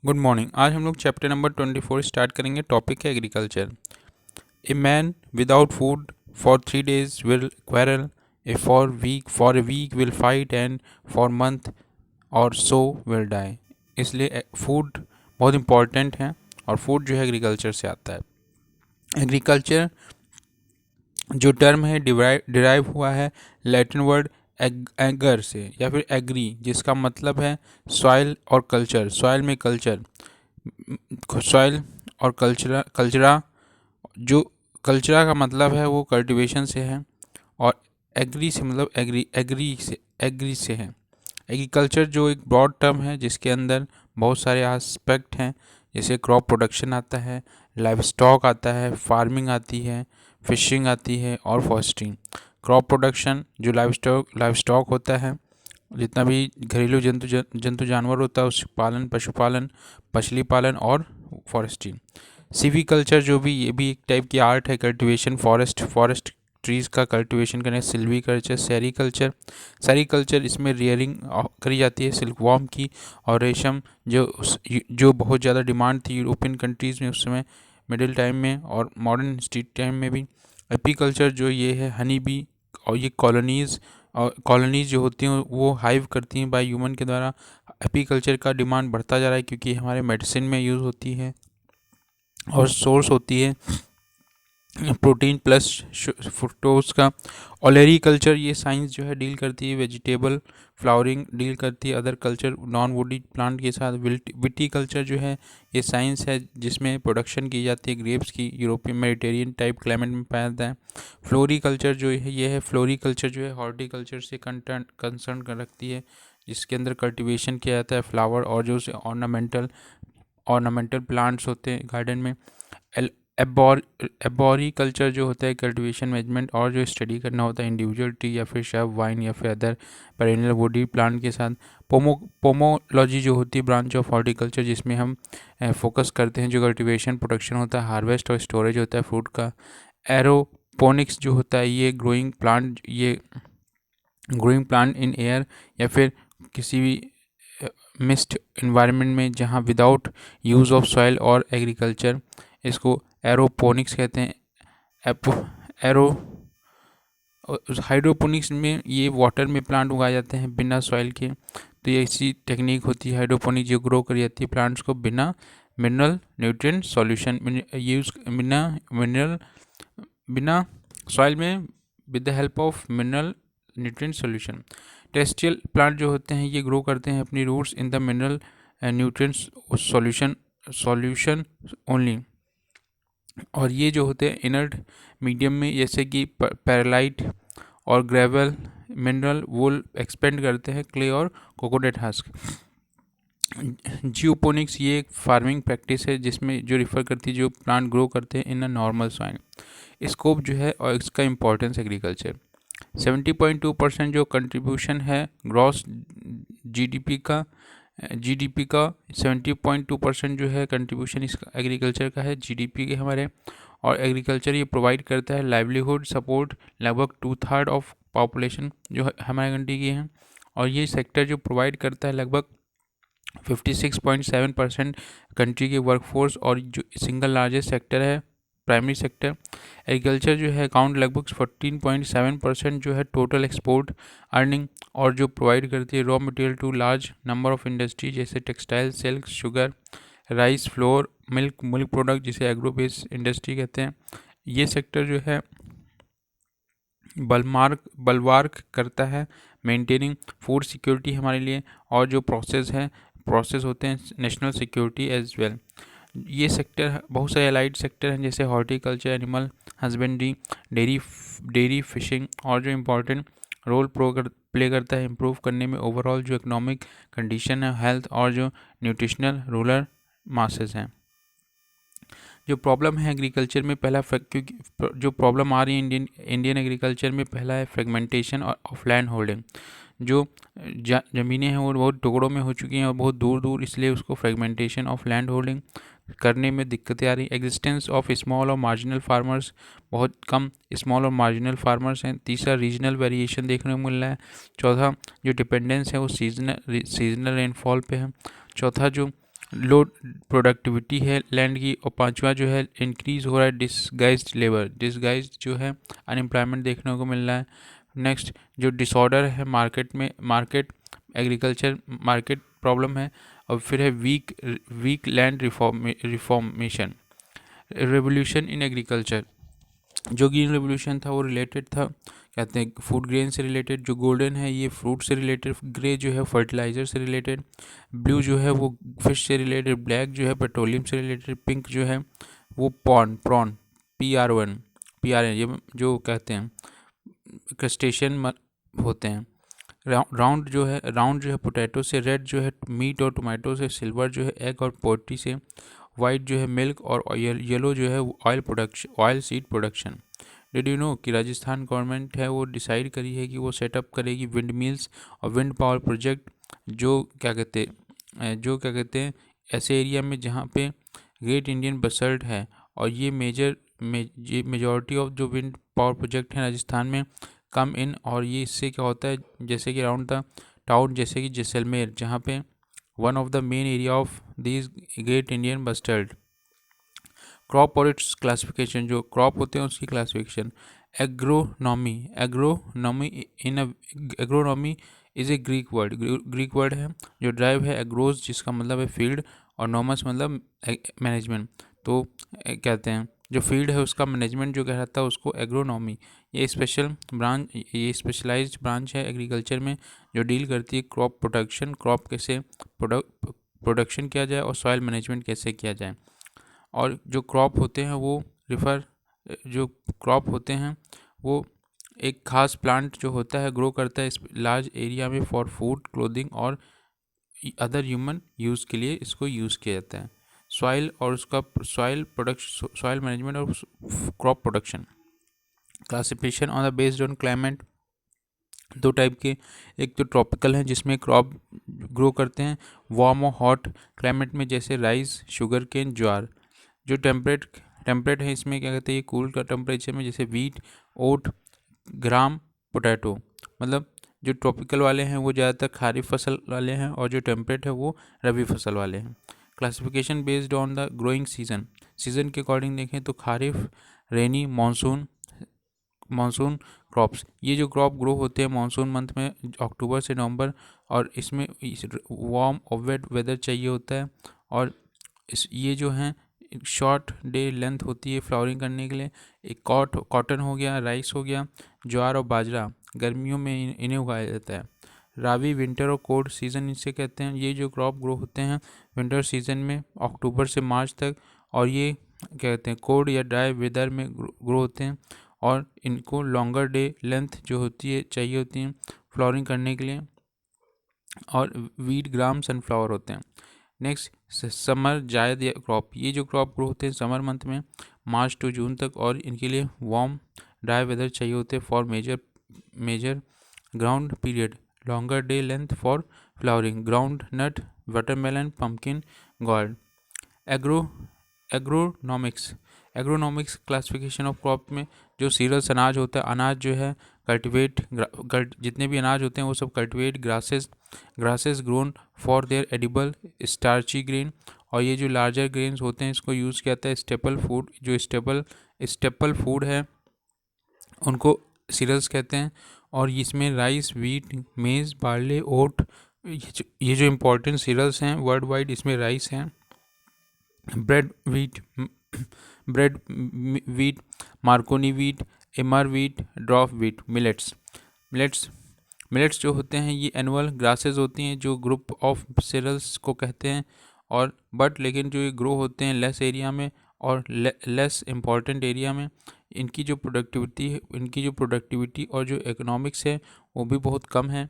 Good morning. आज हम लोग चैप्टर नंबर 24 स्टार्ट करेंगे। टॉपिक है agriculture. A man without food for 3 days will quarrel, a for a week will fight, and for month और so will die. इसलिए food बहुत important है और फूड जो है एग्रीकल्चर से आता है। एग्रीकल्चर जो टर्म है डिराइव हुआ है लैटिन वर्ड एगर से या फिर एग्री, जिसका मतलब है सॉइल और कल्चर। सॉइल में कल्चर, सॉइल और कल्चरा जो कल्चरा का मतलब है वो कल्टीवेशन से है, और एग्री से मतलब एग्री से है। एग्रीकल्चर जो एक ब्रॉड टर्म है जिसके अंदर बहुत सारे एस्पेक्ट हैं, जैसे क्रॉप प्रोडक्शन आता है, लाइव स्टॉक आता है, फार्मिंग आती है, फिशिंग आती है और फॉरेस्ट्री। क्रॉप प्रोडक्शन जो लाइव स्टॉक होता है, जितना भी घरेलू जंतु जानवर होता है उससे पालन, पशुपालन, मछली पालन और फॉरेस्ट्री। सिविकल्चर जो भी, ये भी एक टाइप की आर्ट है, कल्टीवेशन, फॉरेस्ट ट्रीज़ का कल्टीवेशन करने। सिल्वीकल्चर, सेरीकल्चर इसमें रियरिंग करी जाती है सिल्कवॉर्म की और रेशम, जो बहुत ज़्यादा डिमांड थी यूरोपियन कंट्रीज़ में उस समय, मिडिल टाइम में और मॉडर्न स्ट्रीट टाइम में भी। एपीकल्चर जो ये है हनी बी, और ये कॉलोनीज़ जो होती हैं वो हाइव करती हैं बाय ह्यूमन के द्वारा। एपीकल्चर का डिमांड बढ़ता जा रहा है क्योंकि हमारे मेडिसिन में यूज़ होती है और सोर्स होती है प्रोटीन प्लस फ्रुक्टोज का। ऑलरी कल्चर, ये साइंस जो है डील करती है वेजिटेबल फ्लावरिंग, डील करती है other culture non woody plant के साथ। विटी कल्चर जो है ये साइंस है जिसमें प्रोडक्शन की जाती है ग्रेप्स की, यूरोपियन मेडिटेरियन टाइप क्लाइमेट में पाया जाता है। फ्लोरी कल्चर जो है ये है, फ्लोरी कल्चर जो है हॉर्टिकल्चर से कंसर्न कर रखती है, जिसके अंदर कल्टिवेशन किया जाता है फ्लावर और जो ऑर्नामेंटल प्लांट्स होते हैं गार्डन में। एबोरी कल्चर जो होता है कल्टीवेशन मैनेजमेंट और जो स्टडी करना होता है इंडिविजुअल ट्री या फिर शब वाइन या फिर अदर पेरेनियल वुडी प्लांट के साथ। पोमोलॉजी जो होती है ब्रांच ऑफ हॉर्टिकल्चर, जिसमें हम फोकस करते हैं जो कल्टीवेशन प्रोडक्शन होता है, हार्वेस्ट और स्टोरेज होता है फ्रूट का। एरोपोनिक्स जो होता है ये ग्रोइंग प्लांट इन एयर या फिर किसी भी मिस्ट इन्वायरमेंट में जहाँ विदाउट यूज़ ऑफ सॉइल और एग्रीकल्चर, इसको एरोपोनिक्स कहते हैं। एरो हाइड्रोपोनिक्स में ये वाटर में प्लांट उगाए जाते हैं बिना सॉइल के। तो ये ऐसी टेक्निक होती है हाइड्रोपोनिक जो ग्रो करी जाती है प्लांट्स को बिना मिनरल न्यूट्रिएंट सॉल्यूशन यूज बिना सॉइल में, with the help of mineral nutrient solution. Terrestrial plant जो होते हैं ये ग्रो करते हैं अपनी roots in the mineral nutrients solution only, और ये जो होते हैं इनर्ट मीडियम में, जैसे कि पैरालाइट और ग्रेवल, मिनरल वुल एक्सपेंड करते हैं क्ले और कोकोनट हस्क। जियोपोनिक्स ये एक फार्मिंग प्रैक्टिस है जिसमें जो रिफ़र करती है जो प्लांट ग्रो करते हैं इन अ नॉर्मल सॉइल। स्कोप जो है और इसका इम्पोर्टेंस एग्रीकल्चर 70.2% जो कंट्रीब्यूशन है ग्रॉस जीडीपी का 70.2% जो है कंट्रीब्यूशन इसका एग्रीकल्चर का है जीडीपी के हमारे। और एग्रीकल्चर ये प्रोवाइड करता है लाइवलीहुड सपोर्ट लगभग 2/3 ऑफ पॉपुलेशन जो हमारे कंट्री की है, और ये सेक्टर जो प्रोवाइड करता है लगभग 56.7% कंट्री के वर्कफोर्स, और जो सिंगल लार्जेस्ट सेक्टर है प्राइमरी सेक्टर। एग्रीकल्चर जो है अकाउंट लगभग 14.7% जो है टोटल एक्सपोर्ट अर्निंग, और जो प्रोवाइड करती है raw material to large number of industry जैसे textile, silk, sugar, rice flour, milk product जिसे एग्रो बेस्ड इंडस्ट्री कहते हैं। ये सेक्टर जो है बल्वार्क करता है मेंटेनिंग फूड सिक्योरिटी हमारे लिए, और जो प्रोसेस होते हैं नेशनल सिक्योरिटी एज वेल। ये सेक्टर बहुत सारे अलाइड सेक्टर हैं जैसे horticulture, animal husbandry, dairy fishing, और जो इम्पोर्टेंट रोल प्ले करता है इम्प्रूव करने में ओवरऑल जो इकोनॉमिक कंडीशन है, हेल्थ और जो न्यूट्रिशनल रूरल मासेस हैं। जो प्रॉब्लम है एग्रीकल्चर में क्योंकि जो प्रॉब्लम आ रही है इंडियन एग्रीकल्चर में, पहला है फ्रेगमेंटेशन ऑफ लैंड होल्डिंग। जो ज़मीनें हैं वो बहुत टुकड़ों में हो चुकी हैं और बहुत दूर दूर, इसलिए उसको फ्रेगमेंटेशन ऑफ लैंड होल्डिंग करने में दिक्कतें आ रही। एग्जिस्टेंस ऑफ स्मॉल और मार्जिनल फार्मर्स, बहुत कम स्मॉल और मार्जिनल फार्मर्स हैं। तीसरा रीजनल वेरिएशन देखने को मिल रहा है। चौथा जो डिपेंडेंस है वो सीजनल रेनफॉल पे है। चौथा जो लो प्रोडक्टिविटी है लैंड की, और पांचवा जो है इंक्रीज हो रहा है डिसगाइज्ड लेबर, डिसगाइज्ड जो है अनएम्प्लॉयमेंट देखने को मिल रहा है। नेक्स्ट जो डिसऑर्डर है मार्केट एग्रीकल्चर मार्केट प्रॉब्लम है। और फिर है weak land reformation. Revolution in agriculture, जो ग्रीन रेवोल्यूशन था वो रिलेटेड था, कहते हैं फूड ग्रेन से रिलेटेड। जो गोल्डन है ये फ्रूट से रिलेटेड, ग्रे जो है फर्टिलाइजर से रिलेटेड, ब्लू जो है वो फिश से रिलेटेड, ब्लैक जो है पेट्रोलियम से रिलेटेड, पिंक जो है वो प्रॉन PRN ये जो कहते हैं क्रस्टेशियन होते हैं। राउंड जो है पोटैटो से, रेड जो है मीट और टोमेटो से, सिल्वर जो है एग और पोल्ट्री से, वाइट जो है मिल्क, और येलो जो है oil seed production. Did you know कि राजस्थान गवर्नमेंट है वो डिसाइड करी है कि वो सेटअप करेगी विंड मिल्स और विंड पावर प्रोजेक्ट, जो क्या कहते हैं ऐसे एरिया में जहाँ पे ग्रेट इंडियन बसल्ट है। और ये मेजॉरिटी ऑफ जो विंड पावर प्रोजेक्ट हैं राजस्थान में कम इन, और ये इससे क्या होता है जैसे कि अराउंड द टाउन जैसे कि जैसलमेर, जहाँ पे one of the main area of this great Indian bustard. Crop और इट्स क्लासिफिकेशन, जो क्रॉप होते हैं उसकी classification. Agronomy agronomy is a Greek word है जो ड्राइव है एग्रोज जिसका मतलब है फील्ड, और नॉमस मतलब मैनेजमेंट। तो कहते हैं जो फील्ड है उसका मैनेजमेंट जो कहलाता है उसको एग्रोनॉमी। ये स्पेशलाइज्ड ब्रांच है एग्रीकल्चर में जो डील करती है क्रॉप प्रोडक्शन, क्रॉप कैसे प्रोडक्शन किया जाए और सॉइल मैनेजमेंट कैसे किया जाए। और जो क्रॉप होते हैं वो एक खास प्लांट जो होता है ग्रो करता है इस लार्ज एरिया में फॉर फूड क्लोथिंग और अदर ह्यूमन यूज़ के लिए इसको यूज़ किया जाता है। सॉइल और उसका सॉइल मैनेजमेंट और crop production. Classification on the based on climate, दो टाइप के, एक तो ट्रॉपिकल हैं जिसमें क्रॉप ग्रो करते हैं वार्म और हॉट क्लाइमेट में जैसे राइस, शुगर केन, ज्वार। जो टेम्परेट है इसमें क्या कहते हैं ये कूल का टेम्परेचर में जैसे वीट, ओट, ग्राम, पोटैटो। मतलब जो ट्रॉपिकल वाले हैं वो ज़्यादातर खारिफ फसल वाले हैं और जो टेम्परेट है वो रबी फसल वाले हैं। Classification based on the growing season के अकॉर्डिंग देखें तो खारिफ, रेनी, मानसून क्रॉप्स। ये जो क्रॉप ग्रो होते हैं मानसून मंथ में अक्टूबर से नवंबर, और इसमें वार्म और वेट वेदर चाहिए होता है। और ये जो हैं शॉर्ट डे लेंथ होती है फ्लावरिंग करने के लिए। एक कॉटन हो गया, राइस हो गया, ज्वार और बाजरा गर्मियों में इन्हें उगाया जाता है। रावी, विंटर और कोल्ड सीज़न इसे कहते हैं। ये जो क्रॉप ग्रो होते हैं विंटर सीजन में अक्टूबर से मार्च तक, और ये कहते हैं कोल्ड या ड्राई वेदर में ग्रो होते हैं, और इनको लॉन्गर डे लेंथ जो होती है चाहिए होती है फ्लावरिंग करने के लिए। और वीट, ग्राम, सनफ्लावर होते हैं। नेक्स्ट समर जायद या क्रॉप, ये जो क्रॉप ग्रो होते हैं समर मंथ में मार्च टू जून तक, और इनके लिए वार्म ड्राई वेदर चाहिए होते हैं for major ground period. Longer day length for flowering, groundnut, watermelon, pumpkin, gold. Agro agronomics classification of crop में जो सीरियल्स अनाज होता है, अनाज जो है जितने भी अनाज होते हैं वो सब cultivate grasses grown for their edible starchy grain. और ये जो लार्जर ग्रेन्स होते हैं इसको यूज़ किया जाता है स्टेपल फूड, जो स्टेपल फूड है उनको सीरियल्स कहते हैं। और इसमें rice, wheat, maize, barley, oat, ये जो इम्पोर्टेंट सीरियल्स हैं वर्ल्ड वाइड, इसमें राइस हैं, bread wheat, macaroni wheat, emmer wheat, drop wheat, millets जो होते हैं ये एनुअल ग्रासेस होती हैं जो ग्रुप ऑफ सीरियल्स को कहते हैं। और लेकिन जो ये ग्रो होते हैं लेस एरिया में और लेस इम्पॉर्टेंट एरिया में, इनकी जो प्रोडक्टिविटी और जो इकोनॉमिक्स है वो भी बहुत कम है।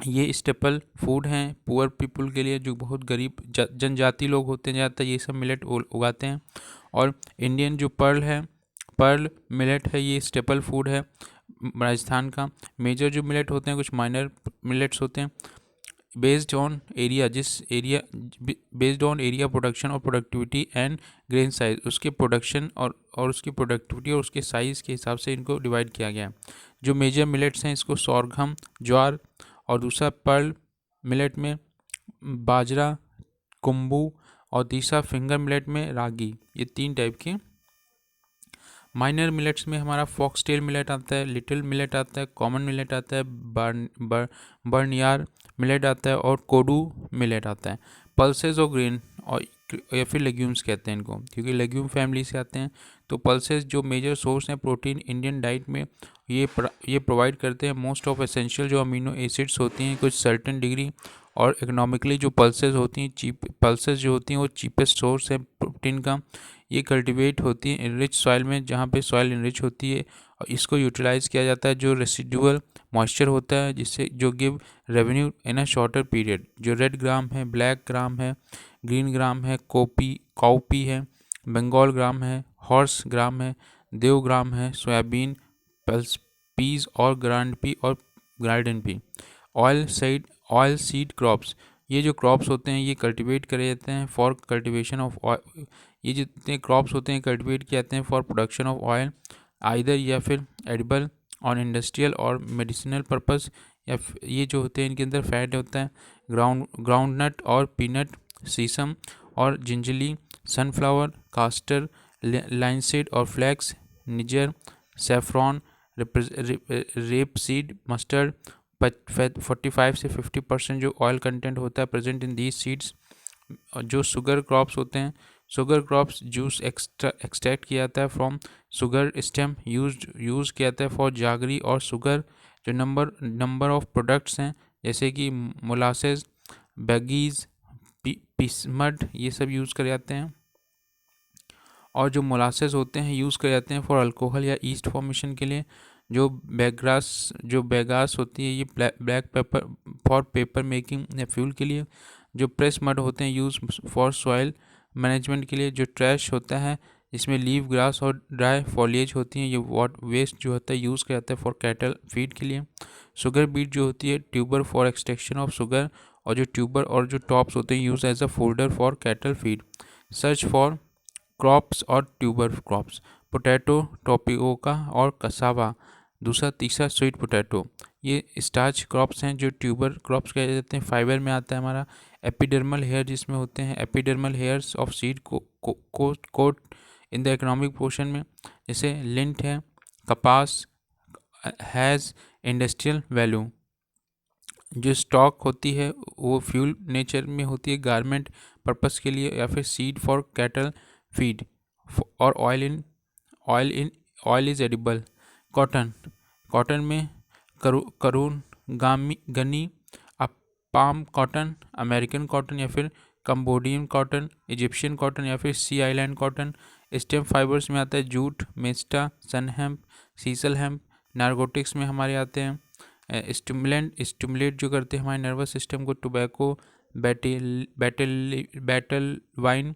ये स्टेपल फूड हैं पुअर पीपल के लिए, जो बहुत गरीब जनजाति लोग होते हैं ज़्यादातर ये सब मिलेट उगाते हैं। और इंडियन जो पर्ल मिलेट है ये स्टेपल फूड है राजस्थान का। मेजर जो मिलेट होते हैं कुछ माइनर मिलेट्स होते हैं बेस्ड ऑन एरिया प्रोडक्शन और प्रोडक्टिविटी एंड ग्रेन साइज, उसके प्रोडक्शन और उसकी प्रोडक्टिविटी और उसके साइज़ के हिसाब से इनको डिवाइड किया गया है। जो मेजर मिलेट्स हैं इसको सोरघम, ज्वार, और दूसरा पर्ल मिलेट में बाजरा, कुम्बू, और तीसरा फिंगर मिलेट में रागी। ये 3 टाइप के। माइनर मिलेट्स में हमारा फॉक्सटेल मिलेट आता है, लिटिल मिलेट आता है, कॉमन मिलेट आता है, बर्नयार्ड मिलेट आता है और कोडू मिलेट आता है। पल्सेस और ग्रेन और या फिर लेग्यूम्स कहते हैं इनको, क्योंकि लेग्यूम फैमिली से आते हैं। तो पल्सेस जो मेजर सोर्स हैं प्रोटीन इंडियन डाइट में, ये प्रोवाइड करते हैं मोस्ट ऑफ एसेंशियल जो अमीनो एसिड्स होती हैं कुछ सर्टेन डिग्री। और इकोनॉमिकली जो पल्सेस होती हैं, चीप पल्सेस जो होती हैं वो चीपेस्ट सोर्स है प्रोटीन का। ये कल्टीवेट होती है इनरिच सॉइल में, जहाँ पे सॉइल इनरिच होती है, और इसको यूटिलाइज किया जाता है जो रेसिडुअल मॉइस्चर होता है, जिससे जो give revenue in a shorter period. जो रेड ग्राम है, ब्लैक ग्राम है, ग्रीन ग्राम है, काउपी है, बंगाल ग्राम है, हॉर्स ग्राम है, देव ग्राम है, सोयाबीन, पल्स पीज और ग्रांड पी और garden pea. Oil seed crops, ये जो क्रॉप्स होते हैं ये कल्टीवेट करे जाते हैं फॉर कल्टीवेशन ऑफ ऑयल। ये जितने क्रॉप्स होते हैं कल्टीवेट किए जाते हैं for production of oil, either या फिर एडिबल और इंडस्ट्रियल और मेडिसिनल पर्पस। या ये जो होते हैं इनके अंदर फैट होता है। ग्राउंडनट और पीनट, सीसम और जिंजली, सनफ्लावर, कास्टर, लाइनसीड और फ्लैक्स, निजर, सेफ्रॉन, रेपसीड, मस्टर्ड। 45 से 50% जो ऑयल कंटेंट होता है प्रेजेंट इन दीज सीड्स। जो शुगर क्रॉप्स होते हैं, शुगर क्रॉप्स जूस एक्सट्रैक्ट किया जाता है फ्रॉम शुगर स्टेम, यूज़ किया जाता है फॉर जागरी और शुगर। जो नंबर ऑफ प्रोडक्ट्स हैं जैसे कि मोलासेस, बैगीज, पिस्मड, ये सब यूज़ करे जाते हैं। और जो मोलासेस होते हैं यूज़ करे जाते हैं फॉर अल्कोहल या ईस्ट फॉर्मेशन के लिए। जो बेगास होती है ये black pepper for paper making या फ्यूल के लिए। जो प्रेस मड होते हैं यूज़ फॉर सॉइल मैनेजमेंट के लिए। जो ट्रैश होता है इसमें लीव ग्रास और ड्राई फॉलिएज होती हैं, ये वेस्ट जो होता है यूज़ किया जाता है फॉर कैटल फीड के लिए। शुगर बीट जो होती है tuber for extraction of sugar, और जो ट्यूबर और जो टॉप्स होते हैं use as a fodder for cattle feed. Search for crops और ट्यूबर क्रॉप्स, पोटैटो, टोपिओका और कसावा। तीसरा स्वीट पोटैटो, ये स्टार्च क्रॉप्स हैं जो ट्यूबर क्रॉप्स कहे जाते हैं। फाइबर में आता है हमारा एपिडर्मल हेयर, जिसमें होते हैं epidermal hairs of seed coat in the economic portion में। जैसे लिंट है, कपास हैज़ इंडस्ट्रियल वैल्यू। जो स्टॉक होती है वो फ्यूल नेचर में होती है गारमेंट पर्पस के लिए, या फिर सीड फॉर कैटल फीड। और ऑयल इज एडिबल। कॉटन में Karunganni, palm cotton, American cotton या फिर कंबोडियन कॉटन, इजिप्शियन कॉटन या फिर sea island cotton. Stem fibres में आता है jute, mesta, sunn hemp, sisal hemp. Narcotics में हमारे आते हैं स्टिमुलेट जो करते हैं हमारे नर्वस सिस्टम को, टोबैको, बैटल वाइन,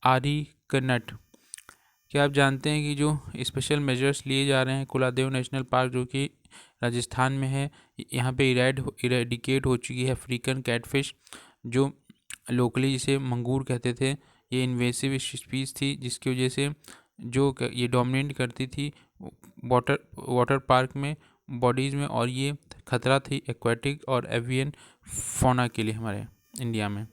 आरिकनट। क्या आप जानते हैं कि जो स्पेशल मेजर्स लिए जा रहे हैं कुलादेव नेशनल पार्क जो कि राजस्थान में है, यहाँ पे इरेडिकेट हो चुकी है अफ्रीकन कैटफिश, जो लोकली जिसे मंगूर कहते थे। ये इन्वेसिव स्पीसीज थी जिसकी वजह से जो ये डोमिनेट करती थी वाटर पार्क में बॉडीज़ में, और ये खतरा थी एक्वाटिक और एवियन फौना के लिए हमारे इंडिया में।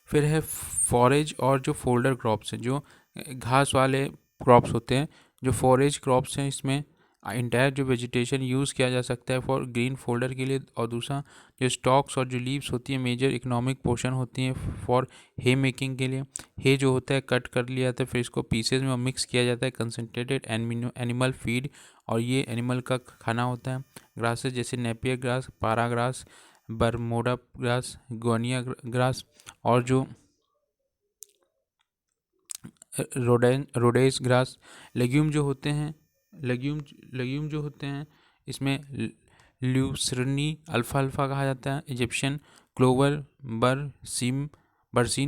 फिर है फॉरेज और जो फोल्डर क्रॉप्स हैं, जो घास वाले क्रॉप्स होते हैं। जो फॉरेज क्रॉप्स हैं इसमें इंटायर जो वेजिटेशन यूज़ किया जा सकता है फॉर ग्रीन फोल्डर के लिए। और दूसरा जो स्टॉक्स और जो लीव्स होती है मेजर इकोनॉमिक पोर्शन होती हैं फॉर हे मेकिंग के लिए। हे जो होता है कट कर लिया जाता है, फिर इसको पीसेज में मिक्स किया जाता है कंसनट्रेटेड एनिमल फीड, और ये एनिमल का खाना होता है। ग्रासेस जैसे नेपियर ग्रास, पारा ग्रास, बरमोडा ग्रास, गोनिया ग्रास, और जो रोडेस ग्रास। लेग्यूम जो होते हैं इसमें ल्यूसर्नी अल्फा कहा जाता है। इजिप्शियन क्लोवर बरसीन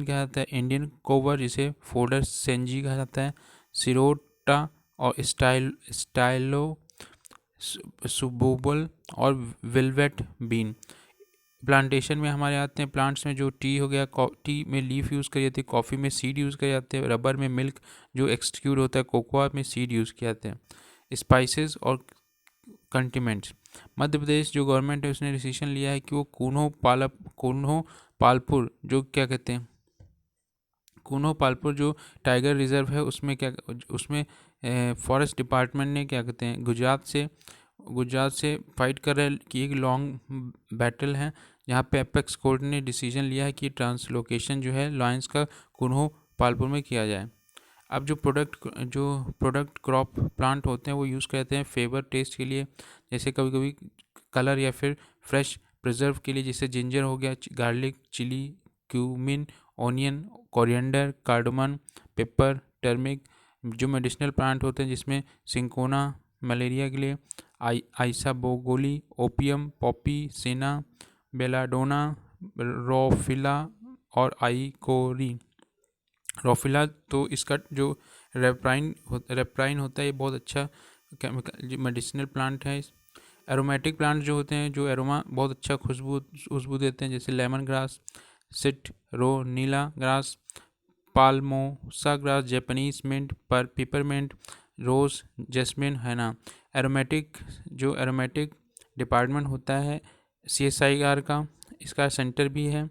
कहा जाता है। इंडियन कोवर जिसे फोडर सेंजी कहा जाता है। सिरोटा और स्टाइलो सुबोबल और वेलवेट बीन। प्लांटेशन में हमारे आते हैं प्लांट्स में जो टी हो गया, टी में लीफ यूज़ करी जाती है, कॉफ़ी में सीड यूज़ करे जाते हैं, रबर में मिल्क जो एक्सक्यूट होता है, कोकोआ में सीड यूज़ किए जाते हैं। स्पाइसेस और कंटिमेंट्स। मध्य प्रदेश जो गवर्नमेंट है उसने डिसीजन लिया है कि वो कूनो पालपुर जो क्या कहते हैं कूनो पालपुर जो टाइगर रिजर्व है उसमें फॉरेस्ट डिपार्टमेंट ने क्या कहते हैं गुजरात से फाइट कर रहे कि एक लॉन्ग बैटल है, जहाँ पे एपेक्स कोर्ट ने डिसीजन लिया है कि ट्रांसलोकेशन जो है लॉयंस का कुन्हो पालपुर में किया जाए। अब जो प्रोडक्ट क्रॉप प्लांट होते हैं वो यूज़ करते हैं फेवर टेस्ट के लिए, जैसे कभी कभी कलर या फिर फ्रेश प्रिजर्व के लिए, जैसे जिंजर हो गया, garlic, chilli, cumin, onion, coriander, cardamom, pepper, turmeric. जो मेडिसिनल प्लांट होते हैं जिसमें सिंकोना मलेरिया के लिए, isabgol, opium, poppy, senna, belladonna, rauvolfia और आइकोरी। रोफिला तो इसका जो रेप्राइन होता है ये बहुत अच्छा केमिकल मेडिसिनल प्लांट है। एरोमेटिक प्लांट जो होते हैं जो एरोमा बहुत अच्छा खुशबू देते हैं, जैसे लेमन ग्रास, नीला ग्रास, पाल्मोसा ग्रास, जापानीज मिंट, पर पिपरमिंट, रोज, जैस्मिन, हैना। एरोमेटिक डिपार्टमेंट होता है CSIR का, इसका सेंटर भी है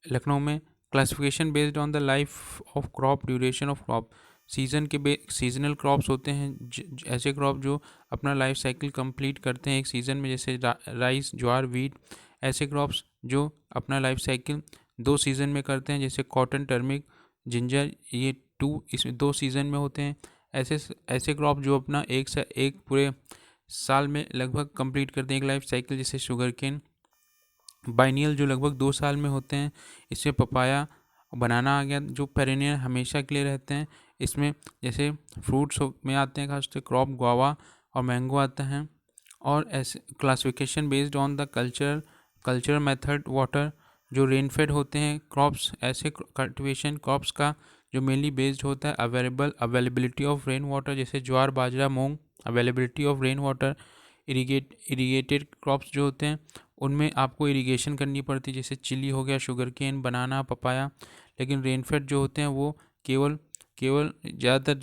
लखनऊ में। Classification based on the life of crop, duration of crop. Seasonal crops होते हैं ऐसे क्रॉप जो अपना लाइफ साइकिल कंप्लीट करते हैं एक सीज़न में, जैसे राइस, ज्वार, वीट। ऐसे क्रॉप्स जो अपना लाइफ साइकिल 2 सीज़न में करते हैं, जैसे कॉटन, टर्मिक, जिंजर, ये इसमें 2 सीज़न में होते हैं। ऐसे क्रॉप जो अपना एक पूरे साल में लगभग कंप्लीट करते हैं एक लाइफ साइकिल, जैसे शुगर केन। बाइनियल जो लगभग 2 साल में होते हैं, इसमें पपाया, बनाना आ गया जो पेरेनियल हमेशा के लिए रहते हैं। इसमें जैसे फ्रूट्स में आते हैं खासकर क्रॉप गुआवा और मैंगो आता है। और ऐसे classification based on the cultural method water, जो रेनफेड होते हैं क्रॉप्स, ऐसे कल्टिवेशन क्रॉप्स का जो मेनली बेस्ड होता है अवेलेबिलिटी ऑफ रेन वाटर, जैसे jowar, bajra, moong. Availability of rain water. Irrigated crops जो होते हैं उनमें आपको इरिगेशन करनी पड़ती है, जैसे चिली हो गया, शुगर केन, बनाना, पपाया। लेकिन रेनफेड जो होते हैं वो केवल केवल ज़्यादातर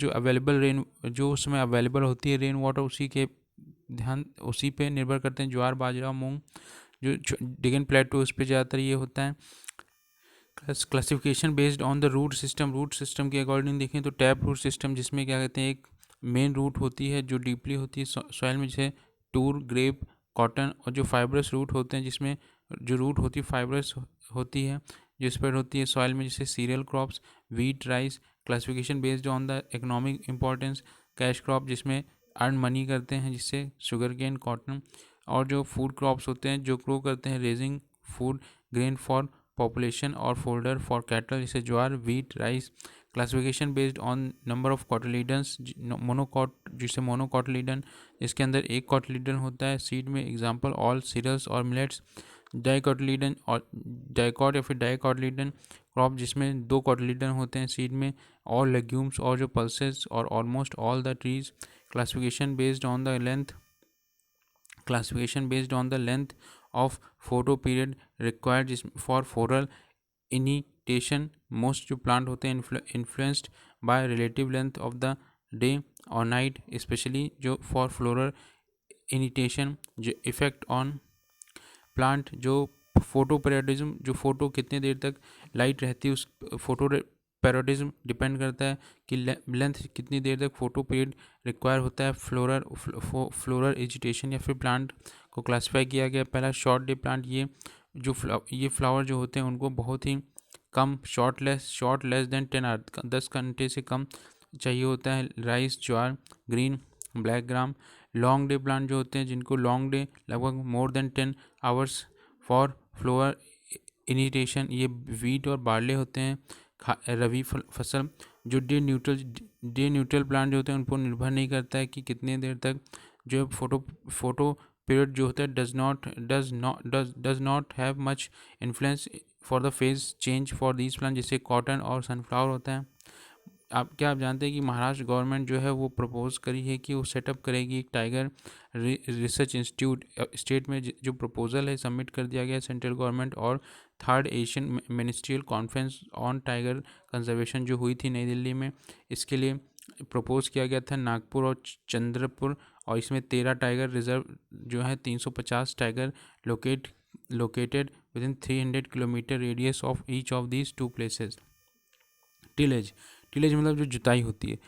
जो उसमें अवेलेबल होती है रेन वाटर उसी पे निर्भर करते हैं ज्वार, बाजरा, मूंग। जो डिगन प्लेटो उस पर ज़्यादातर ये होता है। Classification based on the root system के अकॉर्डिंग देखें तो टैप रूट सिस्टम, जिसमें क्या कहते हैं एक मेन रूट होती है जो डीपली होती है सॉइल में, जैसे टूर, ग्रेप, कॉटन। और जो फाइब्रस रूट होते हैं जिसमें जो रूट होती है फाइब्रस होती है, जो स्प्रेड होती है सॉइल में, जैसे cereal crops, wheat, rice. Classification based on the economic importance, cash crop जिसमें अर्न मनी करते हैं, जिससे शुगर केन, कॉटन। और जो फूड क्रॉप्स होते हैं जो ग्रो करते हैं raising food grain for population और फोल्डर फॉर कैटल, जैसे jowar, wheat, rice. Classification based on number of cotyledons, monocotyledon इसके अंदर एक कॉटलीडन होता है सीड में, एग्जांपल ऑल सीरियल्स और मिलेट्स। डाइकॉटलीडन और डाइकॉट या फिर डाइकॉटलीडन क्रॉप जिसमें 2 कॉटलीडन होते हैं सीड में, और लेग्यूम्स और जो पल्सेस और almost all the trees. Classification based on the length of photoperiod required for floral initiation. Most जो प्लांट होते हैं influenced by relative length of the day और नाइट, स्पेशली जो फॉर फ्लोरल इनिटेशन। जो effect on plant, जो photoperiodism, जो photo कितने देर तक लाइट रहती है उस फोटो पेरियोडिज्म डिपेंड करता है कि लेंथ कितनी देर तक फोटो पीरियड रिक्वायर होता है। फ्लोरल एजिटेशन या फिर प्लांट को क्लासिफाई किया गया। पहला शॉर्ट डे प्लांट, ये फ्लावर जो होते हैं उनको बहुत ही कम शॉर्ट लेस देन 10 घंटे से कम चाहिए होता है। Rice, jowar, green, black gram. Long day plant जो होते हैं जिनको लॉन्ग डे लगभग more than 10 hours for flower initiation, ये वीट और बार्ले होते हैं। रबी फसल। जो डे न्यूट्रल प्लांट जो होते हैं उन पर निर्भर नहीं करता है कि कितने देर तक जो फोटो पीरियड जो होता है does not have much influence for the phase change for these plant, जैसे कॉटन और सनफ्लावर होता है। आप जानते हैं कि महाराष्ट्र गवर्नमेंट जो है वो प्रपोज करी है कि वो सेटअप करेगी एक टाइगर रिसर्च इंस्टीट्यूट। स्टेट में जो प्रपोजल है सबमिट कर दिया गया सेंट्रल गवर्नमेंट। और 3rd Asian ministerial conference on tiger conservation जो हुई थी नई दिल्ली में, इसके लिए प्रपोज किया गया था नागपुर और चंद्रपुर और इसमें 13 टाइगर रिजर्व जो है 350 tiger located with in 300 kilometre radius of each of these two places. Tillage tillage मतलब जो जुताई होती है।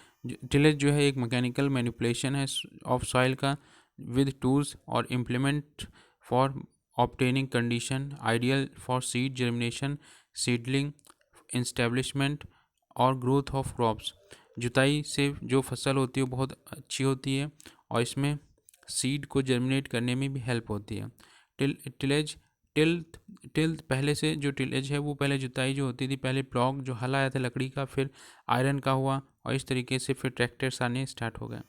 टिलेज जो है एक मैकेनिकल मैनिपुलेशन है ऑफ सॉइल का विद टूल्स और implement for obtaining condition ideal for seed germination, seedling establishment और ग्रोथ ऑफ क्रॉप्स। जुताई से जो फसल होती है वो बहुत अच्छी होती है और इसमें सीड को जर्मिनेट करने में भी हेल्प होती है। टिलेज टिल पहले से जो टिलेज है वो पहले जुताई जो होती थी, पहले प्लॉग जो हल आया था लकड़ी का, फिर आयरन का हुआ और इस तरीके से फिर ट्रैक्टर्स आने स्टार्ट हो गए,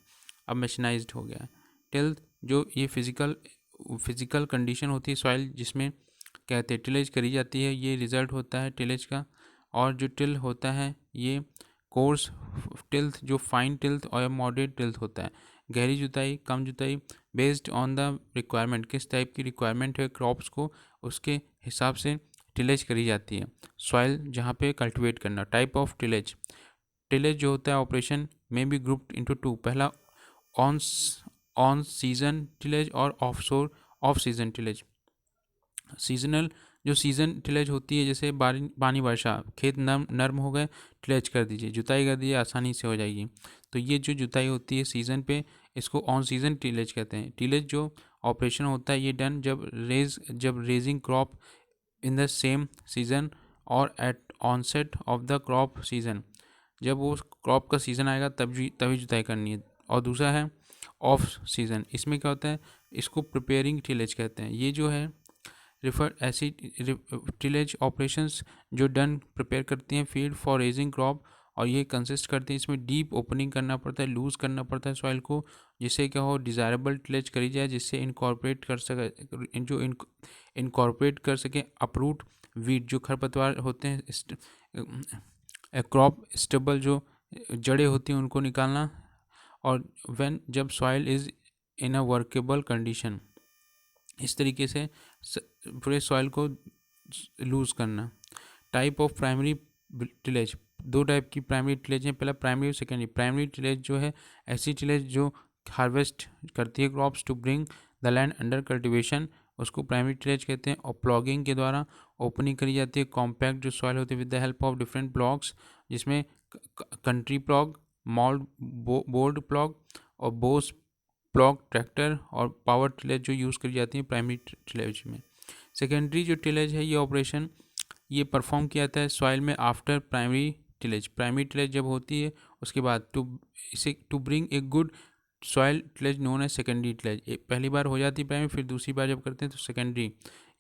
अब मशीनाइज्ड हो गया। टिल जो ये फिजिकल कंडीशन होती है सॉइल जिसमें कहते हैं टिलेज करी जाती है, ये रिजल्ट होता है टिलेज का। और जो टिल होता है ये कोर्स टिल्थ जो फाइन टिल्थ और मॉडरेट टिल्थ होता है, गहरी जुताई कम जुताई बेस्ड ऑन द रिक्वायरमेंट, किस टाइप की रिक्वायरमेंट है क्रॉप्स को उसके हिसाब से टिलेज करी जाती है। सॉइल जहाँ पे कल्टिवेट करना। टाइप ऑफ टिलेज जो होता है ऑपरेशन में बी ग्रुप्ड इनटू टू। पहला ऑन सीजन टिलेज और ऑफ सीजन टिलेज। सीजनल जो सीजन टिलेज होती है, जैसे पानी वर्षा, खेत नर्म हो गए टिलेज कर दीजिए, जुताई कर दीजिए, आसानी से हो जाएगी। तो ये जो जुताई होती है सीज़न पे, इसको ऑन सीजन टिलेज कहते हैं। टिलेज जो ऑपरेशन होता है ये डन जब raising crop in the same season और at onset of the crop season, जब वो क्रॉप का सीज़न आएगा तभी जुताई करनी है। और दूसरा है ऑफ सीज़न, इसमें क्या होता है, इसको प्रिपेयरिंग टिलेज कहते हैं। ये जो है रिफर ऐसी टिलेज ऑपरेशंस जो डन प्रिपेयर करती हैं फील्ड फॉर रेजिंग क्रॉप, और ये कंसिस्ट करती है, इसमें डीप ओपनिंग करना पड़ता है, लूज़ करना पड़ता है सॉइल को, जिससे क्या हो डिज़ायरेबल टिलेज करी जाए, जिससे इनकॉर्पोरेट कर सके इनकॉर्पोरेट कर सके अपरूट वीड जो खरपतवार होते हैं, क्रॉप स्टेबल जो जड़ें होती हैं उनको निकालना। और जब soil is in a workable condition, इस तरीके से पूरे सॉइल को लूज़ करना। टाइप ऑफ प्राइमरी टिलेज, दो टाइप की प्राइमरी टिलेज हैं, पहला प्राइमरी और सेकेंडरी। प्राइमरी टिलेज जो है ऐसी टिलेज जो हार्वेस्ट करती है crops to bring the land under cultivation, उसको प्राइमरी टिलेज कहते हैं। और प्लॉगिंग के द्वारा ओपनिंग करी जाती है कॉम्पैक्ट जो सॉइल होती है with the help of different ploughs, जिसमें country plough, mould board plough और बोस प्लॉग, ट्रैक्टर और पावर टिलेज जो यूज़ करी जाती है प्राइमरी टिलेज में। सेकेंडरी जो टिलेज है ये ऑपरेशन ये परफॉर्म किया जाता है सॉइल में after primary tillage. Primary tillage जब होती है उसके बाद to bring a good soil tillage known है सेकेंडरी टिलेज। पहली बार हो जाती है प्राइमरी, फिर दूसरी बार जब करते हैं तो सेकेंडरी।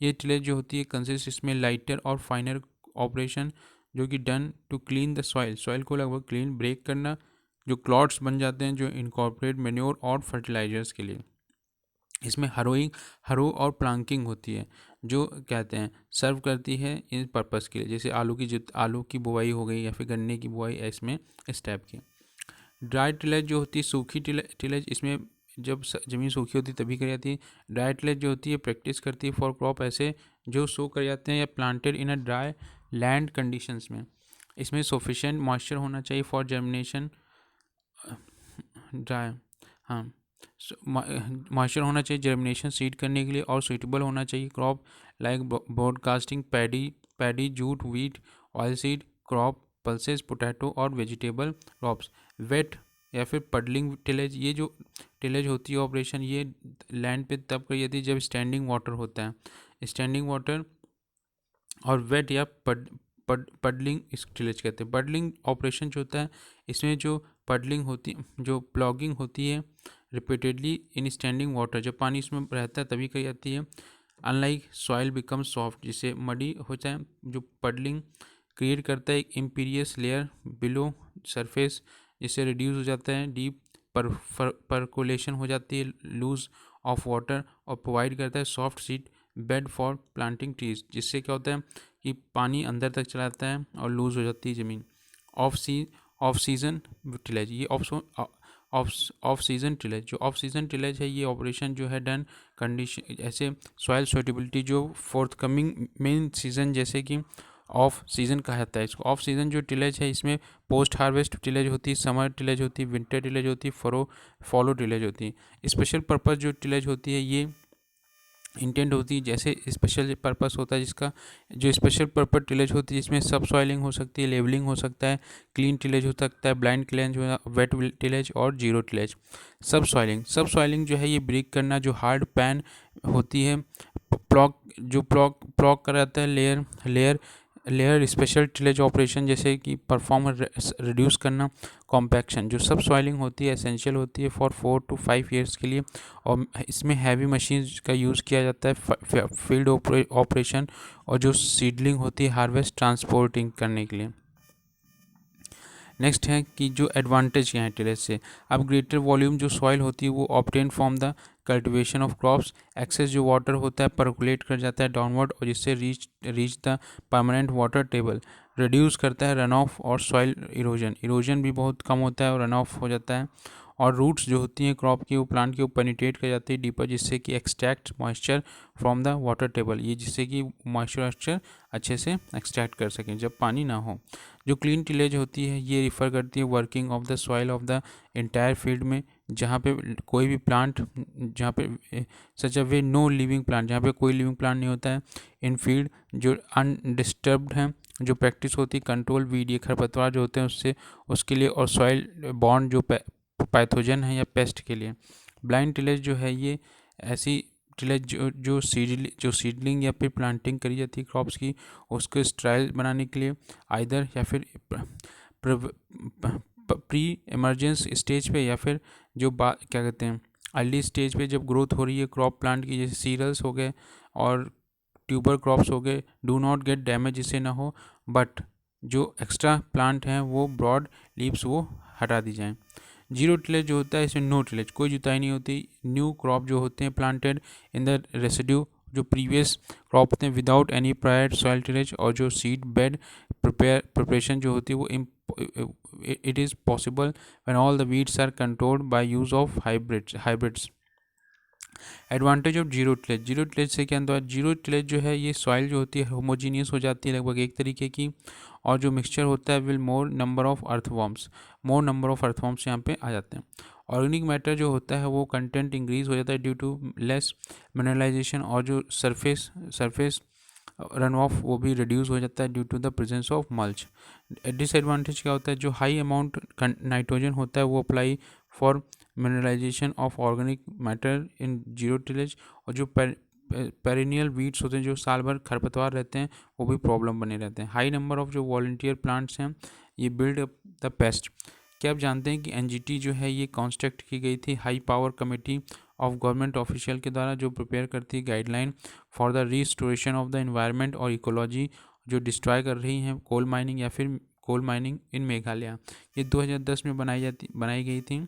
ये टिलेज जो होती है कंसिस्ट इसमें लाइटर और फाइनर ऑपरेशन जो कि done to clean the soil को लगभग क्लीन ब्रेक करना, जो क्लॉट्स बन जाते हैं जो इनकॉर्पोरेट मैन्योर और फर्टिलाइजर्स के लिए। इसमें हरो और प्लांकिंग होती है जो कहते हैं सर्व करती है इन पर्पस के लिए, जैसे आलू की बुआई हो गई या फिर गन्ने की बुआई, इसमें इस टाइप की। ड्राई टिलेज जो होती है सूखी टिलेज, इसमें जब ज़मीन सूखी होती है तभी करी जाती है। ड्राई टिलेज जो होती है प्रैक्टिस करती है फॉर क्रॉप ऐसे जो सो कर जाते हैं या planted in a dry land conditions में। इसमें सफिशेंट मॉइस्चर होना चाहिए फॉर जर्मिनेशन, ड्राई, हाँ, मॉइस्चर होना चाहिए जर्मिनेशन सीड करने के लिए, और सूटेबल होना चाहिए crop like broadcasting paddy jute wheat oil seed crop pulses potato और वेजिटेबल क्रॉप्स। वेट या फिर पडलिंग टिलेज, ये जो टिलेज होती है ऑपरेशन ये लैंड पे तब करी जाती है जब स्टैंडिंग वाटर होता है, स्टैंडिंग वाटर। और वेट या पडलिंग इस टिलेज कहते हैं। पडलिंग ऑपरेशन जो होता है इसमें जो पडलिंग होती जो प्लॉगिंग होती है रिपीटेडली इन स्टैंडिंग वाटर, जब पानी इसमें रहता है तभी कही जाती है। अनलाइक सॉइल बिकम सॉफ्ट, जिससे मडी हो जाए, जो पडलिंग क्रिएट करता है एक इम्पीरियस लेयर बिलो सरफेस, जिससे रिड्यूस हो जाता है डीप परकोलेशन हो जाती है लूज ऑफ वाटर, और प्रोवाइड करता है soft seed bed for planting trees, जिससे क्या होता है कि पानी अंदर तक चला जाता है और लूज हो जाती है ज़मीन। ऑफ सीजन टिलेज, ये ऑफ सीजन टिलेज, जो ऑफ सीजन टिलेज है ये ऑपरेशन जो है डन कंडीशन ऐसे सॉइल सुटेबिलिटी जो फोर्थ कमिंग मेन सीजन जैसे कि ऑफ सीज़न कहा जाता है इसको। ऑफ सीज़न जो टिलेज है इसमें पोस्ट हार्वेस्ट टिलेज होती है, समर टिलेज होती है, विंटर टिलेज होती है, फॉलो टिलेज होती है। स्पेशल पर्पज़ जो टिलेज होती है ये इंटेंट होती है, जैसे स्पेशल पर्पस होता है जिसका जो स्पेशल पर्पस टिलेज होती है जिसमें सब सॉइलिंग हो सकती है, लेवलिंग हो सकता है, क्लीन टिलेज हो सकता है, ब्लाइंड टिलेज, वेट टिलेज और जीरो टिलेज। सब सॉइलिंग जो है ये ब्रेक करना, जो हार्ड पैन होती है, प्लॉक कराता है, लेयर स्पेशल टिलेज ऑपरेशन जैसे कि परफॉर्म रिड्यूस करना, कॉम्पैक्शन। जो सब सॉइलिंग होती है एसेंशियल होती है फॉर 4 to 5 ईयर्स के लिए, और इसमें हैवी मशीन का यूज़ किया जाता है फील्ड ऑपरेशन, और जो सीडलिंग होती है हार्वेस्ट ट्रांसपोर्टिंग करने के लिए। नेक्स्ट है कि जो एडवांटेज क्या है टिलेज से। अब ग्रेटर वॉल्यूम जो सॉइल होती है वो obtain from the cultivation of crops, excess जो वाटर होता है परकुलेट कर जाता है डाउनवर्ड, और जिससे reach the permanent water table, reduce करता है रन ऑफ और सॉइल इरोजन भी बहुत कम होता है और रन ऑफ हो जाता है। और रूट्स जो होती हैं क्रॉप की वो प्लांट के ऊपर पेनिट्रेट कर जाती है डीपर, जिससे कि extract moisture from the water table, ये जिससे कि मॉइस्चर अच्छे से एक्सट्रैक्ट कर सकें जब पानी ना हो। जो क्लीन टिलेज होती है ये रिफ़र करती है working of the soil of the entire field में, जहाँ पे कोई भी प्लांट, जहाँ पे सच अ वे नो लिविंग प्लांट, जहाँ पे कोई लिविंग प्लांट नहीं होता है इन फील्ड जो अनडिस्टर्ब्ड हैं। जो प्रैक्टिस होती है कंट्रोल वीड, ये खरपतवार जो होते हैं उससे, उसके लिए, और सॉइल बॉन्ड जो पैथोजन है या पेस्ट के लिए। ब्लाइंड टिलेज जो है ये ऐसी टिलेज जो सीडलिंग या फिर प्लांटिंग करी जाती है क्रॉप्स की, उसको स्ट्राइल बनाने के लिए आइदर या फिर प्री इमरजेंस स्टेज पे, या फिर जो क्या कहते हैं अर्ली स्टेज पे जब ग्रोथ हो रही है क्रॉप प्लांट की, जैसे सीरियल्स हो गए और ट्यूबर क्रॉप्स हो गए, डू नॉट गेट डैमेज जिससे ना हो, बट जो एक्स्ट्रा प्लांट हैं वो ब्रॉड लीव्स वो हटा दी जाएँ। जीरो टिलेज जो होता है इसमें नो टिलेज, कोई जुताई नहीं होती, न्यू क्रॉप जो होते हैं प्लांटेड इन द रेसिड्यू, जो प्रीवियस क्रॉप होते हैं without any prior soil tillage, और जो सीड बेड प्रिपरेशन जो होती है वो it is possible when all the weeds are controlled by use of hybrids. Advantage of zero tillage से क्या होता है, जीरो टिलेज जो है ये सॉइल जो होती है होमोजीनियस हो जाती है लगभग एक तरीके की, और जो मिक्सचर होता है will more number of earthworms यहाँ पे आ जाते हैं। ऑर्गेनिक मैटर जो होता है वो कंटेंट इंक्रीज हो जाता है ड्यू टू लेस मिनरलाइजेशन, और जो सरफेस रन ऑफ वो भी रिड्यूस हो जाता है due to the presence of mulch. Disadvantage क्या होता है, जो हाई अमाउंट नाइट्रोजन होता है वो apply for mineralisation of organic matter in zero tillage, और जो पेरिनियल वीड्स होते हैं जो साल भर खरपतवार रहते हैं वो भी प्रॉब्लम बने रहते हैं। हाई नंबर ऑफ जो वॉलंटियर प्लांट्स हैं ये बिल्ड अप द पेस्ट। क्या आप जानते हैं कि एनजीटी जो है ये कॉन्स्ट्रक्ट की गई थी high power committee of government official के द्वारा, जो प्रिपेयर करती है guideline for the restoration of the environment और इकोलॉजी, जो डिस्ट्रॉय कर रही हैं कोल माइनिंग या फिर कोल माइनिंग इन मेघालय। ये 2010 में बनाई गई थी।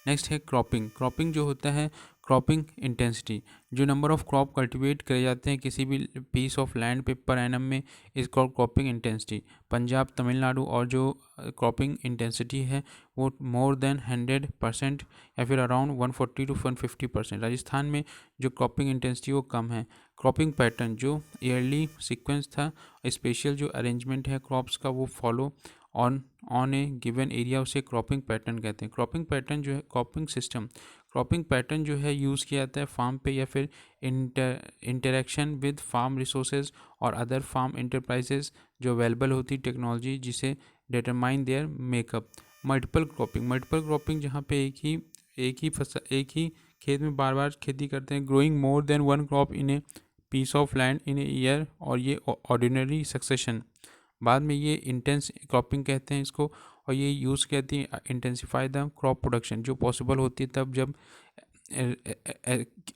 नेक्स्ट है क्रॉपिंग जो होता है क्रॉपिंग इंटेंसिटी, जो नंबर ऑफ क्रॉप कल्टीवेट करे जाते हैं किसी भी पीस ऑफ लैंड पे पर एनम में, इस क्रॉपिंग इंटेंसिटी। पंजाब, तमिलनाडु और जो क्रॉपिंग इंटेंसिटी है वो मोर देन 100% या फिर अराउंड 140 to 150%। राजस्थान में जो क्रॉपिंग इंटेंसिटी वो कम है। क्रॉपिंग पैटर्न जो ईयरली सीक्वेंस था, स्पेशल जो अरेंजमेंट है क्रॉप्स का वो follow on A given area, उसे क्रॉपिंग पैटर्न कहते हैं। क्रॉपिंग पैटर्न जो है क्रॉपिंग पैटर्न जो है यूज़ किया जाता है फार्म पे या फिर इंटरेक्शन विद फार्म रिसोर्सेज और अदर फार्म इंटरप्राइजेज जो अवेलेबल होती टेक्नोलॉजी, जिसे determine there makeup. Multiple cropping जहाँ पे एक ही खेत में बार बार खेती करते हैं, growing more than one crop in a piece of land in a year, और ये ऑर्डिनरी सक्सेशन। बाद में ये इंटेंस क्रॉपिंग कहते हैं इसको, और ये यूज़ कहती है इंटेंसिफाई द क्रॉप प्रोडक्शन, जो पॉसिबल होती है तब जब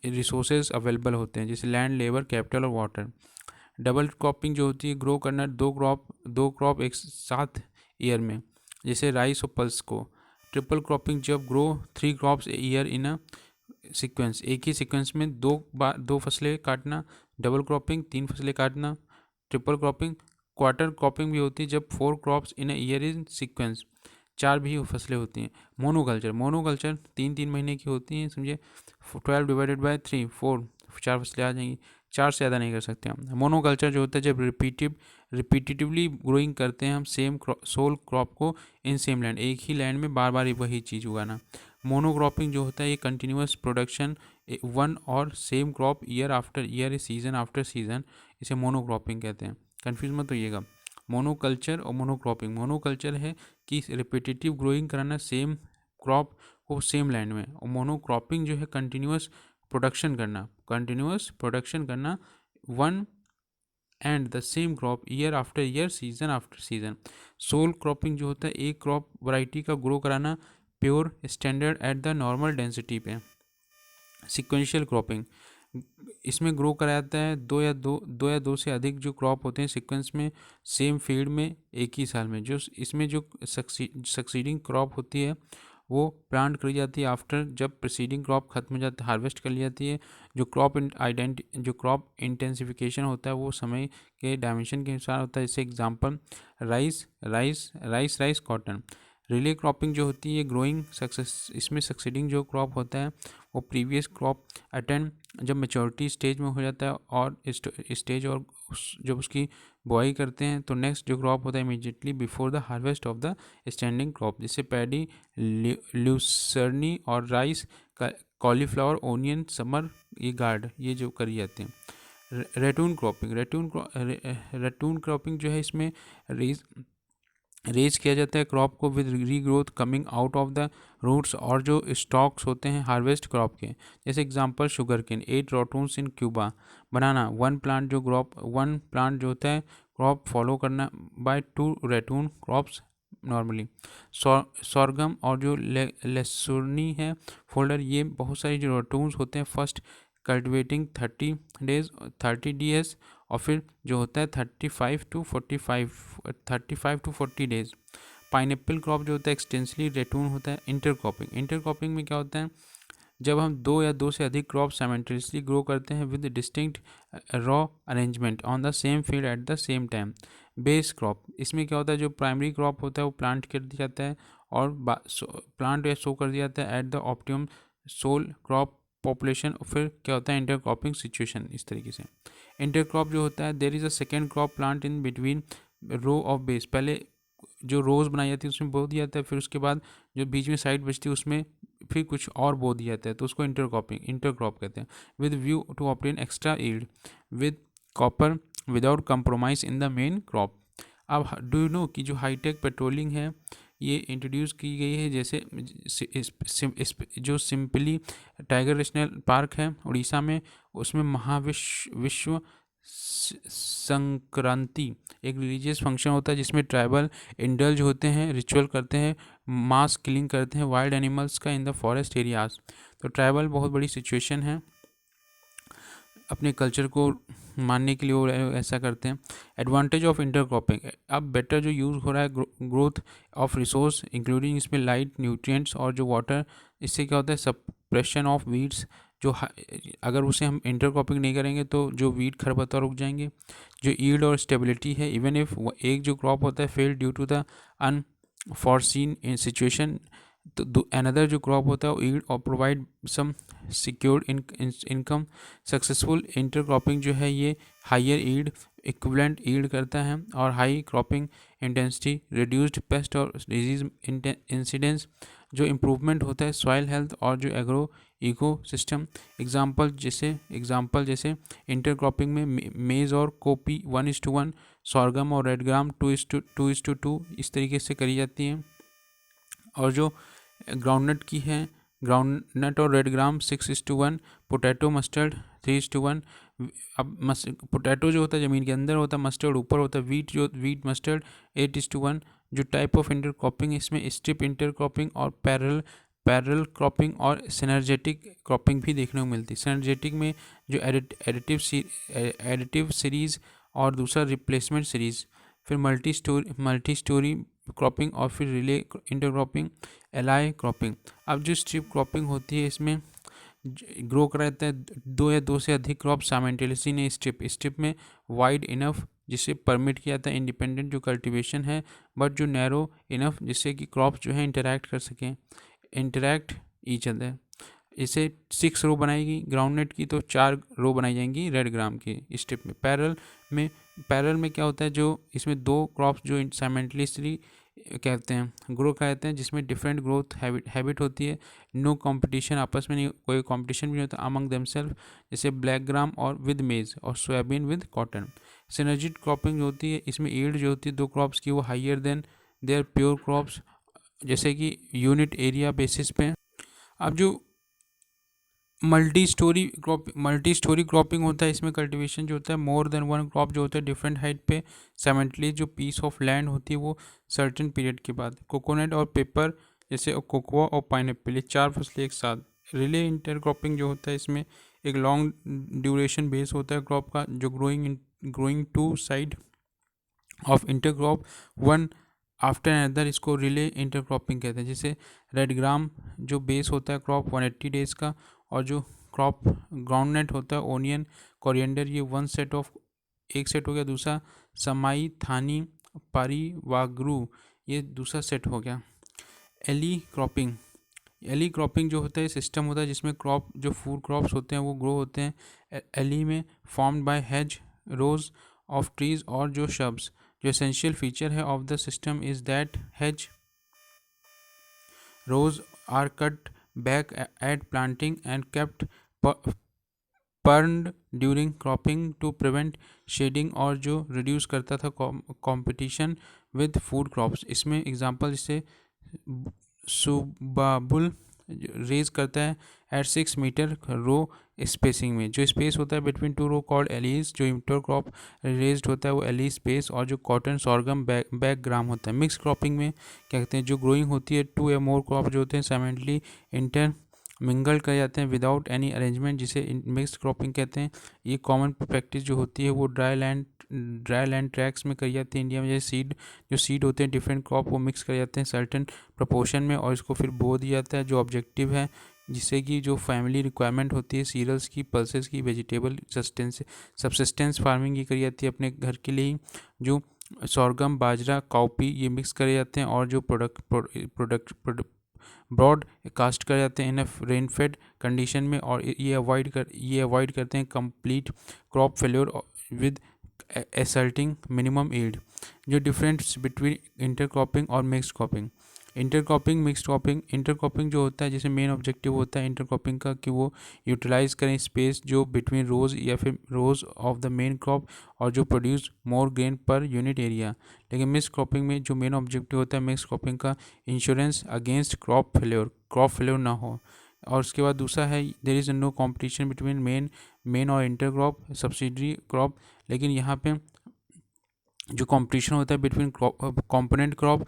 रिसोर्सेज अवेलेबल होते हैं, जैसे लैंड, लेबर, कैपिटल और वाटर। डबल क्रॉपिंग जो होती है ग्रो करना दो क्रॉप एक साथ ईयर में, जैसे राइस और पल्स को। ट्रिपल क्रॉपिंग जब grow 3 crops year in a sequence, एक ही सीक्वेंस में दो फसलें काटना। डबल क्रॉपिंग 3 फसलें काटना। ट्रिपल क्रॉपिंग क्वार्टर क्रॉपिंग भी होती है जब 4 crops in year in sequence, 4 भी फसलें होती हैं। मोनोकल्चर 3 महीने की होती हैं, समझे, 12 डिवाइडेड बाय 3 4 फसलें आ जाएंगी। 4 से ज़्यादा नहीं कर सकते हम। मोनोकल्चर जो होता है जब रिपीटिवली ग्रोइंग करते हैं हम सेम सोल क्रॉप को इन सेम लैंड, एक ही लैंड में बार बार वही चीज़ उगाना। मोनोक्रॉपिंग जो होता है ये कंटिन्यूस प्रोडक्शन वन और same crop year after year, season after season, इसे मोनोक्रॉपिंग कहते हैं। कन्फ्यूज मत होइएगा। मोनोकल्चर और मोनोक्रॉपिंग, मोनोकल्चर है कि रिपीटेटिव ग्रोइंग कराना सेम क्रॉप को सेम लैंड में, और मोनोक्रॉपिंग जो है कंटिन्यूस प्रोडक्शन करना one and the same crop year after year, season after season. Sole cropping जो होता है एक क्रॉप वैरायटी का ग्रो कराना pure standard at the normal density पे। सिक्वेंशियल क्रॉपिंग, इसमें ग्रो कराया जाता है दो या दो से अधिक जो क्रॉप होते हैं सीक्वेंस में सेम फील्ड में एक ही साल में। जो इसमें जो सक्सीडिंग क्रॉप होती है वो प्लांट करी जाती है आफ्टर, जब प्रीसीडिंग क्रॉप खत्म हो जाती है, हार्वेस्ट कर ली जाती है। जो क्रॉप इंटेंसिफिकेशन होता है वो समय के डायमेंशन के अनुसार होता है। जैसे example rice cotton. Relay cropping जो होती है ग्रोइंग सक्सेस, इसमें सक्सीडिंग जो क्रॉप होता है वो प्रीवियस क्रॉप अटेंड जब मेच्योरिटी स्टेज में हो जाता है और स्टेज और जब उसकी बुआई करते हैं तो नेक्स्ट जो क्रॉप होता है immediately before the harvest of the standing crop, जैसे पैडी, ल्यूसर्नी और राइस, कॉलीफ्लावर, ओनियन, समर, ये गार्ड, ये जो करी जाते हैं। रेटून क्रॉपिंग जो है इसमें रेज किया जाता है क्रॉप को with regrowth coming out of the roots और जो स्टॉक्स होते हैं हार्वेस्ट क्रॉप के। जैसे example sugarcane, 8 ratoons in Cuba. Banana, one plant जो होता है क्रॉप फॉलो करना by 2 ratoon crops normally. Sorghum और जो लेसुर्नी है फोल्डर, ये बहुत सारी जो रोटून्स होते हैं फर्स्ट कल्टिवेटिंग 30 डेज और फिर जो होता है 35 टू 40 डेज। पाइनएप्पल क्रॉप जो होता है एक्सटेंसिवली रेटून होता है। इंटरक्रॉपिंग में क्या होता है, जब हम दो या दो से अधिक क्रॉप साइमल्टेनियसली ग्रो करते हैं with distinct raw arrangement on the same field at the same time. Base crop, इसमें क्या होता है जो प्राइमरी क्रॉप होता है वो प्लांट कर दिया जाता है और प्लांट या शो कर दिया जाता है at the optimum soul crop population. फिर क्या होता है इंटरक्रॉपिंग सिचुएशन, इस तरीके से। इंटरक्रॉप जो होता है there is a second crop plant in between row of base, पहले जो रोज़ बनाई जाती है उसमें बो दिया जाता है, फिर उसके बाद जो बीच में साइड बचती है उसमें फिर कुछ और बो दिया जाता है, तो उसको इंटरक्रॉप कहते हैं। With view to obtain extra yield with copper without compromise in the main crop. अब डू यू नो कि जो हाईटेक पेट्रोलिंग है ये इंट्रोड्यूस की गई है, जैसे जो सिंपली टाइगर नेशनल पार्क है उड़ीसा में, उसमें विश्व संक्रांति एक रिलीजियस फंक्शन होता है जिसमें ट्राइबल इंडल्ज होते हैं, रिचुअल करते हैं, मास किलिंग करते हैं वाइल्ड एनिमल्स का इन द फॉरेस्ट एरियाज। तो ट्राइबल बहुत बड़ी सिचुएशन है, अपने कल्चर को मानने के लिए वो ऐसा करते हैं। एडवांटेज ऑफ इंटरक्रॉपिंग, अब बेटर जो यूज़ हो रहा है ग्रोथ ऑफ रिसोर्स इंक्लूडिंग इसमें लाइट, न्यूट्रिएंट्स और जो वाटर, इससे क्या होता है सप्रेशन ऑफ वीड्स, जो अगर उसे हम इंटरक्रॉपिंग नहीं करेंगे तो जो वीड खरपतवार रुक जाएंगे। जो ईल्ड और स्टेबिलिटी है, इवन इफ एक जो क्रॉप होता है fail due to the unforeseen in situation, तो अनदर जो क्रॉप होता है वो ईल्ड और provide some secured income. Successful intercropping जो है ये हायर ईल्ड इक्विवेलेंट ईल्ड करता है और high cropping intensity, reduced paste और डिजीज इंसिडेंस, जो इम्प्रूवमेंट होता है सॉइल हेल्थ और जो एग्रो इको सिस्टम। एग्जाम्पल जैसे इंटरक्रॉपिंग में मेज और कोपी 1:1, सॉर्गम और रेड ग्राम 2:2 इस तरीके से करी जाती हैं। और जो ग्राउंडनट की है, ग्राउंडनट और रेड ग्राम 6:1, पोटैटो मस्टर्ड 3:1। अब पोटैटो जो होता है ज़मीन के अंदर होता है, मस्टर्ड ऊपर होता है, वीट मस्टर्ड 8:1। जो टाइप ऑफ इंटरक्रॉपिंग इसमें स्ट्रिप इंटरक्रॉपिंग और पैरेलल क्रॉपिंग और सिनर्जेटिक क्रॉपिंग भी देखने को मिलती है। सिनर्जेटिक में जो एडिटिव सीरीज़ और दूसरा रिप्लेसमेंट सीरीज़, फिर मल्टी स्टोरी क्रॉपिंग और फिर रिले इंटरक्रॉपिंग, एलाई क्रॉपिंग। अब जो स्ट्रिप क्रॉपिंग होती है इसमें ग्रो करा जाता है दो या दो से अधिक क्रॉप साइमल्टेनियसली ने स्ट्रिप में वाइड इनफ जिससे परमिट किया जाता है इंडिपेंडेंट जो कल्टीवेशन है, बट जो नैरो इनफ जिससे कि क्रॉप जो है इंटरेक्ट कर सकें ईच अदर। इसे 6 रो बनाएगी ग्राउंडनट की, तो 4 रो बनाई जाएंगी रेड ग्राम की स्ट्रिप में। पैरेलल में क्या होता है, जो इसमें 2 क्रॉप्स जो साइमल्टेनियसली कहते हैं ग्रो कहते हैं, जिसमें डिफरेंट ग्रोथ हैबिट होती है। नो कंपटीशन, आपस में नहीं कोई कंपटीशन भी नहीं होता अमंग देमसेल्फ, जैसे ब्लैक ग्राम और विद मेज और soybean with cotton. Synergic cropping होती है, इसमें ईल्ड जो होती है 2 क्रॉप्स की वो higher than their pure crops, जैसे कि यूनिट एरिया बेसिस पे। अब जो मल्टी स्टोरी क्रॉपिंग होता है, इसमें कल्टीवेशन जो होता है मोर देन वन क्रॉप जो होता है डिफरेंट हाइट पे साइमल्टेनियसली, जो पीस ऑफ लैंड होती है वो सर्टेन पीरियड के बाद। कोकोनट और पेपर, जैसे कोकोआ और पाइनएप्पल, ये 4 फसलें एक साथ। रिले इंटरक्रॉपिंग जो होता है, इसमें एक लॉन्ग ड्यूरेशन बेस होता है क्रॉप का, जो growing two side of intercrop one after another, इसको रिले इंटरक्रॉपिंग कहते हैं। जैसे रेड ग्राम जो बेस होता है क्रॉप 180 डेज का, और जो क्रॉप ग्राउंडनट होता है ओनियन कोरिएंडर, ये एक सेट हो गया। दूसरा समाई थानी पारिवाग्रू, ये दूसरा सेट हो गया। एली क्रॉपिंग जो होता है सिस्टम होता है जिसमें क्रॉप जो फूड क्रॉप्स होते हैं वो ग्रो होते हैं एली में, formed by hedge rows of trees और जो शब्स। जो एसेंशियल फीचर है of the system is that hedge rows are cut back at planting and kept pruned during cropping to prevent shading, और जो reduce करता था competition with food crops. इसमें example जैसे सुबाबुल रेज करता है एट 6 मीटर रो स्पेसिंग में। जो स्पेस होता है बिटवीन 2 रो कॉल्ड एलीज। जो इंटर क्रॉप रेज्ड होता है वो एली स्पेस। और जो कॉटन सॉर्गम बैक ग्राम होता है। मिक्स क्रॉपिंग में क्या कहते हैं, जो ग्रोइंग होती है 2 या मोर क्रॉप जो होते हैं साइमल्टेनियसली इंटर मिंगल कर जाते हैं विदाउट एनी अरेंजमेंट, जिसे मिक्स क्रॉपिंग कहते हैं। ये कॉमन प्रैक्टिस जो होती है वो ड्राई लैंड ट्रैक्स में करी जाती है इंडिया में। जैसे सीड होते हैं डिफरेंट क्रॉप वो मिक्स कर जाते हैं सर्टेन प्रोपोर्शन में, और इसको फिर बो दिया जाता है। जो ऑब्जेक्टिव है जिससे कि जो फैमिली रिक्वायरमेंट होती है सीरियल्स की, पल्सेस की, वेजिटेबल सबसिस्टेंस फार्मिंग ये करी जाती है अपने घर के लिए ही। जो सॉर्गम बाजरा काउपी ये मिक्स करे जाते हैं, और जो प्रोडक्ट ब्रॉड कास्ट कर जाते हैं इनफ रेनफेड कंडीशन में, और ये अवॉइड करते हैं complete crop failure with resulting minimum yield. जो डिफरेंस बिटवीन इंटरक्रॉपिंग और मिक्स्ड क्रॉपिंग। इंटरक्रॉपिंग जो होता है जैसे मेन ऑब्जेक्टिव होता है इंटरक्रॉपिंग का कि वो यूटिलाइज करें स्पेस जो बिटवीन रोज या फिर rows of the main crop, और जो produce more grain per unit area. लेकिन मिक्स क्रॉपिंग में जो मेन ऑब्जेक्टिव होता है मिक्स क्रॉपिंग का इंश्योरेंस अगेंस्ट क्रॉप फेल्योर ना हो। और उसके बाद दूसरा है there is no competition between main और इंटर क्रॉप सब्सिडरी क्रॉप। लेकिन यहाँ पे जो कंपटीशन होता है बिटवीन कंपोनेंट क्रॉप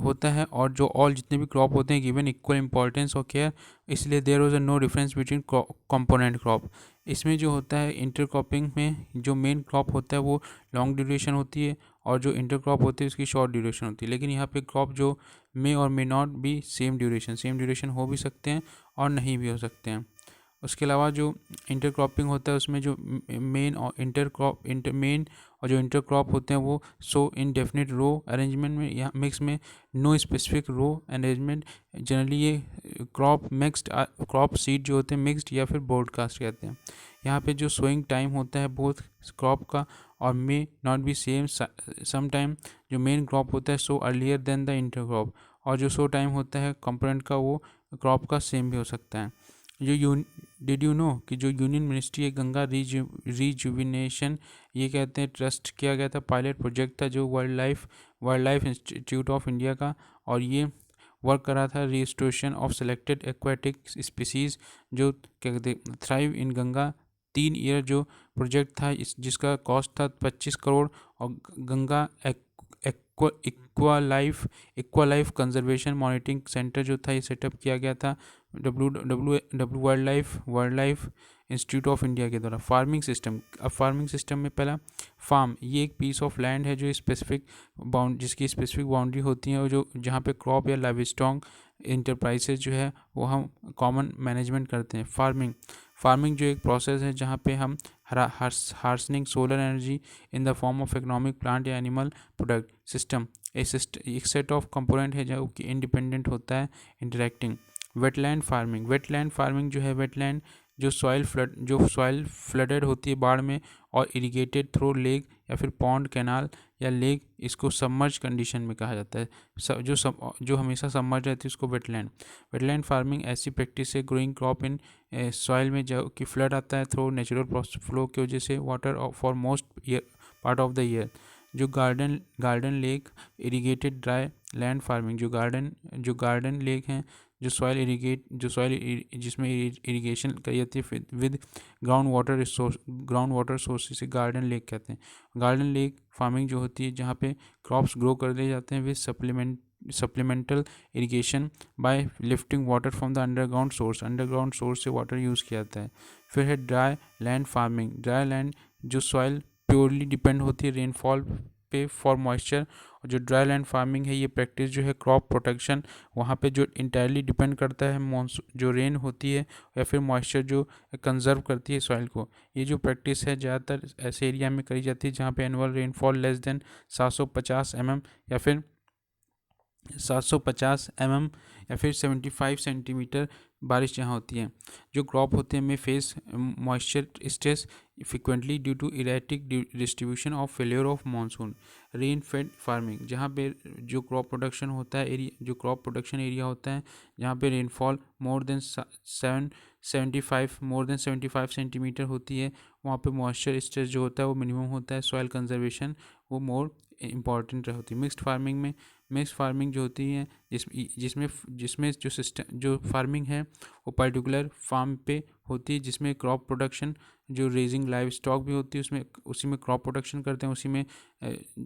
होता है, और जो ऑल जितने भी क्रॉप होते हैं गिवन इक्वल इंपॉर्टेंस और केयर, इसलिए there was no difference between component crop. इसमें जो होता है इंटरक्रॉपिंग में जो मेन क्रॉप होता है वो लॉन्ग ड्यूरेशन होती है, और जो इंटरक्रॉप होती है उसकी शॉर्ट ड्यूरेशन होती है। लेकिन यहाँ पे क्रॉप जो मे और may not be same duration हो भी सकते हैं और नहीं भी हो सकते हैं। उसके अलावा जो इंटरक्रॉपिंग होता है उसमें जो मेन और जो इंटरक्रॉप होते हैं वो इनडेफिनिट रो अरेंजमेंट में, या मिक्स में नो स्पेसिफिक रो अरेंजमेंट। जनरली ये क्रॉप सीड जो होते हैं मिक्स्ड या फिर ब्रॉडकास्ट कहते हैं। यहाँ पे जो सोइंग टाइम होता है बोथ क्रॉप का और may not be same some time. जो मेन क्रॉप होता है sow earlier than the intercrop, और जो टाइम होता है कंपोनेंट का वो क्रॉप का सेम भी हो सकता है। डिड यू नो कि जो यूनियन मिनिस्ट्री है गंगा रिजुविनेशन ये कहते हैं ट्रस्ट किया गया था, पायलट प्रोजेक्ट था जो wild life institute of India का, और ये वर्क करा था restoration of selected aquatic species जो क्या कहते थ्राइव इन गंगा। 3 ईयर जो प्रोजेक्ट था जिसका कॉस्ट था 25 करोड़, और Ganga इक्वा life conservation monitoring centre जो था ये सेटअप किया गया था W wild life institute of India के द्वारा। फार्मिंग सिस्टम में पहला फार्म, ये एक पीस ऑफ लैंड है जो जिसकी स्पेसिफिक बाउंड्री होती है, और जो जहाँ पे क्रॉप या लाइवस्टॉक इंटरप्राइजेज जो है वो हम कॉमन मैनेजमेंट करते हैं। फार्मिंग जो एक प्रोसेस है जहाँ पे हम harnessing solar energy in the form of economic plant या एनिमल प्रोडक्ट सिस्टम एक सेट ऑफ कंपोनेंट है जो कि इंडिपेंडेंट होता है इंटरेक्टिंग। वेटलैंड फार्मिंग जो है, वेटलैंड जो सॉइल फ्लडेड होती है बाढ़ में और इरिगेटेड थ्रू लेक या फिर पॉन्ड, कैनाल या लेक, इसको सबमर्ज कंडीशन में कहा जाता है। जो हमेशा सबमर्ज रहती है उसको वेटलैंड फार्मिंग ऐसी प्रैक्टिस है ग्रोइंग क्रॉप इन सॉइल में जो कि फ्लड आता है थ्रू नेचुरल फ्लो की वजह से water for most part of the year. जो garden lake irrigated dry land farming, जो गार्डन लेक हैं जो जिसमें इरिगेशन करी जाती है विद ग्राउंड वाटर सोर्स, इसे गार्डन लेक कहते हैं। गार्डन लेक फार्मिंग जो होती है जहाँ पे क्रॉप्स ग्रो कर दिए जाते हैं with supplemental irrigation bye lifting water from the underground source से वाटर यूज़ किया जाता है। फिर है dry land farming. Dry land जो सॉइल प्योरली डिपेंड होती है रेनफॉल पे फॉर मॉइस्चर। जो ड्राई लैंड फार्मिंग है ये प्रैक्टिस जो है क्रॉप प्रोटेक्शन, वहाँ पे जो इंटायरली डिपेंड करता है मानसून जो रेन होती है या फिर मॉइस्चर जो कंजर्व करती है सॉइल को। ये जो प्रैक्टिस है ज़्यादातर ऐसे एरिया में करी जाती है जहाँ पे annual rainfall less than 750 mm या फिर 75 सेंटीमीटर बारिश जहाँ होती है। जो क्रॉप होते हैं में face moisture stress frequently due to erratic distribution of failure of monsoon. Rain fed farming, जहाँ पे जो क्रॉप प्रोडक्शन होता है जो क्रॉप प्रोडक्शन एरिया होता है जहाँ पे रेनफॉल मोर देन 75 सेंटीमीटर होती है, वहाँ पे मॉइस्चर स्ट्रेस जो होता है वो मिनिमम होता है, सॉइल कंजर्वेशन वो मोर इम्पॉर्टेंट होती है। मिक्स्ड फार्मिंग जो होती है जिसमें जो फार्मिंग है वो पर्टिकुलर फार्म पे होती है, जिसमें क्रॉप प्रोडक्शन जो रेजिंग लाइव स्टॉक भी होती है उसी में क्रॉप प्रोडक्शन करते हैं, उसी में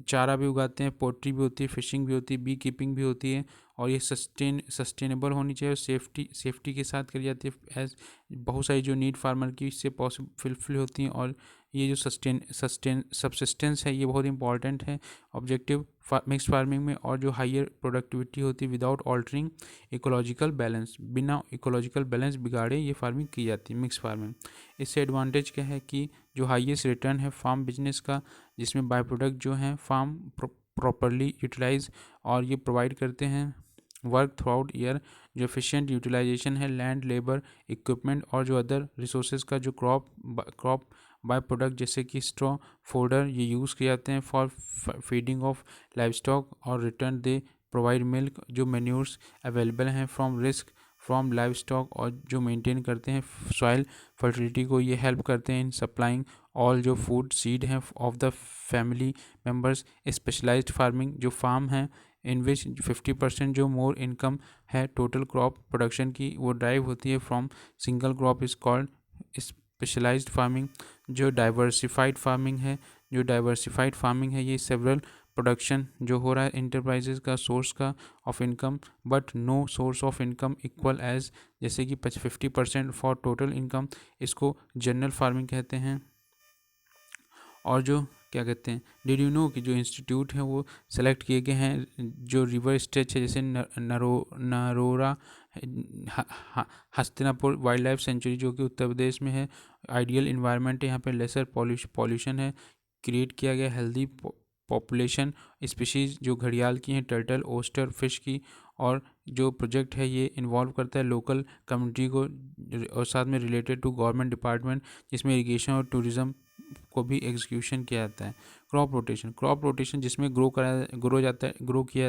चारा भी उगाते हैं, पोल्ट्री भी होती है, फिशिंग भी होती है, बी कीपिंग भी होती है। और ये सस्टेनेबल होनी चाहिए और सेफ्टी के साथ करी जाती है। एज बहुत सारी जो नीड फार्मर की इससे फुलफिल होती हैं। और ये जो सब्सिस्टेंस है ये बहुत इंपॉर्टेंट है ऑब्जेक्टिव मिक्स फार्मिंग में। और जो हाइयर प्रोडक्टिविटी होती है विदाउट ऑल्टरिंग इकोलॉजिकल बैलेंस, बिना इकोलॉजिकल बैलेंस बिगाड़े ये फार्मिंग की जाती है मिक्स फार्मिंग। इससे एडवांटेज क्या है कि जो हाईएस्ट रिटर्न है फार्म बिजनेस का, जिसमें बाय प्रोडक्ट जो हैं फार्म प्रॉपरली यूटिलाइज और ये प्रोवाइड करते हैं वर्क थ्रू आउट ईयर। जो एफिशिएंट यूटिलाइजेशन है लैंड, लेबर, इक्विपमेंट और जो अदर रिसोर्सेज का जो क्रॉप बाय प्रोडक्ट जैसे कि स्ट्रॉ, फोडर ये यूज़ किए जाते हैं for feeding of live stock. और रिटर्न दे प्रोवाइड मिल्क, जो मेन्यूर्स अवेलेबल हैं फ्रॉम लाइव स्टॉक और जो मेंटेन करते हैं सॉइल फर्टिलिटी को, ये हेल्प करते हैं इन सप्लाइंग ऑल जो फूड सीड हैं of the family members. Specialised farming जो फार्म है इन विच 50% जो मोर इनकम है टोटल क्रॉप प्रोडक्शन की वो ड्राइव होती है from single crop is called specialised farming. जो डाइवर्सिफाइड फार्मिंग है ये सेवरल प्रोडक्शन जो हो रहा है इंटरप्राइजेज का सोर्स का of income but no source of income equal as, जैसे कि 50% फॉर टोटल इनकम, इसको जनरल फार्मिंग कहते हैं। और जो क्या कहते हैं, डिड यू नो कि जो इंस्टीट्यूट हैं वो सेलेक्ट किए गए हैं जो रिवर स्ट्रेच है जैसे Narora Hastinapur wild life sanctuary जो कि उत्तर प्रदेश में है। आइडियल इन्वायरमेंट है यहाँ पे, लेसर पॉल्यूशन है, क्रिएट किया गया हेल्दी पॉपुलेशन स्पीशीज़ जो घड़ियाल की हैं, टर्टल, ओस्टर फिश की। और जो प्रोजेक्ट है ये इन्वॉल्व करता है लोकल कम्युनिटी को और साथ में रिलेटेड टू गवर्नमेंट डिपार्टमेंट, जिसमें इरिगेशन और टूरिज़्म को भी एग्जीक्यूशन किया जाता है। क्रॉप रोटेशन जिसमें ग्रो किया जाता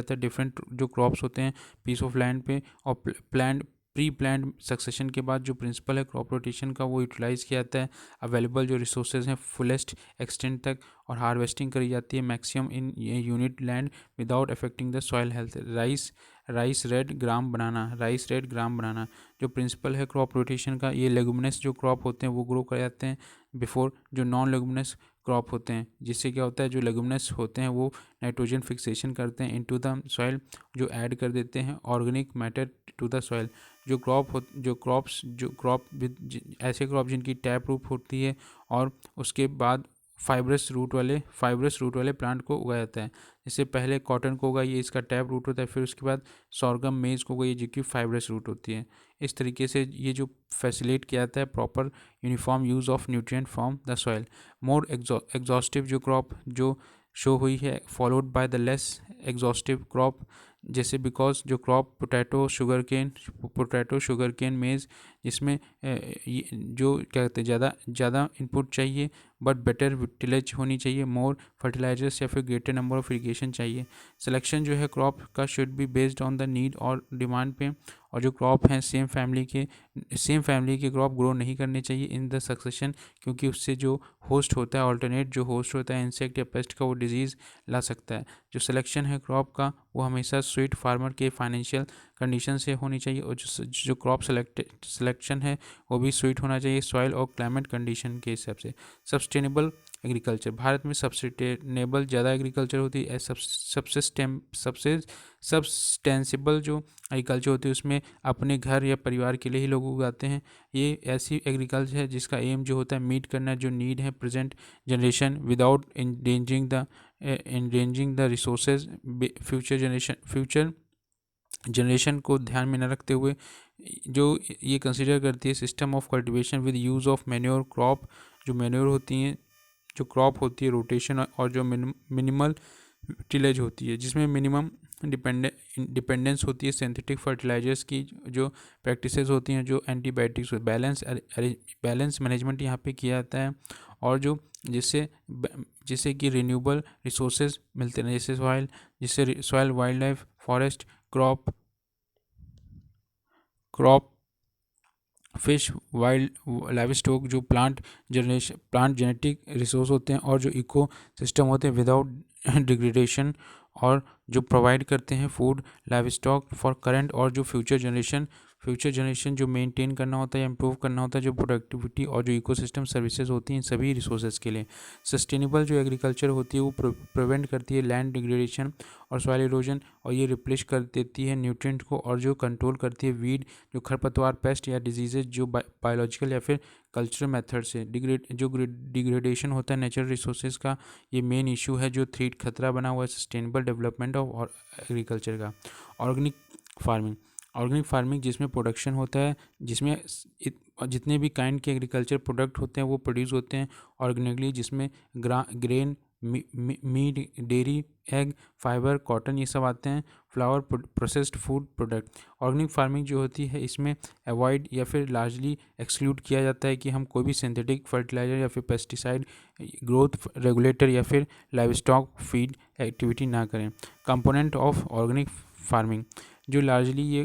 है डिफरेंट जो क्रॉप्स होते हैं पीस ऑफ लैंड पे, और प्री प्लान्ड सक्सेशन के बाद जो प्रिंसिपल है क्रॉप रोटेशन का वो यूटिलाइज़ किया जाता है। अवेलेबल जो रिसोर्सेज हैं फुलेस्ट एक्सटेंट तक, और हार्वेस्टिंग करी जाती है maximum in unit land without affecting the soil health. Rice red gram banana जो प्रिंसिपल है क्रॉप रोटेशन का। ये लेगुमिनस जो क्रॉप होते हैं वो ग्रो कर जाते हैं बिफोर जो नॉन लेगुमिनस क्रॉप होते हैं, जिससे क्या होता है जो लेगुमिनस होते हैं वो नाइट्रोजन फिक्सेशन करते हैं इनटू द सॉइल, जो ऐड कर देते हैं organic matter to the soil. ऐसे क्रॉप जिनकी टैप रूट होती है और उसके बाद फाइब्रस रूट वाले प्लांट को उगाया जाता है। इससे पहले कॉटन को उगाइए, इसका टैप रूट होता है, फिर उसके बाद सॉर्गम मेज को उगाइए जिसकी फाइब्रस रूट होती है। इस तरीके से ये जो फैसिलिटेट किया जाता है proper uniform use of nutrient from the soil. More exhaustive जो क्रॉप जो शो हुई है followed by the less exhaustive crop जैसे बिकॉज जो क्रॉप पोटैटो शुगर केन मेज़, जिसमें जो क्या कहते हैं ज़्यादा इनपुट चाहिए बट बेटर टिलेज होनी चाहिए, मोर फर्टिलाइजर्स या फिर ग्रेटर नंबर ऑफ इरीगेशन चाहिए। सिलेक्शन जो है क्रॉप का should be based on the need और डिमांड पे, और जो क्रॉप हैं सेम फैमिली के क्रॉप ग्रो नहीं करने चाहिए इन द सक्सेशन, क्योंकि उससे जो होस्ट होता है, ऑल्टरनेट जो होस्ट होता है इंसेक्ट या पेस्ट का, वो डिजीज़ ला सकता है। जो सिलेक्शन है क्रॉप का वो हमेशा स्वीट फार्मर के फाइनेंशियल कंडीशन से होनी चाहिए, और जो क्रॉप सिलेक्शन है वो भी स्वीट होना चाहिए सॉइल और क्लाइमेट कंडीशन के हिसाब से। सस्टेनेबल एग्रीकल्चर, भारत में सस्टेनेबल ज़्यादा एग्रीकल्चर होती है। सब्सटेंसिबल जो एग्रीकल्चर होती है उसमें अपने घर या परिवार के लिए ही लोग उगाते हैं। ये ऐसी एग्रीकल्चर है जिसका एम जो होता है मीट करना जो नीड है present generation without endangering the resources future generation को ध्यान में न रखते हुए। जो ये कंसिडर करती है system of cultivation with use of manure crop, जो मैन्योर होती हैं, जो क्रॉप होती है रोटेशन, और जो मिनिमल टिलेज होती है जिसमें मिनिमम डिपेंडेंस होती है सिंथेटिक फर्टिलाइजर्स की, जो प्रैक्टिसेस होती हैं, जो एंटीबायोटिक्स, बैलेंस मैनेजमेंट यहाँ पे किया जाता है, और जो जिससे कि रिन्यूएबल रिसोर्सेज मिलते हैं, जैसे soil wild life forest crop fish wild live stock, जो प्लांट जेनेटिक रिसोर्स होते हैं, और जो इको सिस्टम होते हैं विदाउट डिग्रेडेशन, और जो प्रोवाइड करते हैं food live stock for current और जो फ्यूचर जनरेशन जो मेंटेन करना होता है या इम्प्रूव करना होता है, जो प्रोडक्टिविटी और जो इकोसिस्टम सर्विसेज होती हैं इन सभी रिसोर्सेज के लिए। सस्टेनेबल जो एग्रीकल्चर होती है वो प्रिवेंट करती है लैंड डिग्रेडेशन और सॉइल इरोजन, और ये रिप्लेस कर देती है न्यूट्रिएंट को, और जो कंट्रोल करती है वीड, जो खरपतवार, पेस्ट या डिजीजेज, जो बायोलॉजिकल या फिर कल्चरल मेथड से डिग्रेडेशन होता है नेचुरल रिसोर्सेज का। ये मेन इशू है जो थ्रेट खतरा बना हुआ है सस्टेनेबल डेवलपमेंट ऑफ एग्रीकल्चर का। ऑर्गेनिक फार्मिंग जिसमें प्रोडक्शन होता है, जिसमें जितने भी काइंड के एग्रीकल्चर प्रोडक्ट होते हैं वो प्रोड्यूस होते हैं ऑर्गेनिकली, जिसमें grain, meat, dairy, egg, fibre, cotton ये सब आते हैं, flower, processed food product. Organic farming जो होती है इसमें अवॉइड या फिर लार्जली एक्सक्लूड किया जाता है कि हम कोई भी सिंथेटिक फर्टिलाइजर या फिर पेस्टिसाइड, ग्रोथ रेगुलेटर या फिर लाइव स्टॉक फीड एक्टिविटी ना करें। कंपोनेंट ऑफ ऑर्गेनिक फार्मिंग, जो लार्जली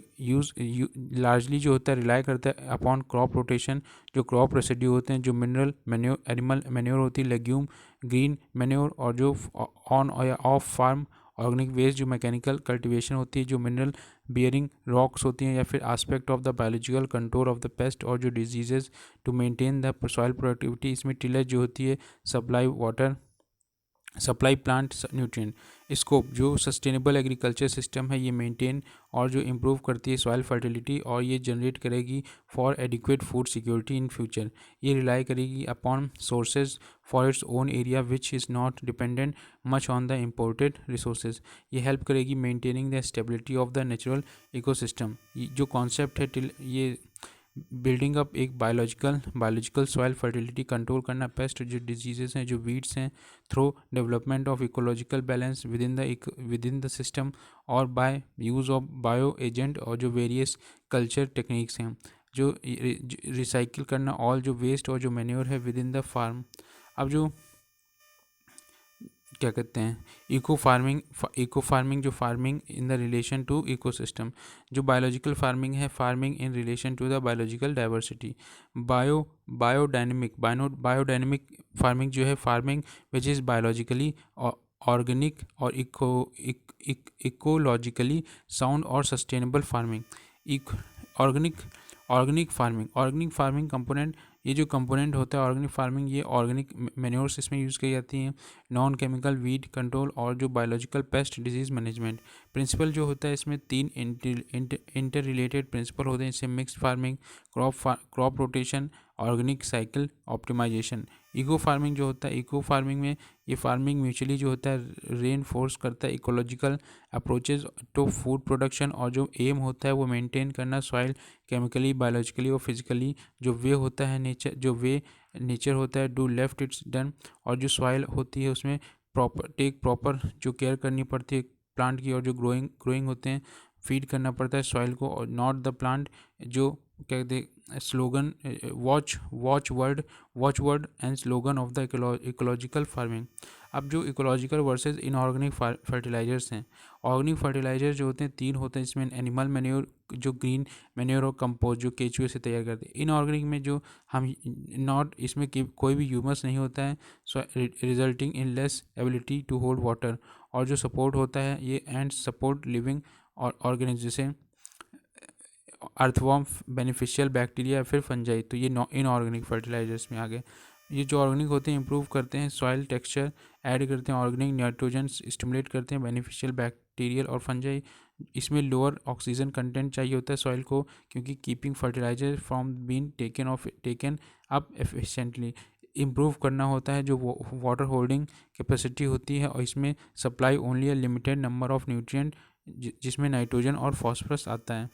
जो होता है रिलाई करता है अपॉन क्रॉप रोटेशन, जो क्रॉप रेसिड्यू होते हैं, जो मिनरल मैन्योर, एनिमल मैन्योर होती है, लेग्यूम, ग्रीन मैन्योर, और जो ऑन या ऑफ फार्म ऑर्गेनिक वेस्ट, जो मैकेनिकल कल्टीवेशन होती है, जो मिनरल बियरिंग रॉक्स होती हैं, या फिर aspect of the biological control of the pest और जो diseases to maintain the soil productivity. इसमें टिलेज जो होती है, सप्लाई प्लांट न्यूट्रिएंट। स्कोप, जो सस्टेनेबल एग्रीकल्चर सिस्टम है ये मेंटेन और जो इम्प्रूव करती है सॉइल फर्टिलिटी, और ये जनरेट करेगी for adequate food security in future. ये रिलाई करेगी upon sources for its own area which is not dependent much on the imported resources. ये हेल्प करेगी maintaining the stability of the natural ecosystem. जो concept है ये building up एक biological soil fertility, control करना paste जो diseases हैं, जो वीड्स हैं, through development of ecological balance with in the system, और bye use of bio agent, और जो वेरियस कल्चर टेक्निक्स हैं, जो रिसाइकिल करना ऑल जो वेस्ट और जो मैन्योर है विद इन द फार्म। अब जो क्या कहते हैं इको फार्मिंग जो farming in the relation to ecosystem, जो बायोलॉजिकल फार्मिंग है, farming in relation to the biological diversity. Biodynamic farming जो है farming which is biologically organic और इकोलॉजिकली साउंड और sustainable farming. Organic farming component, ये जो component होता है ऑर्गेनिक फार्मिंग, ये ऑर्गेनिक मैन्योर्स इसमें यूज़ की जाती हैं, नॉन केमिकल वीड कंट्रोल, और जो biological pest disease management. Principle जो होता है इसमें 3 इंटर रिलेटेड प्रिंसिपल होते हैं, जैसे mixed farming, crop rotation, organic cycle optimisation. Eco farming जो होता है, इको फार्मिंग में ये फार्मिंग म्यूचुअली जो होता है रेनफोर्स करता है ecological approaches to food production, और जो एम होता है वो मेंटेन करना सॉइल केमिकली, बायोलॉजिकली और फिजिकली, जो वे होता है नेचर होता है डू लेफ्ट इट्स डन, और जो सॉइल होती है उसमें प्रॉपर जो केयर करनी पड़ती है प्लांट की और जो ग्रोइंग होते हैं फीड करना पड़ता है सॉइल को, और नॉट द प्लांट, जो क्या कहते हैं slogan watch word and slogan of the ecological farming. अब जो इकोलॉजिकल वर्सेस इनऑर्गेनिक फर्टिलाइजर्स हैं, ऑर्गेनिक फर्टिलाइजर जो होते हैं 3 होते हैं, इसमें एनिमल मैन्योर, जो ग्रीन मैन्योर और कंपोस्ट जो केचुए से तैयार करते हैं। इनऑर्गेनिक में जो हम नॉट, इसमें कोई भी ह्यूमस नहीं होता है, so resulting in less ability to hold water, और जो सपोर्ट होता है ये एंड सपोर्ट लिविंग और ऑर्गेनिज्म जैसे अर्थवॉर्म, बेनिफिशियल बैक्टीरिया या फिर फंजाई, तो ये इनऑर्गेनिक फर्टिलाइजर्स में आ गए। ये जो ऑर्गेनिक होते हैं इंप्रूव करते हैं सॉइल टेक्सचर, ऐड करते हैं ऑर्गेनिक नाइट्रोजन, स्टिमुलेट करते हैं बेनिफिशियल बैक्टीरियल और फंजाई। इसमें लोअर ऑक्सीजन कंटेंट चाहिए होता है सॉइल को, क्योंकि keeping fertiliser from been taken up efficiently. Improve करना होता है जो वाटर होल्डिंग कैपेसिटी होती है, और इसमें supply only a limited number of nutrient, जिसमें नाइट्रोजन और फॉस्फोरस आता है।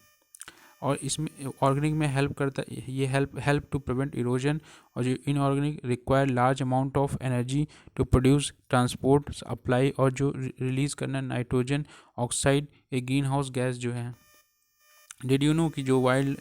और इसमें ऑर्गेनिक में हेल्प करता है, ये हेल्प टू प्रिवेंट इरोजन, और जो inorganic require large amount of energy to produce, transport, apply, और जो रिलीज़ करना नाइट्रोजन ऑक्साइड, एक ग्रीन हाउस गैस जो है। डिड यू नो कि जो वर्ल्ड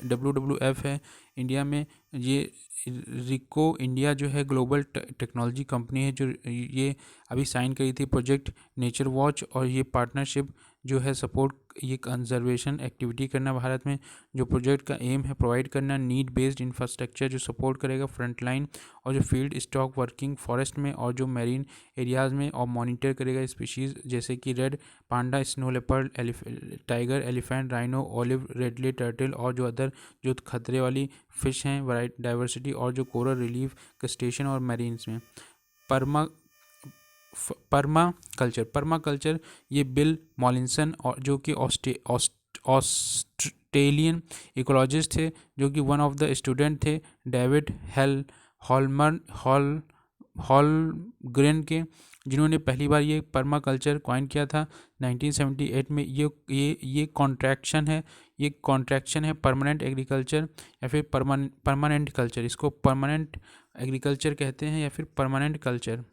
WWF है इंडिया में, ये रिको इंडिया जो है ग्लोबल टेक्नोलॉजी कंपनी है, जो ये अभी साइन करी थी प्रोजेक्ट नेचर वॉच, और ये पार्टनरशिप जो है सपोर्ट ये कंजर्वेशन एक्टिविटी करना भारत में। जो प्रोजेक्ट का एम है प्रोवाइड करना नीड बेस्ड इंफ्रास्ट्रक्चर जो सपोर्ट करेगा फ्रंटलाइन और जो फील्ड स्टॉक वर्किंग फॉरेस्ट में और जो मैरीन एरियाज़ में, और मॉनिटर करेगा स्पीशीज़ जैसे कि red panda, snow leopard, tiger, elephant, rhino, olive ridley turtle, और जो अदर जो खतरे वाली फिश हैं वराइटी डाइवर्सिटी, और जो कोरल रिलीफ क्रस्टेशियन और मैरीन्स में। पर्मा कल्चर ये बिल मॉलिंसन और जो कि ऑस्ट्रेलियन इकोलॉजिस्ट थे, जो कि वन ऑफ द स्टूडेंट थे डेविड हॉलग्रेन के, जिन्होंने पहली बार ये पर्मा कल्चर कॉइन किया था 1978 में। ये कॉन्ट्रैक्शन है परमानेंट एग्रीकल्चर या फिर परमानेंट कल्चर, इसको परमानेंट एग्रीकल्चर कहते हैं या फिर परमानेंट कल्चर।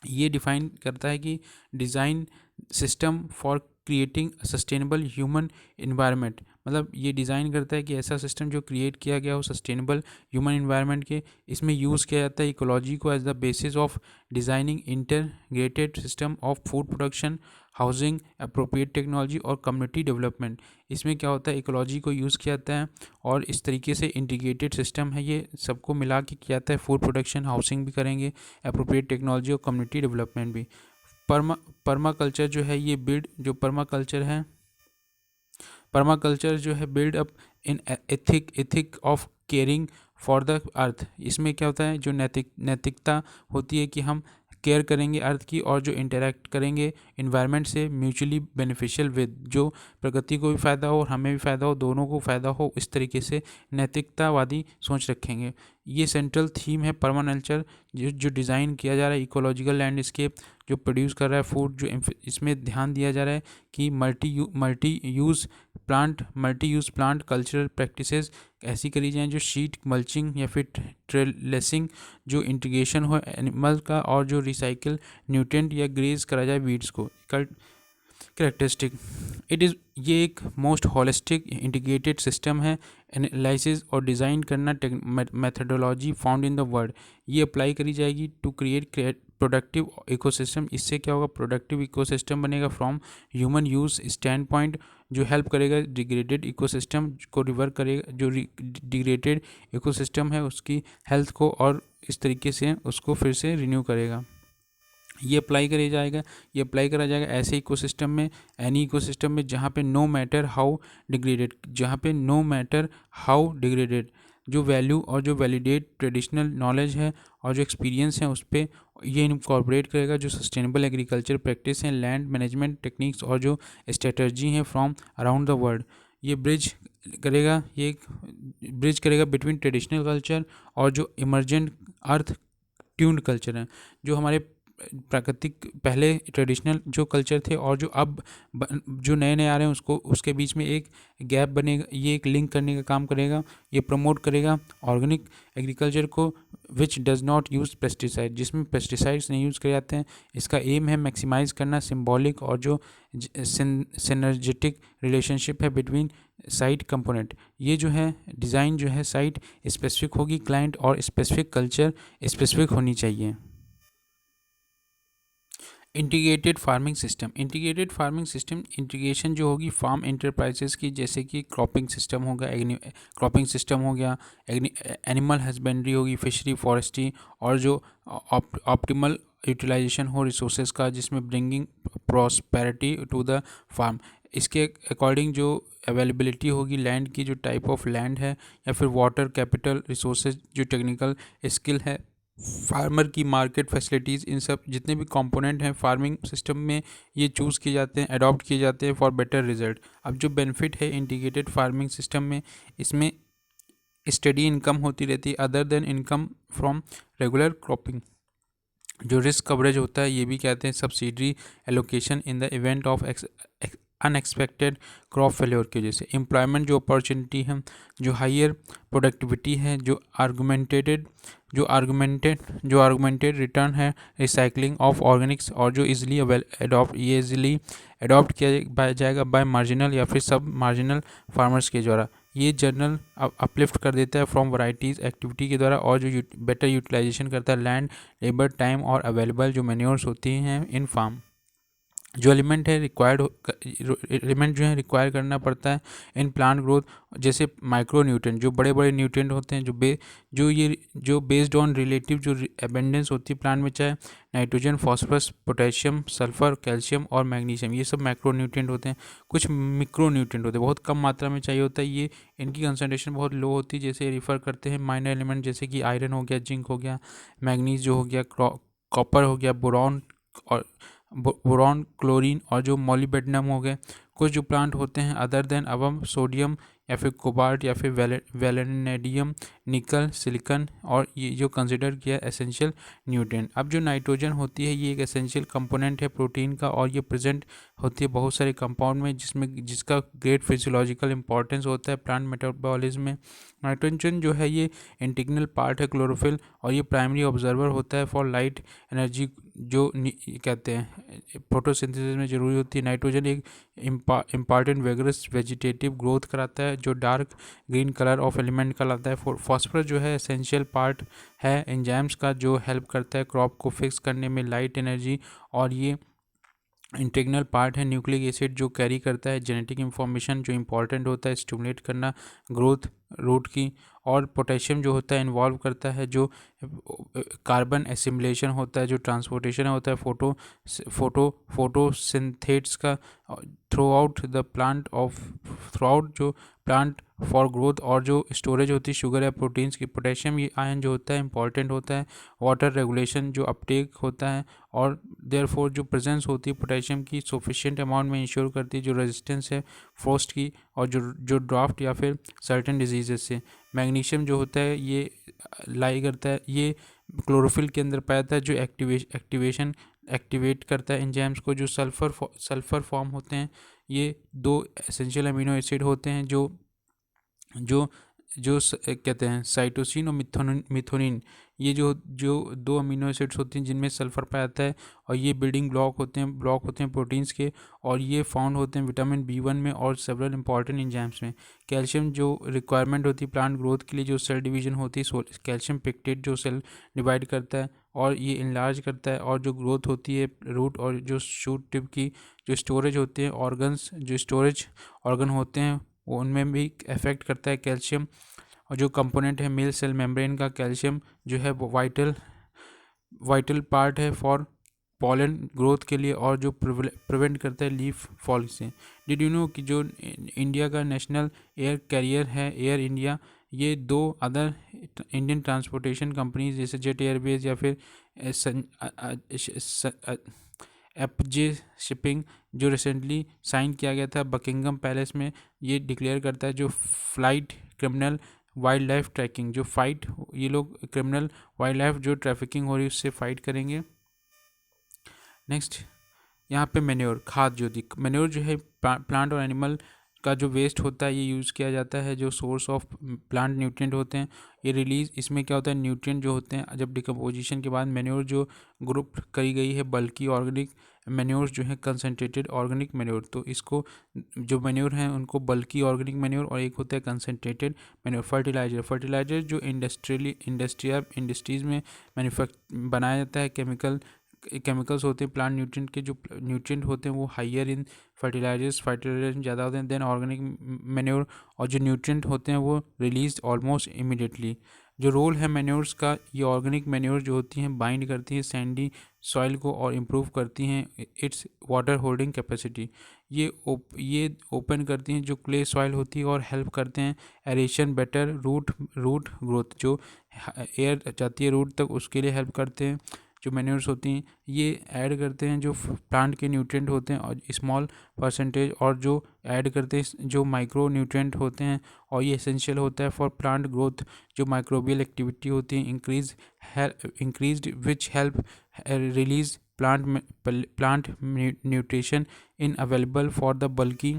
ये डिफाइन करता है कि design system for creating sustainable human environment, मतलब ये डिज़ाइन करता है कि ऐसा सिस्टम जो क्रिएट किया गया हो सस्टेनेबल ह्यूमन इन्वायरमेंट के। इसमें यूज़ किया जाता है इकोलॉजी को as the basis of designing integrated system of food production, housing, appropriate technology और कम्युनिटी डेवलपमेंट। इसमें क्या होता है इकोलॉजी को यूज़ किया जाता है और इस तरीके से इंटीग्रेटेड सिस्टम है, ये सबको मिला के किया जाता है। फूड प्रोडक्शन, हाउसिंग भी करेंगे, अप्रोप्रिएट टेक्नोलॉजी और कम्युनिटी डेवलपमेंट भी। पर्मा कल्चर जो है ये पर्मा कल्चर जो है build up in ethic of caring for the earth. इसमें क्या होता है जो नैतिकता होती है कि हम केयर करेंगे अर्थ की, और जो इंटरेक्ट करेंगे इन्वायरमेंट से म्यूचुअली बेनिफिशियल विद, जो प्रकृति को भी फ़ायदा हो और हमें भी फ़ायदा हो, दोनों को फ़ायदा हो, इस तरीके से नैतिकतावादी सोच रखेंगे। ये सेंट्रल थीम है पर्माकल्चर जो डिज़ाइन किया जा रहा है इकोलॉजिकल लैंडस्केप जो प्रोड्यूस कर रहा है फूड। जो इसमें ध्यान दिया जा रहा है कि multi use plant cultural practices ऐसी करी जाएँ जो शीट मल्चिंग या फिर ट्रेलेसिंग, जो इंटीग्रेशन हो एनिमल का, और जो रिसाइकिल न्यूट्रिएंट या ग्रेज करा जाए वीड्स को। कैरेक्टरिस्टिक ये एक मोस्ट होलिस्टिक इंटीग्रेटेड सिस्टम है। एनालिसिस और डिज़ाइन करना methodology found in the world, ये अप्लाई करी जाएगी टू क्रिएट प्रोडक्टिव इकोसिस्टम। इससे क्या होगा प्रोडक्टिव इकोसिस्टम बनेगा from human use stand point, जो हेल्प करेगा डिग्रेडेड इकोसिस्टम को रिवर करेगा, जो डिग्रेडेड इकोसिस्टम है उसकी हेल्थ को, और इस तरीके से उसको फिर से रिन्यू करेगा। ये अप्लाई करा जाएगा ऐसे इकोसिस्टम में, एनी इकोसिस्टम में जहाँ पे नो मैटर हाउ डिग्रेडेड, जो वैल्यू और जो वैलिडेट ट्रेडिशनल नॉलेज है और जो एक्सपीरियंस है उस पर ये इनकॉर्पोरेट करेगा। जो सस्टेनेबल एग्रीकल्चर प्रैक्टिस हैं, लैंड मैनेजमेंट टेक्निक्स और जो स्ट्रेटजी हैं फ्रॉम अराउंड द वर्ल्ड, ये ब्रिज करेगा बिटवीन ट्रेडिशनल कल्चर और जो इमर्जेंट अर्थ ट्यून्ड कल्चर है। जो हमारे प्राकृतिक पहले ट्रेडिशनल जो कल्चर थे और जो अब जो नए नए आ रहे हैं उसको उसके बीच में एक गैप बनेगा। ये एक लिंक करने का काम करेगा, ये प्रमोट करेगा ऑर्गेनिक एग्रीकल्चर को विच डज़ नॉट यूज़ पेस्टिसाइड, जिसमें पेस्टिसाइड्स नहीं यूज़ करे जाते हैं। इसका एम है मैक्सिमाइज़ करना सिंबॉलिक और जो सिनर्जेटिक रिलेशनशिप है बिटवीन साइट कंपोनेंट। ये जो है डिज़ाइन जो है साइट स्पेसिफिक होगी, क्लाइंट और स्पेसिफिक कल्चर स्पेसिफिक होनी चाहिए। Integrated farming system, integrated farming system integration जो होगी फार्म इंटरप्राइजेस की, जैसे कि क्रॉपिंग सिस्टम होगा, क्रॉपिंग सिस्टम हो गया, एनिमल हस्बेंड्री होगी, फिशरी, फॉरेस्ट्री, और जो ऑप्टिमल यूटिलाइजेशन हो रिसोर्सेज का, जिसमें bringing prosperity to the farm. इसके अकॉर्डिंग जो अवेलेबिलिटी होगी लैंड की, जो टाइप ऑफ लैंड है, या फिर वाटर, कैपिटल, रिसोर्सेज, जो टेक्निकल स्किल है, फार्मर की मार्केट फैसिलिटीज़, इन सब जितने भी कंपोनेंट हैं फार्मिंग सिस्टम में, ये चूज़ किए जाते हैं, अडॉप्ट किए जाते हैं फॉर बेटर रिजल्ट। अब जो बेनिफिट है इंटीग्रेटेड फार्मिंग सिस्टम में, इसमें स्टडी इनकम होती रहती है other than income from regular cropping. जो रिस्क कवरेज होता है ये भी कहते हैं subsidiary allocation in the event of unexpected crop failure की वजह से। एम्प्लॉयमेंट जो अपॉर्चुनिटी है, जो हायर प्रोडक्टिविटी है, जो आर्गुमेंटेड रिटर्न है, रिसाइकलिंग ऑफ ऑर्गेनिक्स, और जो इजीली अडॉप्ट किया जाएगा बाय मार्जिनल या फिर सब मार्जिनल फार्मर्स के द्वारा। ये जर्नल अपलिफ्ट कर देता है फ्रॉम वैराइटीज़ एक्टिविटी के द्वारा, और जो बेटर यूटिलाइजेशन करता है लैंड, लेबर, टाइम और अवेलेबल जो मैन्योर्स होती हैं इन फार्म। जो एलिमेंट है एलिमेंट जो है रिक्वायर करना पड़ता है इन प्लांट ग्रोथ, जैसे माइक्रो न्यूट्रेंट, जो बड़े बड़े न्यूट्रेंट होते हैं, जो बेस्ड ऑन रिलेटिव जो एबेंडेंस होती है प्लांट में, चाहे nitrogen, phosphorus, potassium, sulphur, calcium और मैग्नीशियम, ये सब माइक्रो न्यूट्रेंट होते हैं। कुछ मिक्रो न्यूट्रेंट होते हैं, बहुत कम मात्रा में चाहिए होता है, ये इनकी कंसनट्रेशन बहुत लो होती है, जैसे रिफ़र करते हैं माइनर एलिमेंट, जैसे कि आयरन हो गया, जिंक हो गया, मैग्नीज जो हो गया, कॉपर हो गया, बोरॉन, क्लोरीन और जो मॉलिब्डेनम हो गए। कुछ जो प्लांट होते हैं अदर देन अवम, सोडियम या फिर कोबाल्ट या फिर वेलेनेडियम, निकल, सिलिकन, और ये जो कंसिडर किया एसेंशियल न्यूट्रिएंट। अब जो नाइट्रोजन होती है ये एक एसेंशियल कंपोनेंट है प्रोटीन का, और ये प्रेजेंट होती है बहुत सारे कंपाउंड में, जिसका ग्रेट फिजियोलॉजिकल इंपॉर्टेंस होता है प्लांट मेटाबॉलिज्म में। नाइट्रोजन जो है ये इंटीग्रल पार्ट है क्लोरोफिल, और ये प्राइमरी ऑब्जर्वर होता है फॉर लाइट एनर्जी, जो कहते हैं फोटोसिंथेसिस में ज़रूरी होती है। नाइट्रोजन एक इम्पॉर्टेंट वेगरस वेजिटेटिव ग्रोथ कराता है, जो dark green colour of element कहलाता है। फॉस्फोरस जो है एसेंशियल पार्ट है एंजाइम्स का, जो हेल्प करता है क्रॉप को फिक्स करने में लाइट एनर्जी, और ये इंटीग्रल पार्ट है। न्यूक्लिक एसिड जो कैरी करता है जेनेटिक इंफॉर्मेशन, जो इंपॉर्टेंट होता है स्टिमुलेट करना ग्रोथ रूट की। और पोटेशियम जो होता है इन्वॉल्व करता है जो कार्बन एसिमुलेशन होता है, जो ट्रांसपोर्टेशन होता है फोटोसिंथेसिस का थ्रू आउट जो प्लांट फॉर ग्रोथ। और जो स्टोरेज होती है शुगर या प्रोटीन्स की। पोटेशियम ये आयन जो होता है इंपॉर्टेंट होता है वाटर रेगुलेशन, जो अपटेक होता है, और देयरफॉर जो प्रेजेंस होती है पोटेशियम की सफिशिएंट अमाउंट में इंश्योर करती है जो रेजिस्टेंस है फ्रोस्ट की, और जो ड्राफ्ट या फिर सर्टेन डिजीजेस से। मैग्नीशियम जो होता है ये लाई करता है, ये क्लोरोफिल के अंदर पाया जाता है, जो एक्टिवेट करता है एंजाइम्स को। जो सल्फर फॉर्म होते हैं, ये दो एसेंशियल अमीनो एसिड होते हैं, जो जो जो कहते हैं साइटोसिन और मिथोनिन। ये जो दो अमीनो एसिड्स होती हैं जिनमें सल्फर पाया जाता है, और ये बिल्डिंग ब्लॉक होते हैं प्रोटीन्स के, और ये फाउंड होते हैं विटामिन B1 में और सेवरल इंपॉर्टेंट एंजाइम्स में। कैल्शियम जो रिक्वायरमेंट होती है प्लांट ग्रोथ के लिए, जो सेल डिवीजन होती है कैल्शियम पिक्टेट जो सेल डिवाइड करता है और ये इनलार्ज करता है, और जो ग्रोथ होती है रूट और जो शूट टिप की। जो स्टोरेज होते हैं ऑर्गन्स, जो स्टोरेज ऑर्गन होते हैं वो उनमें भी इफेक्ट करता है कैल्शियम। और जो कंपोनेंट है मेल सेल मेम्ब्रेन का, कैल्शियम जो है वो वाइटल पार्ट है फॉर पॉलन ग्रोथ के लिए, और जो प्रिवेंट करता है लीफ फॉल से। डिड यू नो कि जो इंडिया का नेशनल एयर कैरियर है एयर इंडिया, ये दो अदर इंडियन ट्रांसपोर्टेशन कंपनीज जैसे जेट एयरवेज या फिर एफजे शिपिंग, जो रिसेंटली साइन किया गया था बकिंगम पैलेस में, ये डिक्लेयर करता है जो flight criminal wildlife tracking, जो फाइट ये लोग क्रिमिनल वाइल्ड लाइफ जो ट्रैफिकिंग हो रही है उससे फाइट करेंगे। नेक्स्ट यहाँ पे मैन्योर, खाद जो थी, मैन्योर जो है प्लांट और एनिमल का जो वेस्ट होता है ये यूज़ किया जाता है, जो सोर्स ऑफ प्लांट न्यूट्रिएंट होते हैं ये रिलीज, इसमें क्या होता है न्यूट्रिएंट जो होते हैं जब डिकम्पोजिशन के बाद मैन्योर जो ग्रुप करी गई है बल्कि ऑर्गेनिक मैन्योर जो है कंसनट्रेटेड ऑर्गेनिक मैन्योर, तो इसको जो मैन्योर हैं उनको बल्कि ऑर्गेनिक मैन्योर और एक होता है कंसनट्रेटेड मैन्योर। फर्टिलाइजर जो इंडस्ट्रीज़ में बनाया जाता है, केमिकल्स होते हैं प्लांट न्यूट्रिएंट के, जो न्यूट्रिएंट होते हैं वो हाइयर इन फर्टिलाइजर्स ज़्यादा होते हैं देन ऑर्गेनिक मैन्योर, और जो न्यूट्रिएंट होते हैं वो रिलीज ऑलमोस्ट इमिडिएटली। जो रोल है मैन्योर्स का, ये ऑर्गेनिक मैन्योर जो होती हैं बाइंड करती हैं सैंडी सॉइल को और इम्प्रूव करती हैं इट्स वाटर होल्डिंग कैपेसिटी। ये ओपन करती हैं जो क्ले सॉइल होती है और हेल्प करते हैं एरेशन, बेटर रूट ग्रोथ, जो एयर जाती है रूट तक उसके लिए हेल्प करते हैं। जो मैन्योर्स होती हैं ये ऐड करते हैं जो प्लांट के न्यूट्रिएंट होते हैं और स्मॉल परसेंटेज, और जो ऐड करते हैं जो माइक्रो न्यूट्रिएंट होते हैं, और ये एसेंशियल होता है फॉर प्लांट ग्रोथ। जो माइक्रोबियल एक्टिविटी होती है increased which help release plant nutrition in available for the बल्कि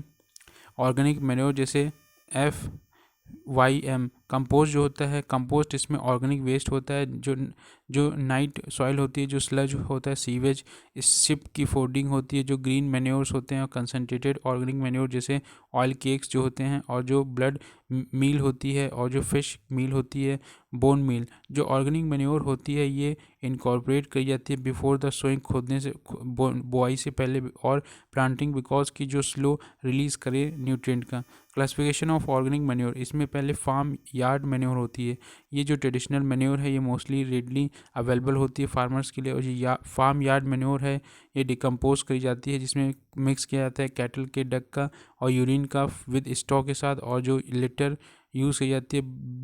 ऑर्गेनिक मैन्योर, जैसे FYM। कंपोस्ट जो होता है, कंपोस्ट इसमें ऑर्गेनिक वेस्ट होता है, जो नाइट सॉइल होती है, जो स्लज होता है, सीवेज, शिप की फूडिंग होती है, जो ग्रीन मैन्योर्स होते हैं, और कंसनट्रेटेड ऑर्गेनिक मैन्योर जैसे ऑयल केक्स जो होते हैं, और जो ब्लड मील होती है, और जो फिश मील होती है, बोन मील। जो ऑर्गेनिक मैन्योर होती है ये इनकॉर्पोरेट करी जाती है बिफोर द सोइंग, खोदने से बुआई से पहले, और प्लांटिंग बिकॉज की जो स्लो रिलीज करे न्यूट्रिएंट का। क्लासिफिकेशन ऑफ ऑर्गेनिक मैन्योर, इसमें पहले फार्म यार्ड मैन्योर होती है। ये जो ट्रेडिशनल मैन्योर है ये मोस्टली रेडली अवेलेबल होती है फार्मर्स के लिए, और ये फार्म यार्ड मैन्योर है ये डिकम्पोज करी जाती है, जिसमें मिक्स किया जाता है कैटल के डक का और यूरिन का विद स्टॉक के साथ, और जो लिटर यूज़ की जाती है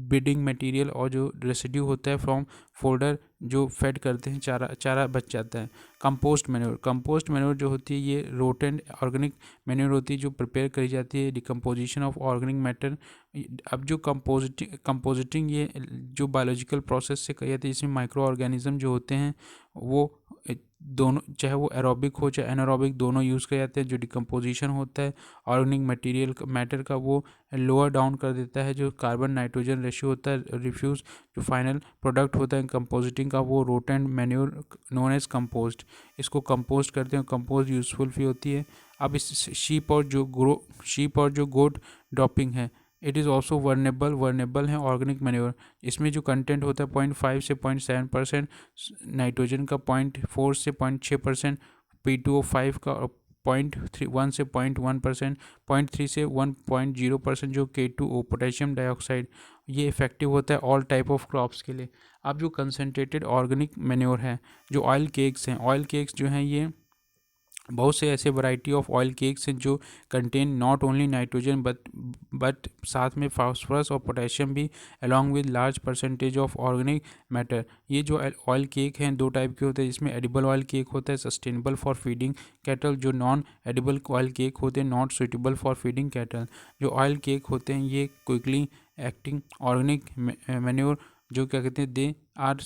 ब्रीडिंग मटेरियल, और जो रेसिड्यू होता है फ्रॉम फोल्डर जो फेड करते हैं चारा बच जाता है। कंपोस्ट मैन्योर जो होती है ये रोटेंट ऑर्गेनिक मैन्योर होती है जो प्रिपेयर करी जाती है डिकम्पोजिशन ऑफ ऑर्गेनिक मैटर। अब जो कंपोजिटिंग ये जो बायोलॉजिकल प्रोसेस से करी जाती है, इसमें माइक्रो ऑर्गेनिज्म जो होते हैं वो दोनों, चाहे वो एरोबिक हो चाहे एनारोबिक, दोनों यूज़ किए जाते हैं। जो डिकम्पोजिशन होता है ऑर्गेनिक मैटर का वो लोअर डाउन कर देता है, जो कार्बन नाइट्रोजन रेशियो होता है रिफ्यूज़, जो फाइनल प्रोडक्ट होता है कंपोजिटिंग का वो रोटेंट मैन्योर नोन एज कंपोस्ट। इसको कंपोस्ट करते हैं, कंपोस्ट यूजफुल भी होती है। अब इस शीप और जो गोट ड्रॉपिंग है, इट इज़ ऑल्सो वर्नेबल है ऑर्गेनिक मैन्योर। इसमें जो कंटेंट होता है 0.5 से 0.7% नाइट्रोजन का, 0.4 से 0.6% P2O5 का, और 0.1 से 0.1%, 0.3 से 1.0% जो K2O पोटेशियम डाइऑक्साइड, ये इफेक्टिव होता है ऑल टाइप ऑफ क्रॉप्स के लिए। अब जो कंसनट्रेटेड ऑर्गेनिक मैन्योर है, जो ऑयल केक्स हैं, ऑयल केक्स जो हैं ये बहुत से ऐसे वैरायटी ऑफ ऑयल केक्स हैं जो contain not only nitrogen but साथ में फास्फोरस और पोटेशियम भी, along with large percentage of organic matter. ये जो ऑयल केक हैं दो टाइप के होते हैं, जिसमें एडिबल ऑयल केक होता है सस्टेनेबल फॉर फीडिंग कैटल, जो नॉन एडिबल ऑयल केक होते हैं not suitable for feeding cattle. जो ऑयल केक होते हैं ये क्विकली एक्टिंग ऑर्गेनिक मैन्योर, जो क्या कहते हैं they are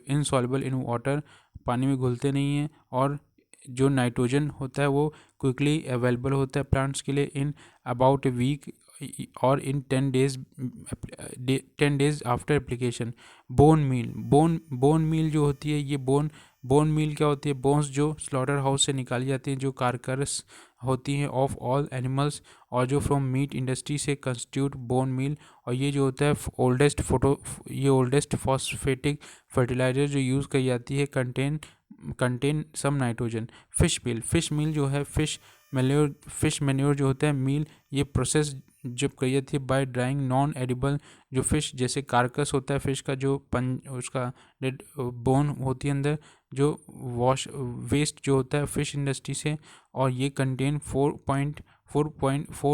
insoluble in water, पानी में घुलते नहीं हैं, और जो नाइट्रोजन होता है वो क्विकली अवेलेबल होता है प्लांट्स के लिए इन अबाउट ए वीक और in 10 days after application. Bone meal जो होती है ये बोन मील क्या होती है, बोन्स जो स्लॉटर हाउस से निकाली जाती हैं, जो कारकरस होती हैं ऑफ ऑल एनिमल्स, और जो फ्रॉम मीट इंडस्ट्री से कंस्टिट्यूट बोन मील। और ये जो होता है ओल्डेस्ट फॉस्फेटिक फर्टिलाइजर जो यूज़ की जाती है कंटेन सम नाइट्रोजन। फिश मील जो है फिश मैन्योर जो होता है मील, ये प्रोसेस जब करी जाती है बाय ड्राइंग नॉन एडिबल जो फिश, जैसे कारकस होता है फिश का, जो उसका डेड बोन होती है अंदर, जो वेस्ट जो होता है फिश इंडस्ट्री से, और ये contain 4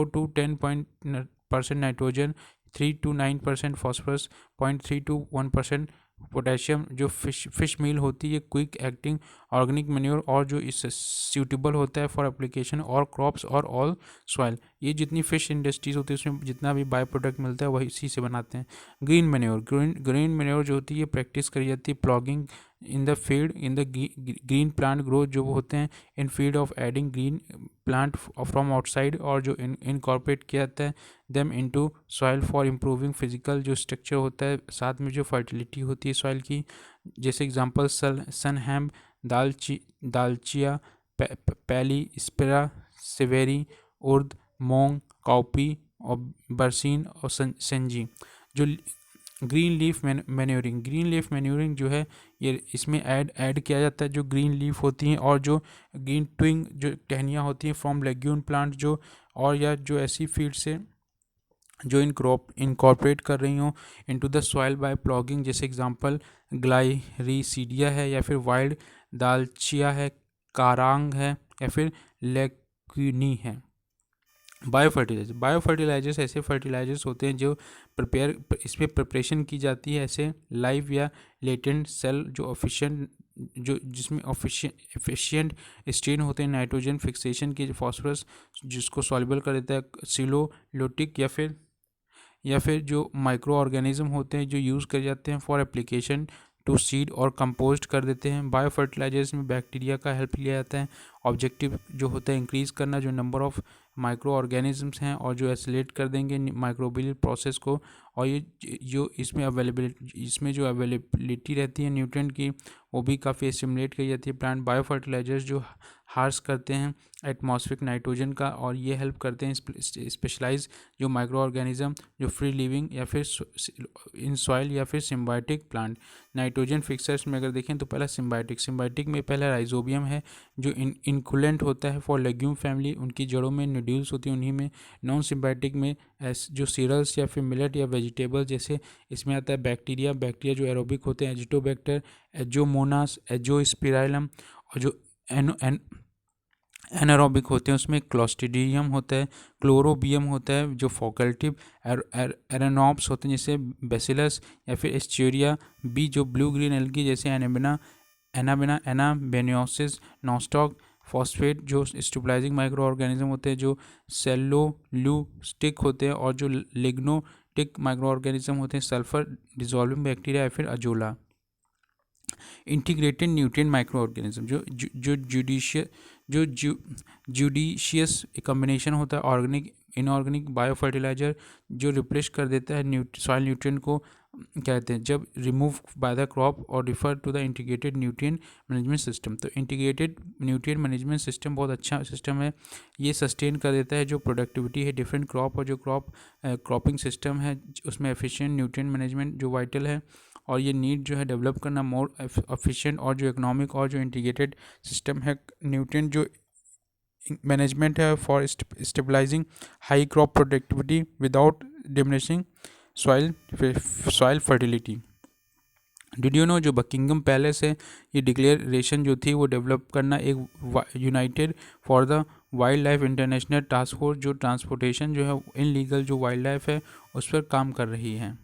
to 10% nitrogen, 3 to 9% phosphorus, 0.3 to 1% potassium. जो फिश मील होती है क्विक एक्टिंग ऑर्गेनिक मैन्योर, और जो इससे सूटेबल होता है फॉर एप्लीकेशन और क्रॉप्स और ऑल सॉइल। ये जितनी फिश इंडस्ट्रीज होती है उसमें जितना भी बाई प्रोडक्ट मिलता है वही इसी से बनाते हैं। ग्रीन मैन्योर जो होती है प्रैक्टिस करी जाती है ploughing in the feed in the green plant growth जो वो होते हैं in feed of adding green plant from outside, और जो इनकॉर्पोरेट किया जाता है them into soil for improving physical जो स्ट्रक्चर होता है, साथ में जो फर्टिलिटी होती है सॉइल की। जैसे एग्जांपल सनहैम, दालचिया, पैली स्पेरा, सेवेरी, उर्द, मोंग, काउपी और बरसीन और सेंजी। जो ग्रीन लीफ मैन्योरिंग जो है ये इसमें ऐड किया जाता है जो ग्रीन लीफ होती हैं और जो ग्रीन ट्विंग जो टहनियाँ होती हैं फ्रॉम लेग्यूम प्लांट जो, और या जो ऐसी फीड से जो इनकॉर्पोरेट कर रही हूँ into the soil by plogging. जैसे एग्जांपल ग्लाइरीसीडिया है, या फिर वाइल्ड दालचिया है, कारांग है, या फिर लेक्यूनी है। बायो फर्टिलाइजर्स ऐसे फर्टिलाइजर्स होते हैं जो इसमें प्रिपरेशन की जाती है ऐसे लाइव या लेटेंट सेल जो जिसमें एफिशिएंट स्ट्रेन होते हैं नाइट्रोजन फिक्सेशन के फॉस्फोरस जिसको सॉल्युबल कर देता है सिलोलोटिक, या फिर जो माइक्रो ऑर्गेनिज्म होते हैं जो यूज़ कर जाते हैं फॉर एप्लीकेशन टू सीड और कंपोस्ट कर देते हैं। बायो फर्टिलाइजर्स में बैक्टीरिया का हेल्प लिया जाता है। ऑब्जेक्टिव जो होता है इंक्रीज़ करना जो नंबर ऑफ़ माइक्रो ऑर्गेनिजम्स हैं और जो एसिलेट कर देंगे माइक्रोबियल प्रोसेस को, और ये जो इसमें जो अवेलेबिलिटी रहती है न्यूट्रिएंट की वो भी काफ़ी एसिमुलेट की जाती है। प्लांट बायो फर्टिलाइजर्स जो हार्स करते हैं एटमॉस्फेरिक नाइट्रोजन का, और ये हेल्प करते हैं स्पेशलाइज जो माइक्रो ऑर्गेनिज्म जो फ्री लिविंग या फिर इन सॉइल या फिर सिम्बायोटिक प्लांट। नाइट्रोजन फिक्सर्स में अगर देखें तो पहला सिम्बायोटिक में पहला राइजोबियम है जो इनकुलेंट होता है फॉर लेग्यूम फैमिली, उनकी जड़ों में नोड्यूल्स होती हैं उन्हीं में। नॉन सिम्बायोटिक में जो सीरियल्स या फिर मिलेट या वेजिटेबल, जैसे इसमें आता है बैक्टीरिया जो एरोबिक होते हैं एजिटोबैक्टर, एजोमोनास, एजोस्पिराइलम, और जो एनारोबिक होते हैं उसमें क्लोस्ट्रीडियम होता है, क्लोरोबियम होता है, जो फैकल्टिव एरेनॉप्स होते हैं जैसे बेसिलस या फिर एस्चेरिया बी, जो ब्लू ग्रीन एल्गी जैसे एनाबेनियोसिस, नॉस्टॉक, फॉस्फेट जो स्टेबलाइजिंग माइक्रो ऑर्गेनिज्म होते हैं जो सेल्यूलोस्टिक होते हैं, और जो लिग्नोटिक माइक्रो ऑर्गेनिज्म होते हैं सल्फर डिजॉल्विंग बैक्टीरिया या फिर azolla. Integrated nutrient micro organism जो जुडिशियस कम्बिनेशन होता है ऑर्गेनिक इनऑर्गेनिक बायो फर्टिलाइजर जो रिप्लेस कर देता है सॉइल न्यूट्रिएंट को कहते हैं जब रिमूव बाय द क्रॉप और refer to the integrated nutrient management system. तो इंटीग्रेटेड न्यूट्रिएंट मैनेजमेंट सिस्टम बहुत अच्छा सिस्टम है, ये सस्टेन कर देता है जो प्रोडक्टिविटी है डिफरेंट क्रॉप, और जो क्रॉपिंग सिस्टम है उसमें एफिशिएंट न्यूट्रिएंट मैनेजमेंट जो वाइटल है, और ये नीड जो है डेवलप करना मोर एफिशिएंट और जो इकोनॉमिक और जो इंटीग्रेटेड सिस्टम है न्यूट्रिएंट जो मैनेजमेंट है for stabilising high crop productivity without diminishing soil fertility. Did you know जो बकिंगम पैलेस है ये डिक्लेरेशन जो थी वो डेवलप करना एक united for the wild life international task force जो ट्रांसपोर्टेशन जो है इनलीगल जो वाइल्ड लाइफ है उस पर काम कर रही है।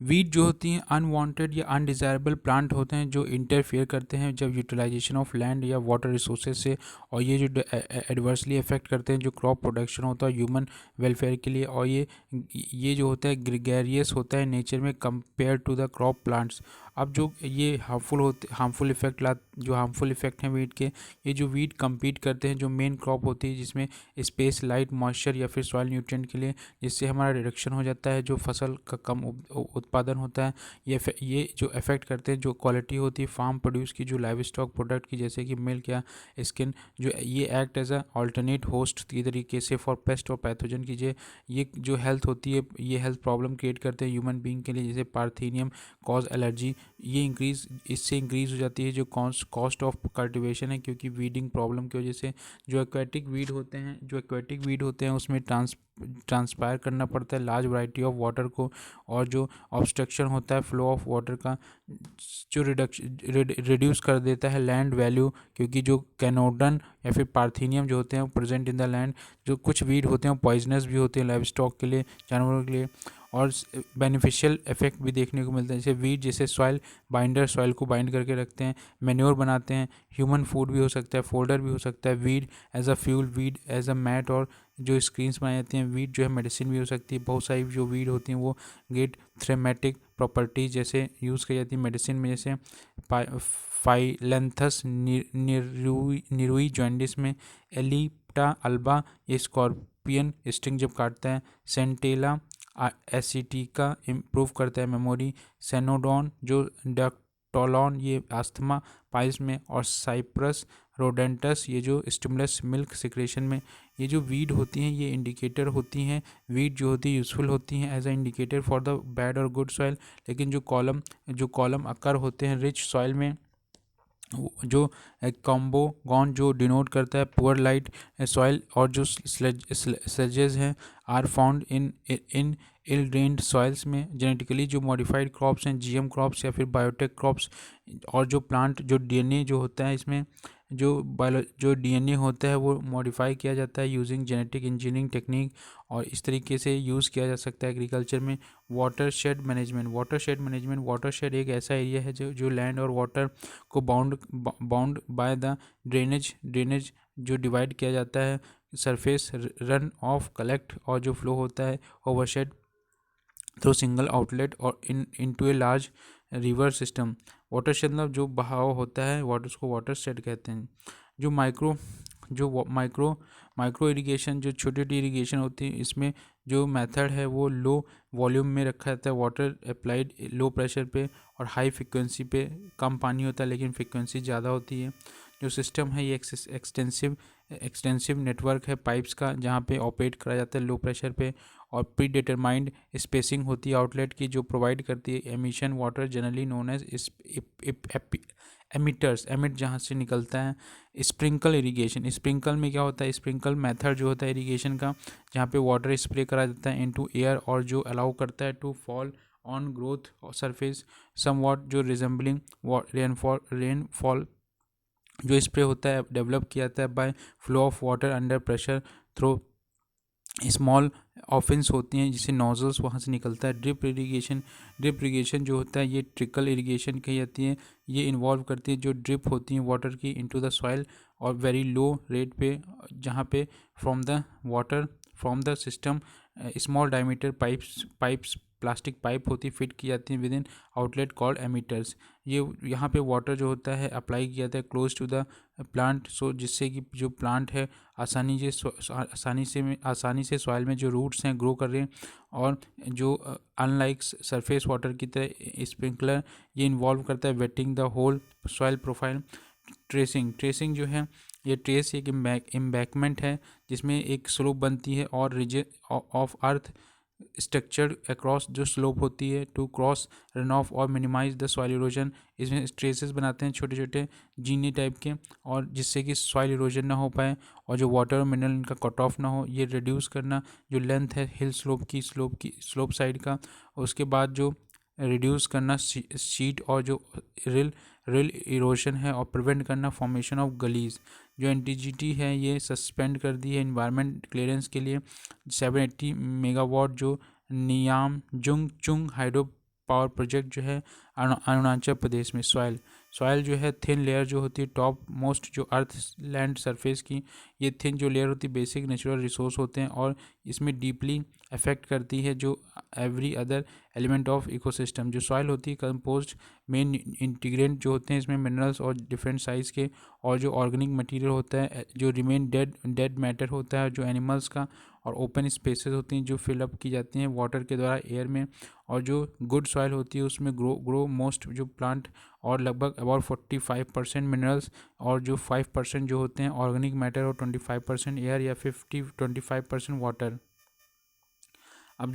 वीड जो होती हैं अनवांटेड या अनडिज़ायरेबल प्लांट होते हैं जो इंटरफेयर करते हैं जब यूटिलाइजेशन ऑफ लैंड या वाटर रिसोर्सेज से, और ये जो एडवर्सली अफेक्ट करते हैं जो क्रॉप प्रोडक्शन होता है ह्यूमन वेलफेयर के लिए, और ये जो होता है ग्रेगेरियस होता है नेचर में compare to the crop plants. अब जो ये हार्मफुल इफेक्ट हैं वीड के, ये जो वीड compete करते हैं जो मेन क्रॉप होती है जिसमें स्पेस लाइट मॉइस्चर या फिर सॉइल न्यूट्रिएंट के लिए, जिससे हमारा रिडक्शन हो जाता है जो फसल का कम उत्पादन होता है। ये जो अफेक्ट करते हैं जो क्वालिटी होती है फार्म प्रोड्यूस की जो लाइव स्टॉक प्रोडक्ट की जैसे कि मिल्क या स्किन, जो ये act as a alternate host की तरीके से फॉर पेस्ट और पैथोजन की ये जो हेल्थ होती है ये हेल्थ प्रॉब्लम क्रिएट करते हैं ह्यूमन बींग के लिए जैसे पार्थेनियम कॉज एलर्जी, ये इससे इंक्रीज़ हो जाती है जो कॉस्ट ऑफ कल्टीवेशन है क्योंकि वीडिंग प्रॉब्लम की वजह से जो एक्वेटिक वीड होते हैं उसमें ट्रांसपायर करना पड़ता है लार्ज वैरायटी ऑफ वाटर को, और जो ऑब्स्ट्रक्शन होता है फ्लो ऑफ वाटर का जो रिड्यूस कर देता है लैंड वैल्यू, क्योंकि जो कैनोडन या फिर पार्थेनियम जो होते हैं वो प्रेजेंट इन द लैंड, जो कुछ वीड होते हैं पॉइजनस भी होते हैं लाइव स्टॉक के लिए जानवरों के लिए, और बेनिफिशियल इफेक्ट भी देखने को मिलता है जैसे वीड जैसे सॉइल बाइंडर सॉइल को बाइंड करके रखते हैं, मैन्योर बनाते हैं, ह्यूमन फूड भी हो सकता है, फोल्डर भी हो सकता है, weed as a fuel, weed as a mat और जो स्क्रीन्स बनाई जाती हैं। वीड जो है मेडिसिन भी हो सकती है, बहुत सारी जो वीड होती हैं वो गेट थ्रेमेटिक प्रॉपर्टीज जैसे यूज़ की जाती है मेडिसिन में, जैसे फाइलेंथस निरुई जॉइंडिस में, एलिप्टा अल्बा ये स्कॉर्पियन स्टिंग जब काटता है, सेंटेला एसिटिका इम्प्रूव करता है मेमोरी, सेनोडॉन जो डक्टोलॉन ये अस्थमा पाइल्स में, और साइप्रस रोडेंटस ये जो स्टिमुलस मिल्क सिक्रेशन में। ये जो वीड होती हैं ये इंडिकेटर होती हैं, वीड जो होती है यूज़फुल होती हैं as a indicator for the bad और गुड सॉइल। लेकिन जो कॉलम अकर होते हैं रिच सॉइल में, जो कॉम्बो गॉन जो डिनोट करता है पुअर लाइट सॉइल, और जो स्लेजेस हैं are found in ill drained soils में। जेनेटिकली जो मॉडिफाइड क्रॉप्स हैं, जीएम क्रॉप्स या फिर बायोटेक क्रॉप्स, और जो प्लांट जो डीएनए जो होता है इसमें जो डीएनए होता है वो मॉडिफाई किया जाता है यूजिंग जेनेटिक इंजीनियरिंग टेक्निक, और इस तरीके से यूज़ किया जा सकता है एग्रीकल्चर में। वाटरशेड मैनेजमेंट वाटरशेड एक ऐसा एरिया है जो लैंड और वाटर को बाउंड बाय द ड्रेनेज जो डिवाइड किया जाता है, सरफेस रन ऑफ कलेक्ट और जो फ्लो होता है ओवरशेड थ्रू सिंगल आउटलेट और into a large river system. Watershed मतलब जो बहाव होता है वाटर, उसको वाटरशेड कहते हैं। जो माइक्रो इरिगेशन जो छोटी छोटी इरिगेशन होती है, इसमें जो मेथड है वो लो वॉल्यूम में रखा जाता है, वाटर अप्लाइड लो प्रेशर पे और हाई फ्रिक्वेंसी पे, कम पानी होता है लेकिन फ्रिक्वेंसी ज़्यादा होती है। जो सिस्टम है ये एक्सटेंसिव नेटवर्क है पाइप्स का, जहाँ पे ऑपरेट करा जाता है लो प्रेशर पे, और प्री डिटरमाइंड स्पेसिंग होती है आउटलेट की जो प्रोवाइड करती है emission water generally known as emit जहाँ से निकलता है। स्प्रिंकल में क्या होता है, स्प्रिंकल मेथड जो होता है इरिगेशन का, जहाँ पे वाटर स्प्रे करा जाता है इनटू एयर और जो अलाउ करता है to fall on growth surface somewhat, जो रिजेंबलिंग रेनफॉल जो स्प्रे होता है डेवलप किया जाता है by flow of water under pressure through small ऑफेंस होती हैं जिससे नोजल्स वहाँ से निकलता है। ड्रिप इरीगेशन जो होता है ये ट्रिकल इरीगेशन कही जाती है, ये इन्वॉल्व करती है जो ड्रिप होती हैं वाटर की इनटू द सॉइल और वेरी लो रेट पे, जहाँ पे from the system small diameter pipes plastic pipe होती फिट की जाती हैं with in outlet called ammeters. ये यहाँ पे वाटर जो होता है अप्लाई किया जाता है क्लोज टू द प्लांट, सो जिससे कि जो प्लांट है आसानी से सॉइल में जो रूट्स हैं ग्रो कर रहे हैं। और जो अनलाइक सरफेस वाटर की तरह स्प्रिंकलर ये इन्वॉल्व करता है wetting the whole soil profile. Tracing जो है ये ट्रेस एक एम्बैकमेंट है जिसमें एक स्लोप बनती है और ridge of earth structured across जो स्लोप होती है टू क्रॉस रन ऑफ और मिनिमाइज द सॉइल इरोजन। इसमें ट्रेसेस बनाते हैं छोटे छोटे जीनी टाइप के, और जिससे कि सॉइल इरोजन ना हो पाए और जो वाटर और मिनरल इनका कट ऑफ ना हो, ये रिड्यूस करना जो लेंथ है हिल स्लोप साइड का। उसके बाद जो रिड्यूस करना शीट और जो रिल इरोशन है और प्रिवेंट करना फॉर्मेशन ऑफ गलीज। जो एनटीजीटी है ये सस्पेंड कर दी है इन्वायरमेंट क्लियरेंस के लिए 780 मेगावाट जो नियामजुंग चुंग हाइड्रो पावर प्रोजेक्ट जो है अरुणाचल प्रदेश में। सॉइल जो है थिन लेयर जो होती है टॉप मोस्ट जो अर्थ लैंड सरफेस की, ये थिन जो लेयर होती है बेसिक नेचुरल रिसोर्स होते हैं और इसमें डीपली अफेक्ट करती है जो every other element of ecosystem. जो सॉइल होती है कंपोस्ट मेन इंटीग्रेंट जो होते हैं इसमें मिनरल्स और डिफरेंट साइज़ के, और जो ऑर्गेनिक मटेरियल होता है जो रिमेन डेड मैटर होता है जो एनिमल्स का, और ओपन स्पेसेस होती हैं जो फिलअप की जाती हैं वाटर के द्वारा एयर में। और जो गुड सॉइल होती है उसमें ग्रो मोस्ट जो प्लांट और लगभग अबाउट 45% मिनरल्स, और जो 5% जो होते हैं ऑर्गेनिक मैटर और 25% एयर या 25% वाटर। अब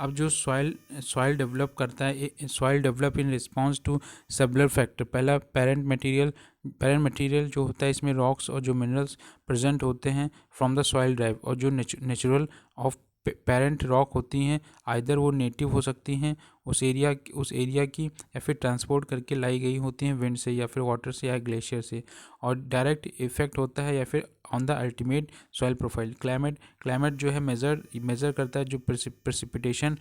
जो सॉइल डेवलप करता है, soil develop in response to several factor. पहला पेरेंट मटेरियल जो होता है इसमें रॉक्स और जो मिनरल्स प्रेजेंट होते हैं फ्रॉम द सॉइल ड्राइव, और जो नेचुरल ऑफ पेरेंट रॉक होती हैं आइदर वो नेटिव हो सकती हैं उस एरिया की, या फिर ट्रांसपोर्ट करके लाई गई होती हैं विंड से या फिर वाटर से या ग्लेशियर से, और डायरेक्ट इफेक्ट होता है या फिर on the ultimate soil profile. Climate जो है मेज़र करता है जो प्रेसिपिटेशन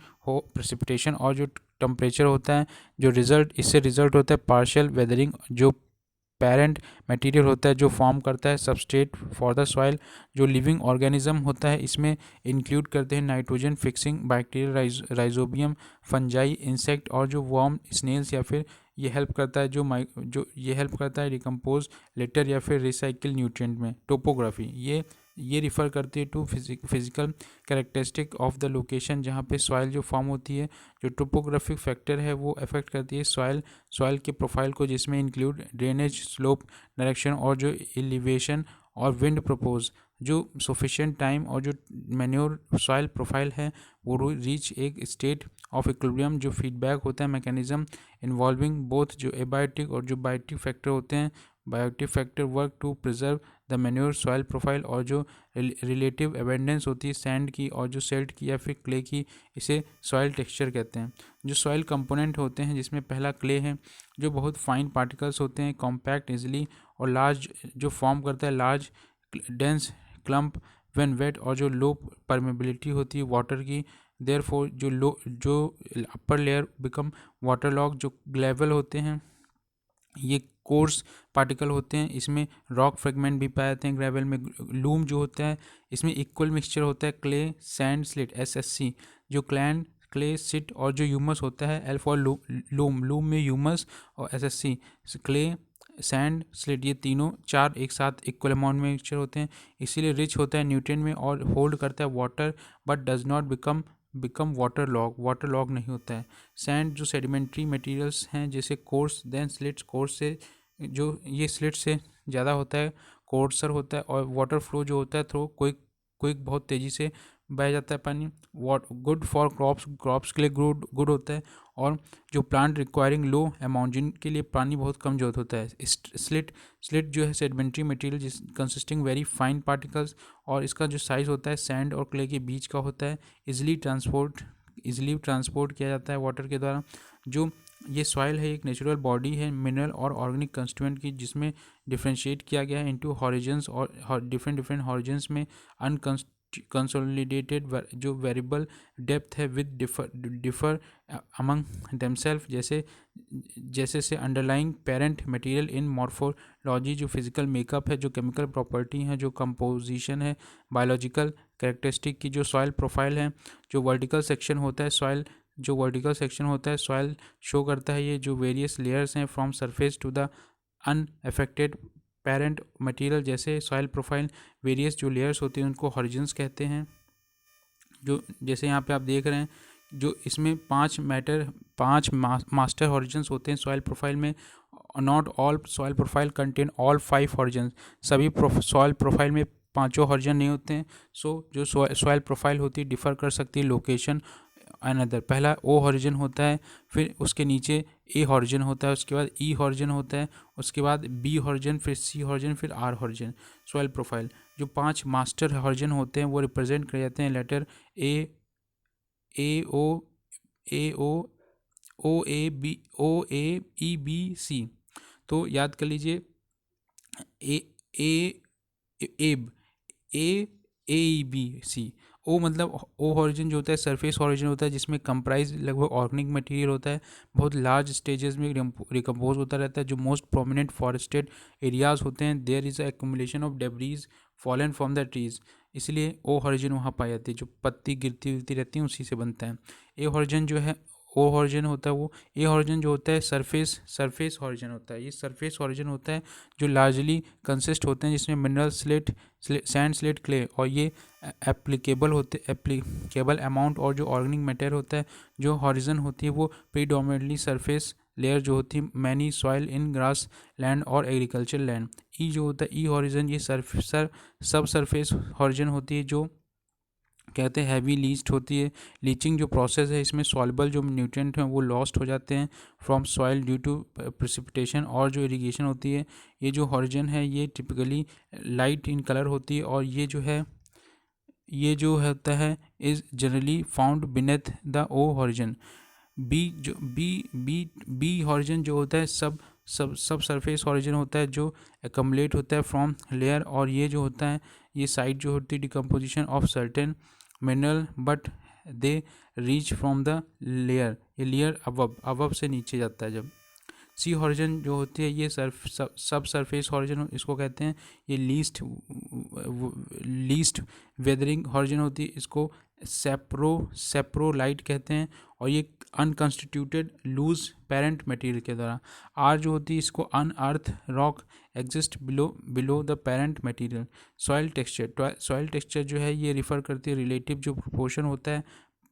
और जो टेम्परेचर होता है, जो इससे रिजल्ट होता है पार्शियल वेदरिंग जो पेरेंट मटेरियल होता है जो फॉर्म करता है सबस्ट्रेट फॉर द सॉइल। जो लिविंग ऑर्गेनिज्म होता है इसमें इंक्लूड करते हैं nitrogen fixing bacteria, rhizobium, fungi, insect और जो वर्म, स्नेल्स, या फिर ये हेल्प करता है जो ये हेल्प करता है डिकम्पोज लेटर या फिर रिसाइकिल न्यूट्रिएंट में। टोपोग्राफी ये रिफ़र करती है to physical characteristic of the location जहाँ पे सॉइल जो फॉर्म होती है। जो टोपोग्राफिक फैक्टर है वो अफेक्ट करती है सॉइल के प्रोफाइल को, जिसमें इंक्लूड ड्रेनेज, स्लोप, डायरेक्शन और जो एलिवेशन और विंड प्रपोज। जो सफिशिएंट टाइम और जो मैन्योर सॉइल प्रोफाइल है वो रीच एक स्टेट ऑफ इक्विलिब्रियम। जो फीडबैक होता है मैकेनिज्म इन्वॉल्विंग बोथ जो एबायोटिक और जो बायोटिक फैक्टर होते हैं। Biotic factor work to preserve the mature soil profile और जो रिलेटिव एबेंडेंस होती है सैंड की और जो सेल्ट की या फिर क्ले की, इसे सॉइल टेक्सचर कहते हैं। जो सॉइल कंपोनेंट होते हैं जिसमें पहला क्ले है जो बहुत फाइन पार्टिकल्स होते हैं, कॉम्पैक्ट, इजली और लार्ज, जो फॉर्म करता है large dense clump when wet और जो लो परमेबिलिटी होती है वाटर की। देयरफॉर जो अपर लेयर बिकम वाटरलॉग। जो ग्लेवल होते हैं ये कोर्स पार्टिकल होते हैं, इसमें रॉक फ्रेगमेंट भी पाए जाते हैं ग्रेवल में। लूम जो होता है इसमें इक्वल मिक्सचर होता है क्ले, सैंड, स्लिट, SSC। जो क्ले, सिट और जो ह्यूमस होता है L फॉर लूम में ह्यूमस और SSC क्ले, सैंड, स्लिट, ये तीनों चार एक साथ इक्वल अमाउंट में मिक्सचर होते हैं, इसीलिए रिच होता है न्यूट्रिएंट में और होल्ड करता है water but does not become water log नहीं होता है। सैंड जो सेडिमेंट्री मटेरियल्स हैं जैसे कोर्स देन स्लिट्स, कोर्स से जो ये स्लिट से ज़्यादा होता है, कोर्सर होता है और वाटर फ्लो जो होता है थ्रो क्विक बहुत तेज़ी से बह जाता है पानी। गुड फॉर क्रॉप्स के लिए गुड होता है। और जो प्लांट रिक्वायरिंग लो अमाउंट, जिनके लिए पानी बहुत कम जरूरत होता है। स्लिट जो है सेडिमेंट्री मटेरियल जिस कंसिस्टिंग वेरी फाइन पार्टिकल्स और इसका जो साइज़ होता है सैंड और क्ले के बीच का होता है। इजिली ट्रांसपोर्ट किया जाता है वाटर के द्वारा। जो ये सॉइल है एक नेचुरल बॉडी है मिनरल और ऑर्गेनिक कंस्टिट्यूएंट की, जिसमें डिफ्रेंशिएट किया गया है इनटू हॉरिजन्स और डिफरेंट हॉरिजन्स में कंसोलिडेटेड जो वेरिएबल डेप्थ है विद डिफर अमंग देमसेल्फ, जैसे से underlying parent material in morphology. जो फिजिकल मेकअप है, जो केमिकल प्रॉपर्टी है, जो कंपोजिशन है, बायोलॉजिकल कैरेक्टरिस्टिक की। जो सॉइल प्रोफाइल है, जो वर्टिकल सेक्शन होता है सॉइल शो करता है ये जो वेरियस लेयर्स हैं from surface to the unaffected parent material. जैसे सॉइल प्रोफाइल वेरियस जो लेयर्स होती हैं उनको हॉरिजन्स कहते हैं। जो जैसे यहाँ पे आप देख रहे हैं जो इसमें पांच मास्टर हॉरिजन्स होते हैं सॉइल प्रोफाइल में। Not all soil profile contain all 5 horizons, सभी सॉइल प्रोफाइल में पांचों हॉरिजन नहीं होते हैं। जो सॉइल प्रोफाइल होती है डिफ़र कर सकती है लोकेशन अनदर। पहला O हॉरिजन होता है, फिर उसके नीचे A हॉरिजन होता है, उसके बाद E हॉरिजन होता है, उसके बाद B हॉरिजन, फिर C हॉरिजन, फिर R हॉरिजन। सॉइल प्रोफाइल जो 5 मास्टर हॉरिजन होते हैं वो रिप्रेजेंट किए जाते हैं letter A O E B C। तो याद कर लीजिए A E B C। ओ मतलब ओ हॉरिजन जो होता है सरफेस हॉरिजन होता है, जिसमें कंप्राइज लगभग ऑर्गेनिक मटेरियल होता है, बहुत लार्ज स्टेजेस में रिकम्पोज होता रहता है। जो मोस्ट प्रोमिनेंट फॉरेस्टेड एरियाज होते हैं there is accumulation of debris fallen from the trees, इसलिए ओ हॉरिजन वहाँ पाई जाती है। जो पत्ती गिरती रहती है उसी से बनता है। ए हॉरिजन जो है ओ हॉरिजन होता है वो। ए हॉरिजन जो होता है सरफेस हॉरिजन होता है। ये सरफेस हॉरिजन होता है जो लार्जली कंसिस्ट होते हैं, जिसमें मिनरल सैंड, स्लेट, क्ले और ये एप्लीकेबल अमाउंट और जो ऑर्गेनिक मैटर होता है। जो हॉरिजन होती है वो प्रीडोमिनेटली सरफेस लेयर जो होती है many soil in grass land और एग्रीकल्चर लैंड। ई जो होता है ई हॉरिजन ये सब सरफेस हॉरिजन होती है, जो कहते हैं हैवी लीच्ड होती है। लीचिंग जो प्रोसेस है इसमें सॉल्युबल जो न्यूट्रिएंट हैं वो लॉस्ट हो जाते हैं from soil due to precipitation और जो इरिगेशन होती है। ये जो हॉरिजन है ये टिपिकली लाइट इन कलर होती है और ये जो होता है is generally found beneath the O horizon. B horizon जो होता है सब सरफेस हॉरिजन होता है, जो एकमलेट होता है फ्रॉम लेयर। और ये जो होता है ये साइड जो होती है decomposition of certain mineral but they reach from the layer. ये लेयर अबव से नीचे जाता है जब। सी हॉरिजन जो होती है ये सब सरफेस हॉरिजन इसको कहते हैं। ये लीस्ट वेदरिंग हॉरिजन होती है, इसको सेप्रोलाइट कहते हैं। और ये अनकंस्टिट्यूटेड लूज पेरेंट मटेरियल के द्वारा। आर जो होती है इसको unearth rock exist below the parent material. Soil texture जो है ये रिफ़र करती है रिलेटिव जो प्रोपोर्शन होता है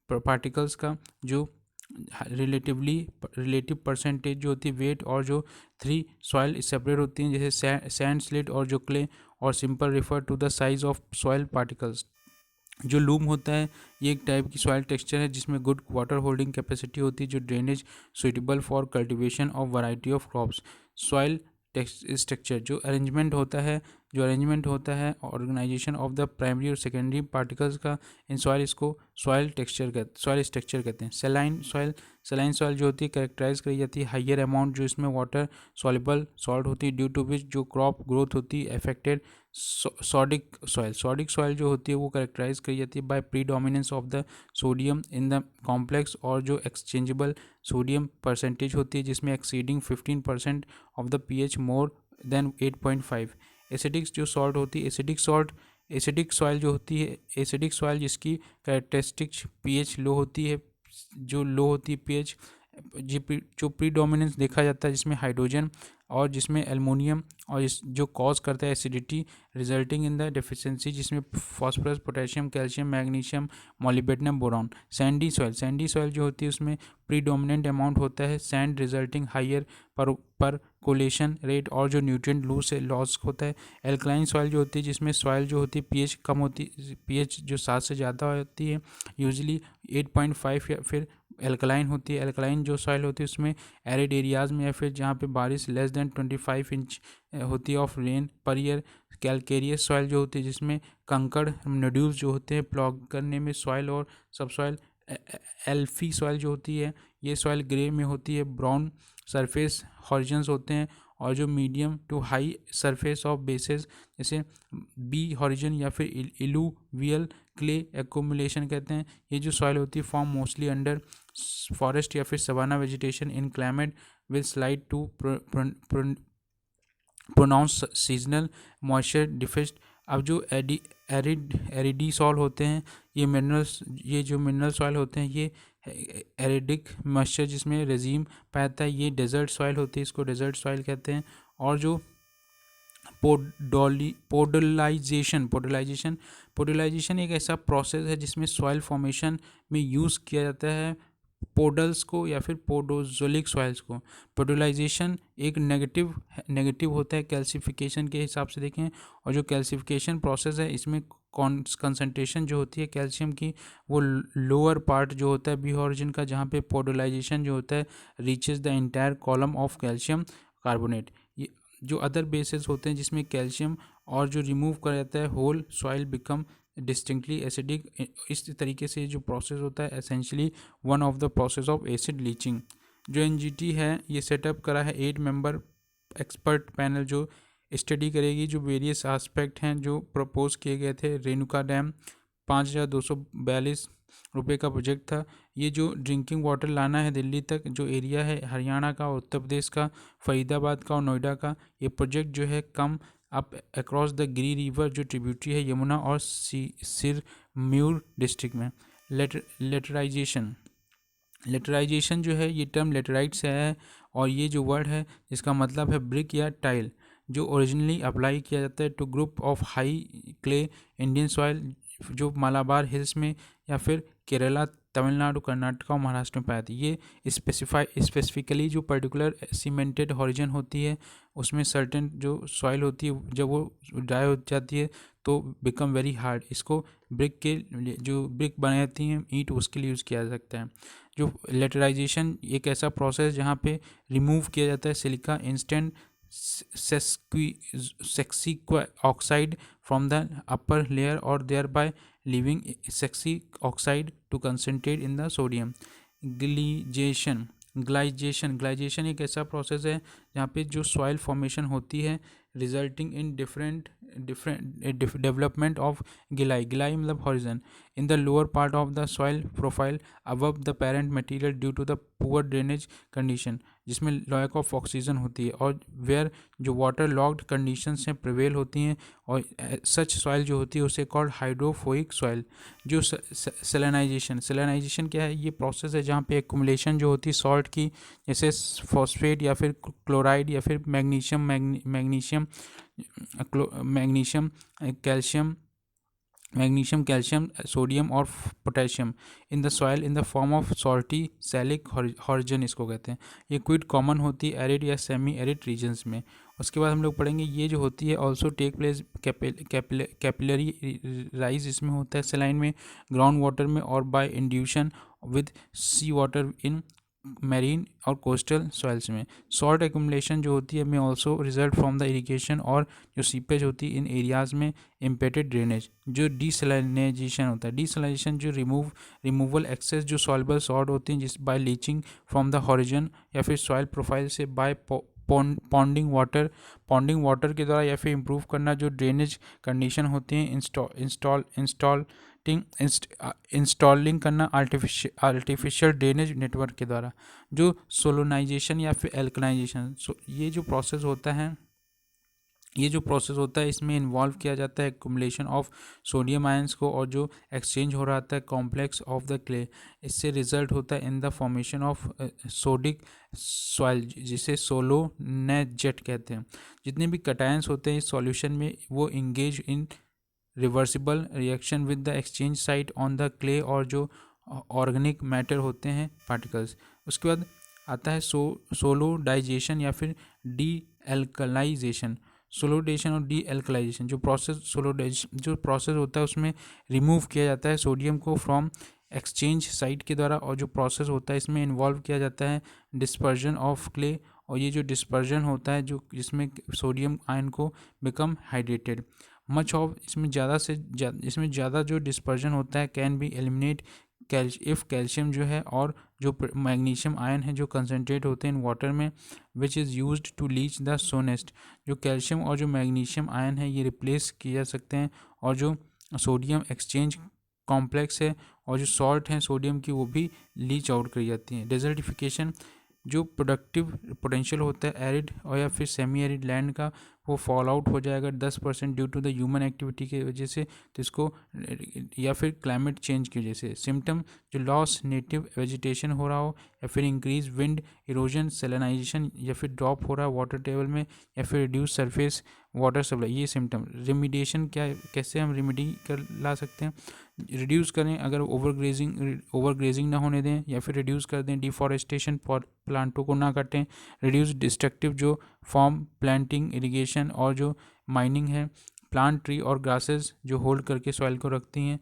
पार्टिकल्स का, जो रिलेटिव परसेंटेज जो होती है वेट, और जो 3 सॉइल सेपरेट होती हैं जैसे सैंड, स्लिट और जो क्ले, और simple refer to the size of soil particles. जो लूम होता है ये एक टाइप की सॉइल टेक्सचर है जिसमें गुड वाटर होल्डिंग कैपेसिटी होती है, जो drainage suitable for cultivation of variety of crops. Soil structure जो अरेंजमेंट होता है ऑर्गेनाइजेशन ऑफ द प्राइमरी और सेकेंडरी पार्टिकल्स का इन सॉइल, इसको सॉइल स्ट्रक्चर कहते हैं। सलाइन सॉइल जो होती है कैरेक्टराइज करी जाती है हाइयर अमाउंट जो इसमें वाटर सॉल्युबल सॉल्ट होती है, ड्यू टू विच जो क्रॉप ग्रोथ होती है अफेक्टेड। सॉडिक सॉइल जो होती है वो कैरेक्टराइज करी जाती है by predominance of the sodium in the complex, और जो एक्सचेंजेबल सोडियम परसेंटेज होती है जिसमें exceeding 15% of the pH more than 8.5। Acidic जो सॉल्ट होती है एसिडिक सॉइल जो होती है एसिडिक सॉइल जिसकी कैरेक्टरिस्टिक pH लो होती है, जो लो होती है pH जो प्रीडोमिनेंस देखा जाता है जिसमें हाइड्रोजन और जिसमें एल्युमिनियम, और जो कॉज करता है acidity resulting in the deficiency जिसमें phosphorus, potassium, calcium, magnesium, molybdenum, boron. Sandy soil जो होती है उसमें प्रीडोमिनेंट अमाउंट होता है sand resulting higher percolation rate, और जो न्यूट्रिएंट लॉस होता है। एल्कलाइन सॉइल जो होती है जिसमें सॉइल जो होती है pH कम होती है, pH जो 7 से ज़्यादा होती है यूजली 8.5 या फिर एल्कलाइन होती है। एल्कलाइन जो सॉइल होती है उसमें एरिड एरियाज़ में या फिर जहाँ पे बारिश लेस देन 25 इंच होती है of rain per year. Calcareous soil जो होती है जिसमें कंकड़ नोड्यूल्स जो होते हैं प्लॉग करने में सॉइल और सब सॉइल। एल्फी सॉइल जो होती है ये सॉइल ग्रे में होती है, ब्राउन सरफेस हॉरिजन्स होते हैं, और जो medium to high surface of bases जैसे बी हॉरिजन या फिर इलूवियल क्ले एक्यूमुलेशन कहते हैं। ये जो सॉइल होती है फॉर्म मोस्टली अंडर फॉरेस्ट या फिर savanna vegetation in climate will slide to pronounce seasonal moisture deficit. अब जो एरिडी सॉइल होते हैं ये जो मिनरल सॉइल होते हैं ये एरिडिक मॉइस्चर जिसमें रेजिम पाता है, ये डेजर्ट सॉइल होती है, इसको डेजर्ट सॉइल कहते हैं। और जो पोडलाइजेशन एक ऐसा प्रोसेस है जिसमें सॉइल फॉर्मेशन में यूज़ किया जाता है पोडल्स को या फिर पोडोजोलिक सॉइल्स को। पोडलाइजेशन एक नेगेटिव होता है कैल्सिफिकेशन के हिसाब से देखें, और जो कैल्सिफिकेशन प्रोसेस है इसमें कंसंट्रेशन जो होती है कैल्शियम की वो लोअर पार्ट जो होता है बी ऑरिजिन का, जहाँ पे पोडलाइजेशन जो होता है reaches the entire column of calcium carbonate. ये जो अदर बेसिस होते हैं जिसमें कैल्शियम और जो रिमूव कर जाता है whole soil become distinctly acidic. इस तरीके से जो प्रोसेस होता है essentially one of the process of acid leaching. जो एनजीटी है ये सेटअप करा है 8 मेंबर एक्सपर्ट पैनल जो स्टडी करेगी जो वेरियस एस्पेक्ट हैं जो प्रपोज किए गए थे। रेणुका डैम 5,242 रुपये का प्रोजेक्ट था। ये जो ड्रिंकिंग वाटर लाना है दिल्ली तक, जो एरिया है हरियाणा का, उत्तर प्रदेश का, फरीदाबाद का और नोएडा का, ये प्रोजेक्ट जो है come up across the Giri river जो ट्रिब्यूटरी है यमुना और सिरमौर डिस्ट्रिक्ट में। लेटराइजेशन जो है ये टर्म लेटराइट से है, और ये जो वर्ड है इसका मतलब है ब्रिक या टाइल, जो ओरिजिनली अप्लाई किया जाता है to group of high clay Indian soil जो मालाबार हिल्स में या फिर केरला, तमिलनाडु, कर्नाटक और महाराष्ट्र में पाई जाती है। ये स्पेसिफिकली जो पर्टिकुलर सीमेंटेड हॉरिजन होती है उसमें सर्टेन जो सॉइल होती है जब वो ड्राई हो जाती है तो बिकम वेरी हार्ड। इसको ब्रिक के जो ब्रिक बनाई जाती हैं ईंट उसके लिए यूज़ किया जा सकता है। जो लेटराइजेशन एक ऐसा प्रोसेस जहाँ पे रिमूव किया जाता है silica instant sesqui oxide from the upper layer और thereby leaving sesqui oxide to concentrate in the sodium. Gleization एक ऐसा प्रोसेस है जहाँ पे जो सॉइल फॉर्मेशन होती है resulting in different development of गिलाई मतलब horizon. in the lower part of the soil profile above the parent material due to the poor drainage condition, जिसमें लैक ऑफ ऑक्सीजन होती है, और वेयर जो वाटर लॉक्ड कंडीशन से prevail होती हैं, और सच सॉइल जो होती है उसे कॉल्ड हाइड्रोफोइक सॉइल। जो सेलेनाइजेशन क्या है, ये प्रोसेस है जहाँ पे एक्युमुलेशन जो होती है सॉल्ट की, जैसे फॉस्फेट या फिर क्लोराइड या फिर मैग्नीशियम, कैल्शियम, सोडियम और potassium in the soil in the form of salty salic horizon, इसको कहते हैं। ये क्विड कॉमन होती है एरिड या सेमी एरिड रीजन्स में। उसके बाद हम लोग पढ़ेंगे ये जो होती है also take place capillary rise इसमें होता है सेलाइन में, ग्राउंड वाटर में, और by induction with sea water in marine और कोस्टल सॉइल्स में। सॉल्ट एक्यूमुलेशन जो होती है में also result from the irrigation, और जो सीपेज होती है इन एरियाज में इम्पेटेड ड्रेनेज। जो डीसलाइनाइजेशन होता है, डीसलाइनेशन जो रिमूवल एक्सेस जो सॉल्युबल सॉल्ट होती हैं जिस by leaching from the horizon या फिर सॉइल प्रोफाइल से बाय पॉन्डिंग वाटर के द्वारा, या फिर इम्प्रूव करना जो ड्रेनेज कंडीशन होती हैं इंस्टॉलिंग करना आर्टिफिशियल ड्रेनेज नेटवर्क के द्वारा। जो सोलोनाइजेशन या फिर एल्कलाइजेशन, ये जो प्रोसेस होता है इसमें इन्वॉल्व किया जाता है एक्युमुलेशन ऑफ सोडियम आयंस को, और जो एक्सचेंज हो रहा था कॉम्प्लेक्स ऑफ द क्ले, इससे रिजल्ट होता है in the formation of sodic soil, जिसे सोलोनेजेट कहते हैं। जितने भी कटायंस होते हैं इस सॉल्यूशन में वो engage in reversible reaction with the exchange site on the clay, और जो ऑर्गेनिक मैटर होते हैं पार्टिकल्स। उसके बाद आता है सोलोडाइजेशन या फिर डी एल्कलाइजेशन। सोलोडेशन और डी एल्कलाइजेशन जो प्रोसेस होता है उसमें रिमूव किया जाता है सोडियम को फ्रॉम एक्सचेंज साइट के द्वारा, और जो प्रोसेस होता है इसमें इन्वॉल्व किया जाता है डिस्पर्जन ऑफ क्ले, और ये जो डिस्पर्जन होता है जो जिसमें सोडियम आयन को बिकम हाइड्रेटेड। मच ऑफ इसमें ज़्यादा जो डिस्पर्जन होता है can be eliminate if calcium जो है और जो मैग्नीशियम आयन है जो कंसनट्रेट होते हैं इन वाटर में which is used to leach the सोनेस्ट। जो कैल्शियम और जो मैग्नीशियम आयन है ये रिप्लेस किए जा सकते हैं, और जो सोडियम एक्सचेंज कॉम्प्लेक्स है और जो सॉल्ट हैं सोडियम की वो भी लीच आउट करी जाती हैं। डेजर्टिफिकेशन जो प्रोडक्टिव पोटेंशियल होता है एरिड और या फिर सेमी एरिड लैंड का वो फॉल आउट हो जाएगा 10% due to the human activity की वजह से, तो इसको या फिर क्लाइमेट चेंज की वजह से। सिम्टम जो लॉस नेटिव वेजिटेशन हो रहा हो, या फिर इंक्रीज विंड इरोजन, सेलेनाइजेशन, या फिर ड्रॉप हो रहा है वाटर टेबल में, या फिर रिड्यूस सरफेस वाटर सप्लाई, ये सिम्टम। रेमिडिएशन क्या, कैसे हम रेमिडी कर ला सकते हैं, रिड्यूस करें अगर ओवरग्रेजिंग ना होने दें, या फिर रिड्यूस कर दें डिफॉरेस्टेशन, प्लांटों को ना काटें, रिड्यूस डिस्ट्रक्टिव जो फॉर्म प्लांटिंग, इरिगेशन और जो माइनिंग है, प्लांट ट्री और ग्रासेस जो होल्ड करके सॉइल को रखती हैं।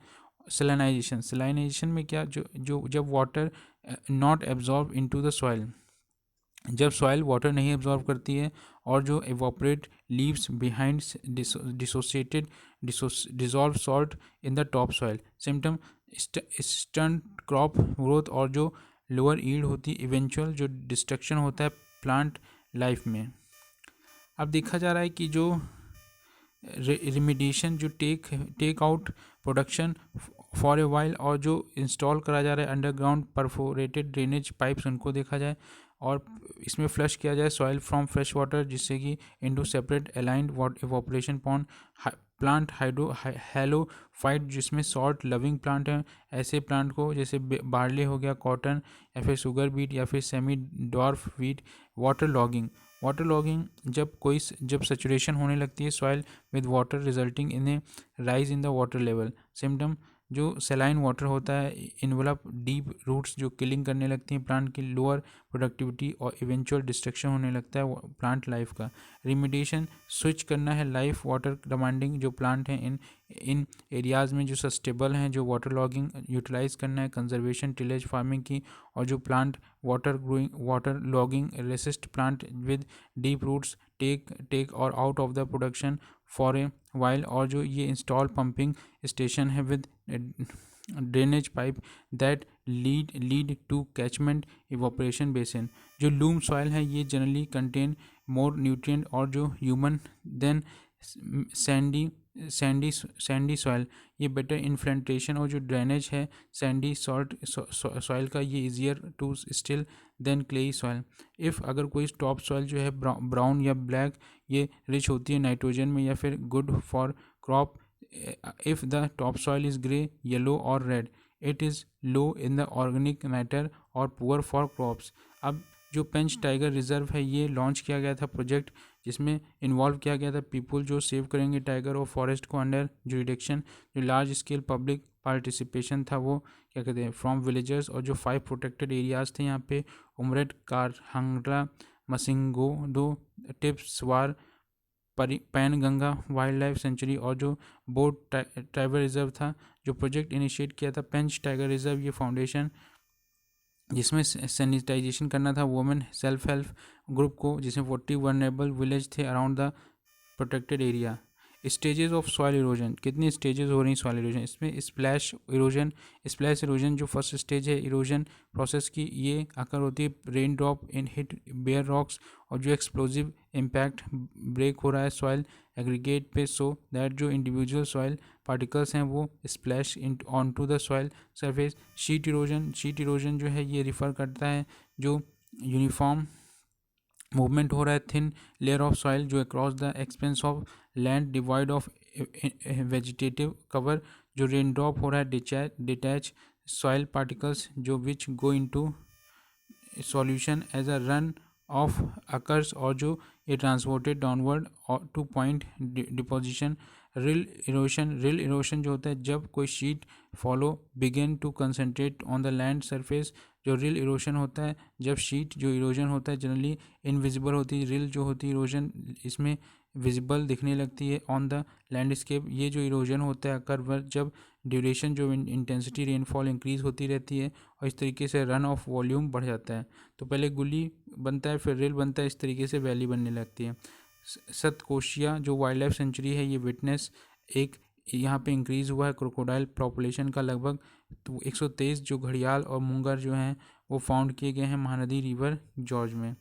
सेलाइनाइजेशन में क्या, जो जब water not absorb into the soil, जब सॉइल वाटर नहीं एब्जॉर्ब करती है और जो evaporate leaves behind dissociated dissolve salt in the top soil. Symptom stunt crop growth और जो लोअर ईल्ड होती है, इवेंचुअल जो डिस्ट्रक्शन होता है प्लांट लाइफ में। अब देखा जा रहा है कि जो रिमिडिएशन जो take out production for a while और जो इंस्टॉल करा जा रहा है अंडरग्राउंड परफोरेटेड ड्रेनेज पाइप्स उनको देखा जाए, और इसमें फ्लश किया जाए सॉइल फ्रॉम फ्रेश वाटर जिससे कि into separate aligned evaporation pond plant halophyte जिसमें सॉल्ट लविंग प्लांट हैं, ऐसे प्लांट को जैसे बार्ले हो गया, कॉटन या फिर शुगर बीट या फिर semi dwarf wheat. Water logging जब सैचुरेशन होने लगती है soil with water resulting in A rise in the water level. Symptom जो सेलाइन वाटर होता है इन्वेलप डीप रूट्स जो किलिंग करने लगती हैं प्लांट की लोअर प्रोडक्टिविटी और इवेंचुअल डिस्ट्रक्शन होने लगता है प्लांट लाइफ का। रिमिडिएशन स्विच करना है लाइफ वाटर डिमांडिंग जो प्लांट हैं इन एरियाज़ में जो सस्टेबल हैं, जो वाटर लॉगिंग यूटिलाइज करना है कंजर्वेशन टिलेज फार्मिंग की, और जो plant water logging resist plant with deep roots take और out of the production for a while, और जो ये इंस्टॉल पंपिंग स्टेशन है with drainage pipe that lead to catchment evaporation basin. जो loam soil है ये जनरली कंटेन मोर न्यूट्रिएंट और जो human than sandy sandy soil, ये बेटर इन्फिल्ट्रेशन और जो ड्रेनेज है सैंडी सॉल्ट सॉइल का, ये easier to still than clayey soil. If अगर कोई टॉप सॉइल जो है ब्राउन या ब्लैक, ये रिच होती है नाइट्रोजन में या फिर good for crop. If the top soil is grey, yellow और red, it is low in the organic matter और पुअर फॉर क्रॉप्स। अब जो पेंच टाइगर रिजर्व है, ये लॉन्च किया गया था प्रोजेक्ट, जिसमें इन्वॉल्व किया गया था पीपल जो सेव करेंगे टाइगर और फॉरेस्ट को अंडर जुरिडिक्शन। जो लार्ज स्केल पब्लिक पार्टिसिपेशन था वो क्या कहते हैं फ्रॉम विलेजर्स, और जो 5 प्रोटेक्टेड एरियाज़ थे यहाँ पे उमरेड, कारहंगला, मसिंगोडो, Tipeshwar, Painganga wildlife sanctuary और जो बोर्ड टाइगर रिजर्व था। जो प्रोजेक्ट इनिशिएट किया था पेंच टाइगर रिजर्व, ये फाउंडेशन जिसमें सैनिटाइजेशन करना था वुमेन सेल्फ हेल्प ग्रुप को, जिसमें 40 वनरेबल विलेज थे around the protected area. Stages of soil erosion, कितनी स्टेजेस हो रही हैं सॉइल इरोजन? इसमें स्प्लैश इरोजन जो फर्स्ट स्टेज है इरोजन प्रोसेस की, ये आकर होती है rain drop in hit bare rocks, और जो एक्सप्लोजिव इम्पैक्ट ब्रेक हो रहा है सॉइल एग्रीगेट पे, सो दैट जो इंडिविजुअल सॉइल पार्टिकल्स हैं वो splash in on to the soil surface. Sheet erosion जो है ये रिफ़र करता है जो यूनिफॉर्म मूवमेंट हो रहा है थिन लेयर ऑफ सॉइल जो across the expanse of land divide of vegetative cover. जो रेन ड्रॉप हो रहा है डिटैच सॉइल पार्टिकल्स जो which go into solution as a run off occurs, और जो ये transported downward to point deposition. Rill erosion जो होता है जब कोई sheet flow begin to concentrate on the land surface. जो रिल इरोशन होता है जब शीट जो इरोजन होता है जनरली इनविजिबल होती है, रिल जो होती है इरोजन इसमें विजिबल दिखने लगती है ऑन द लैंडस्केप। ये जो इरोजन होता है अकर जब ड्यूरेशन जो इंटेंसिटी रेनफॉल इंक्रीज होती रहती है और इस तरीके से रन ऑफ वॉल्यूम बढ़ जाता है। तो पहले गुली बनता है फिर रिल बनता है, इस तरीके से वैली बनने लगती है। सतकोशिया जो वाइल्ड लाइफ सेंचुरी है ये विटनेस एक यहाँ पे इंक्रीज़ हुआ है क्रोकोडाइल पॉपुलेशन का लगभग। तो 123 जो घड़ियाल और मुंगर जो हैं वो फाउंड किए गए हैं महानदी रिवर जॉर्ज में।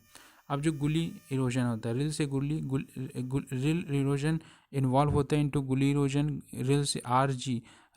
अब जो गुली इरोजन होता है रिल से रिल इरोजन इन्वॉल्व होता है इनटू गुली इरोजन। रिल से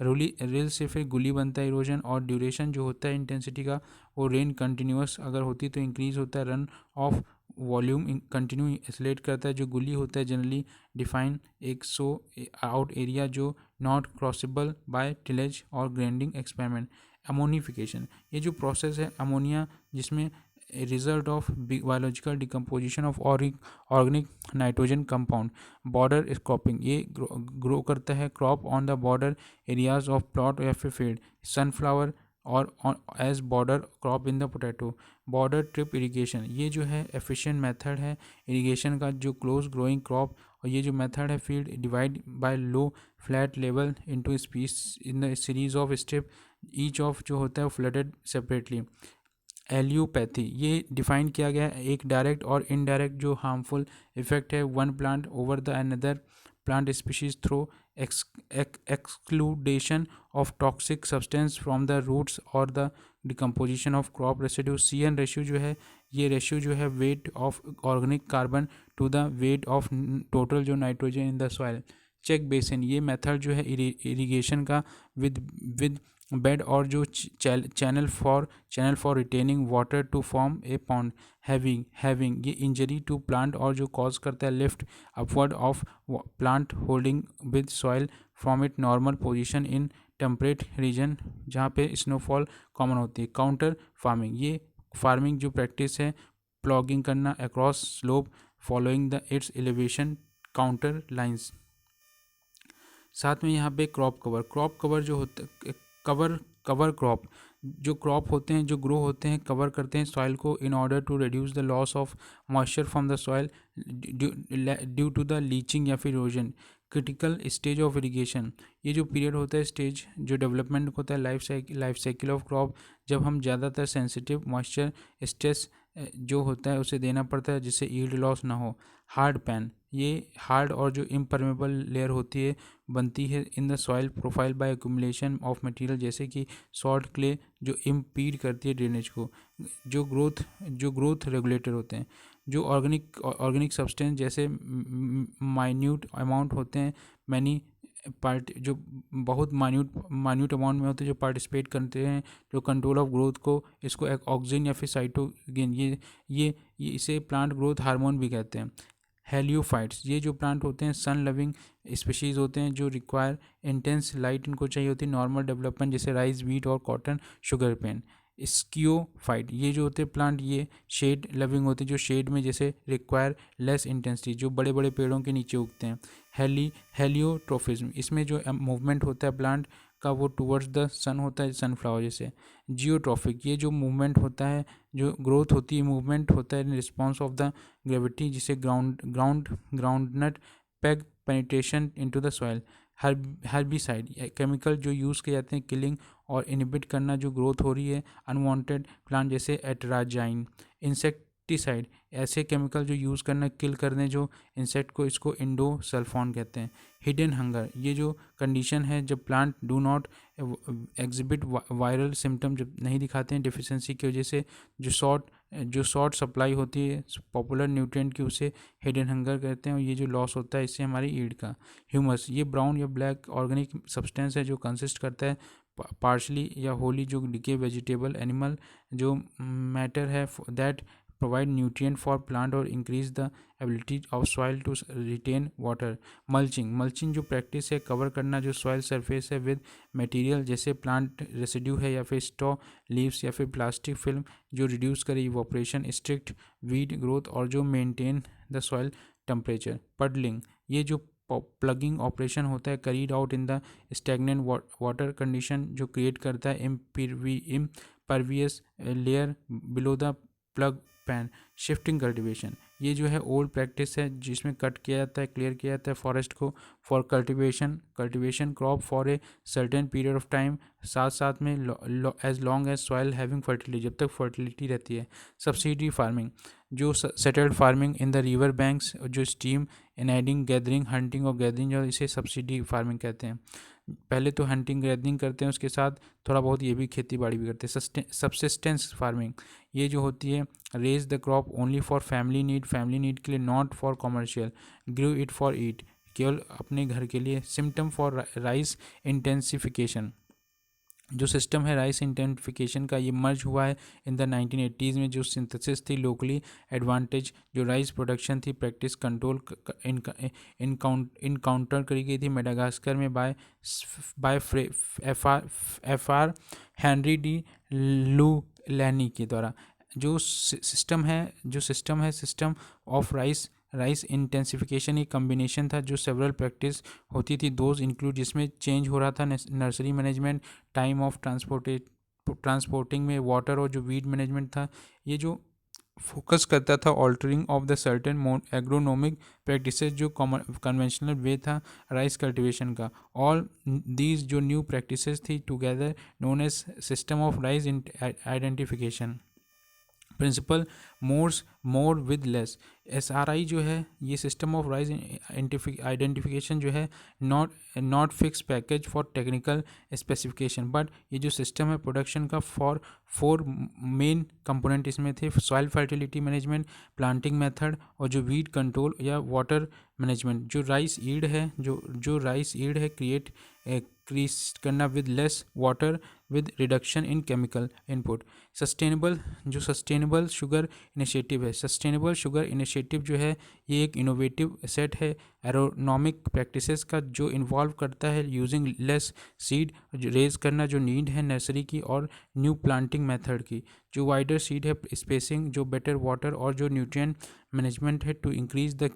रिल से फिर गुली बनता है इरोजन, और ड्यूरेशन जो होता है इंटेंसिटी का वो रेन कंटिन्यूस अगर होती तो इंक्रीज़ होता है, run off volume continue escalate करता है। जो गुली होता है जनरली डिफाइन एक सो आउट एरिया जो नॉट क्रॉसेबल बाय टिलेज और ग्राइंडिंग एक्सपेरिमेंट। अमोनिफिकेशन, ये जो प्रोसेस है अमोनिया जिसमें result of biological decomposition of organic nitrogen compound. Border cropping, ये ग्रो करता है crop on the border areas of plot या फिर फील्ड। सनफ्लावर और as border crop in the potato. Border trip irrigation, ये जो है एफिशिएंट मेथड है इरिगेशन का जो क्लोज ग्रोइंग क्रॉप, और ये जो मेथड है field divide by low flat level into space in the series of step each of जो होता है फ्लडेड सेपरेटली। एलियोपैथी, ये डिफाइन किया गया है एक डायरेक्ट और इनडायरेक्ट जो हार्मफुल इफेक्ट है one plant over the another plant species through excludation of toxic substance from the roots और the decomposition of crop residue। CN ratio जो है ये रेशियो जो है weight of organic carbon to the weight of total जो nitrogen in the soil. Check basin, ये method जो है इरिगेशन का विद बेड और जो channel for retaining water to form a pond. Heaving, ये इंजरी टू प्लांट और जो कॉज करता है lift upward of plant holding with soil from it normal position in temperate region जहाँ पे स्नोफॉल कॉमन होती है। काउंटर फार्मिंग, ये फार्मिंग जो प्रैक्टिस है प्लॉगिंग करना across slope following the it's elevation counter lines. साथ में यहाँ पे क्रॉप कवर जो होता कवर क्रॉप, जो क्रॉप होते हैं जो ग्रो होते हैं कवर करते हैं सॉइल को in order to reduce the loss of moisture from the soil due to the leaching या फिर erosion. Critical stage of irrigation, ये जो पीरियड होता है स्टेज जो डेवलपमेंट होता है लाइफ साइकिल ऑफ क्रॉप, जब हम ज़्यादातर सेंसिटिव मॉइस्चर स्ट्रेस जो होता है उसे देना पड़ता है जिससे ईल्ड लॉस ना हो। हार्ड पैन, ये हार्ड और जो इम्परमेबल लेयर होती है बनती है in the soil profile by accumulation of material जैसे कि सॉल्ट क्ले जो इम्पीड करती है ड्रेनेज को। जो ग्रोथ रेगुलेटर होते हैं, जो ऑर्गेनिक सब्सटेंस जैसे माइन्यूट अमाउंट होते हैं मैनी पार्ट जो बहुत मान्यूट अमाउंट में होते हैं जो पार्टिसिपेट करते हैं जो कंट्रोल ऑफ ग्रोथ को, इसको एक ऑक्सीजन या फिर साइटोकिन, ये इसे प्लांट ग्रोथ हार्मोन भी कहते हैं। हेलियोफाइट्स, ये जो प्लांट होते हैं सन लविंग स्पीशीज़ होते हैं जो रिक्वायर इंटेंस लाइट इनको चाहिए होती है नॉर्मल डेवलपमेंट, जैसे राइस, व्हीट और कॉटन, शुगर पेन। स्कियोफाइट, ये जो होते हैं प्लांट ये शेड लविंग होते हैं जो शेड में जैसे रिक्वायर लेस इंटेंसिटी, जो बड़े बड़े पेड़ों के नीचे उगते हैं। हेलियोट्रोफिज्म, इसमें जो मूवमेंट होता है प्लांट का वो टूवर्ड्स द सन होता है सनफ्लावर जैसे। जियोट्रॉफिक, ये जो मूवमेंट होता है जो ग्रोथ होती है मूवमेंट होता है in response of the gravity, जिसे groundnut peg penetration into the soil. Herbicide, chemical जो यूज़ किए जाते हैं किलिंग और इनहिबिट करना जो ग्रोथ हो रही है अनवांटेड प्लांट, जैसे एट्राजाइन। इंसेक्टिसाइड, ऐसे केमिकल जो यूज़ करना किल कर दें जो इंसेक्ट को, इसको इंडोसल्फान कहते हैं। हिडन हंगर, ये जो कंडीशन है जब plant do not exhibit viral symptom, जब नहीं दिखाते हैं डिफिशिएंसी की वजह से, जो शॉर्ट सप्लाई होती है पॉपुलर न्यूट्रिएंट की, उसे हिडन हंगर कहते हैं। और ये जो लॉस होता है इससे हमारी ईल्ड का। ह्यूमस, ये ब्राउन या ब्लैक ऑर्गेनिक सब्सटेंस है जो कंसिस्ट करता है पार्शली या होली जो डिके वेजिटेबल एनिमल जो मैटर है that provide nutrient for plant और increase the ability of soil to retain water. Mulching जो प्रैक्टिस है कवर करना जो सॉइल सरफेस है विद मटेरियल जैसे प्लांट रेसिड्यू है या फिर स्ट्रॉ लीव्स या फिर प्लास्टिक फिल्म जो रिड्यूस करे इवोपरेशन, स्ट्रिक्ट वीड ग्रोथ और जो maintain the soil temperature. Puddling, ये जो प्लगिंग ऑपरेशन होता है carried out in the stagnant water condition जो क्रिएट करता है impervious layer below the plug pan. Shifting cultivation, ये जो है ओल्ड प्रैक्टिस है जिसमें कट किया जाता है क्लियर किया जाता है फॉरेस्ट को for cultivation crop for a certain period of time, साथ साथ में as long as soil having fertility, जब तक फर्टिलिटी रहती है। सब्सिडी फार्मिंग, जो settled farming in the river banks जो स्टीम एनाइडिंग गैदरिंग हंटिंग और गैदरिंग, और इसे सब्सिडी फार्मिंग कहते हैं। पहले तो हंटिंग गैदरिंग करते हैं उसके साथ थोड़ा बहुत ये भी खेती बाड़ी भी करते हैं। सब्सिस्टेंस फार्मिंग, ये जो होती है raise the crop only for family need के लिए, not for commercial, grow it for eat, केवल अपने घर के लिए। सिम्टम फॉर राइस इंटेंसिफिकेशन, जो सिस्टम है राइस इंटेंसिफिकेशन का ये मर्ज हुआ है इन द 1980s में। जो सिंथेसिस थी लोकली एडवांटेज जो राइस प्रोडक्शन थी प्रैक्टिस कंट्रोल इनकाउंटर करी गई थी मेडागास्कर में by F R Henri de Laulanié के द्वारा। जो सिस्टम है सिस्टम ऑफ राइस इंटेंसिफिकेशन एक कम्बिनेशन था जो सेवरल प्रैक्टिस होती थी दोज इंक्लूड, जिसमें चेंज हो रहा था nursery management, time of transporting में वाटर और जो वीड मैनेजमेंट था। ये जो फोकस करता था altering of the certain agronomic practices जो कन्वेंशनल वे था राइस कल्टीवेशन का। ऑल दीज जो न्यू प्रैक्टिसेस थी together known as system of rice identification. Principle more with less, SRI जो है ये सिस्टम ऑफ राइस आइडेंटिफिकेशन जो है not fix package for technical specification, but ये जो सिस्टम है प्रोडक्शन का फॉर 4 मेन कंपोनेंट इसमें थे। Soil fertility management, planting method और जो वीड कंट्रोल या वाटर मैनेजमेंट। जो राइस ईल्ड है क्रिएट क्रीज करना with less water with reduction in chemical input. Sustainable sugar initiative है। सस्टेनेबल शुगर इनिशिएटिव जो है ये एक इनोवेटिव सेट है एरोनॉमिक प्रैक्टिसेस का जो इन्वॉल्व करता है यूजिंग लेस सीड रेज करना जो नीड है नर्सरी की और न्यू प्लांटिंग मेथड की, जो वाइडर सीड है स्पेसिंग, जो बेटर वाटर और जो न्यूट्रिएंट मैनेजमेंट है to increase the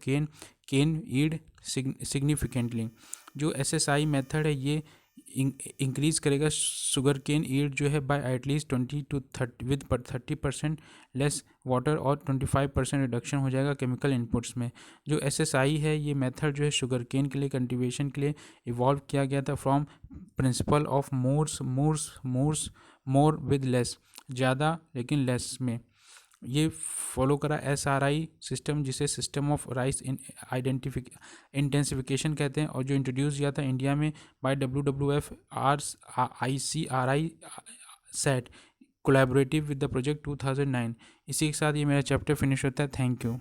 cane yield significantly. जो SSI मेथड है ये इंक्रीज करेगा शुगर केन ईल्ड जो है by at least 20 to 30 with 30% less water और 25% रिडक्शन हो जाएगा केमिकल इनपुट्स में। जो SSI है ये मेथड जो है शुगर केन के लिए कल्टीवेशन के लिए इवॉल्व किया गया था from principle of more with less, ज़्यादा लेकिन लेस में। ये फॉलो करा SRI सिस्टम जिसे सिस्टम ऑफ राइस इंटेंसिफिकेशन कहते हैं और जो इंट्रोड्यूस किया था इंडिया में by WWF ICRI set collaborative with the project 2009। इसी के साथ ये मेरा चैप्टर फिनिश होता है। Thank you.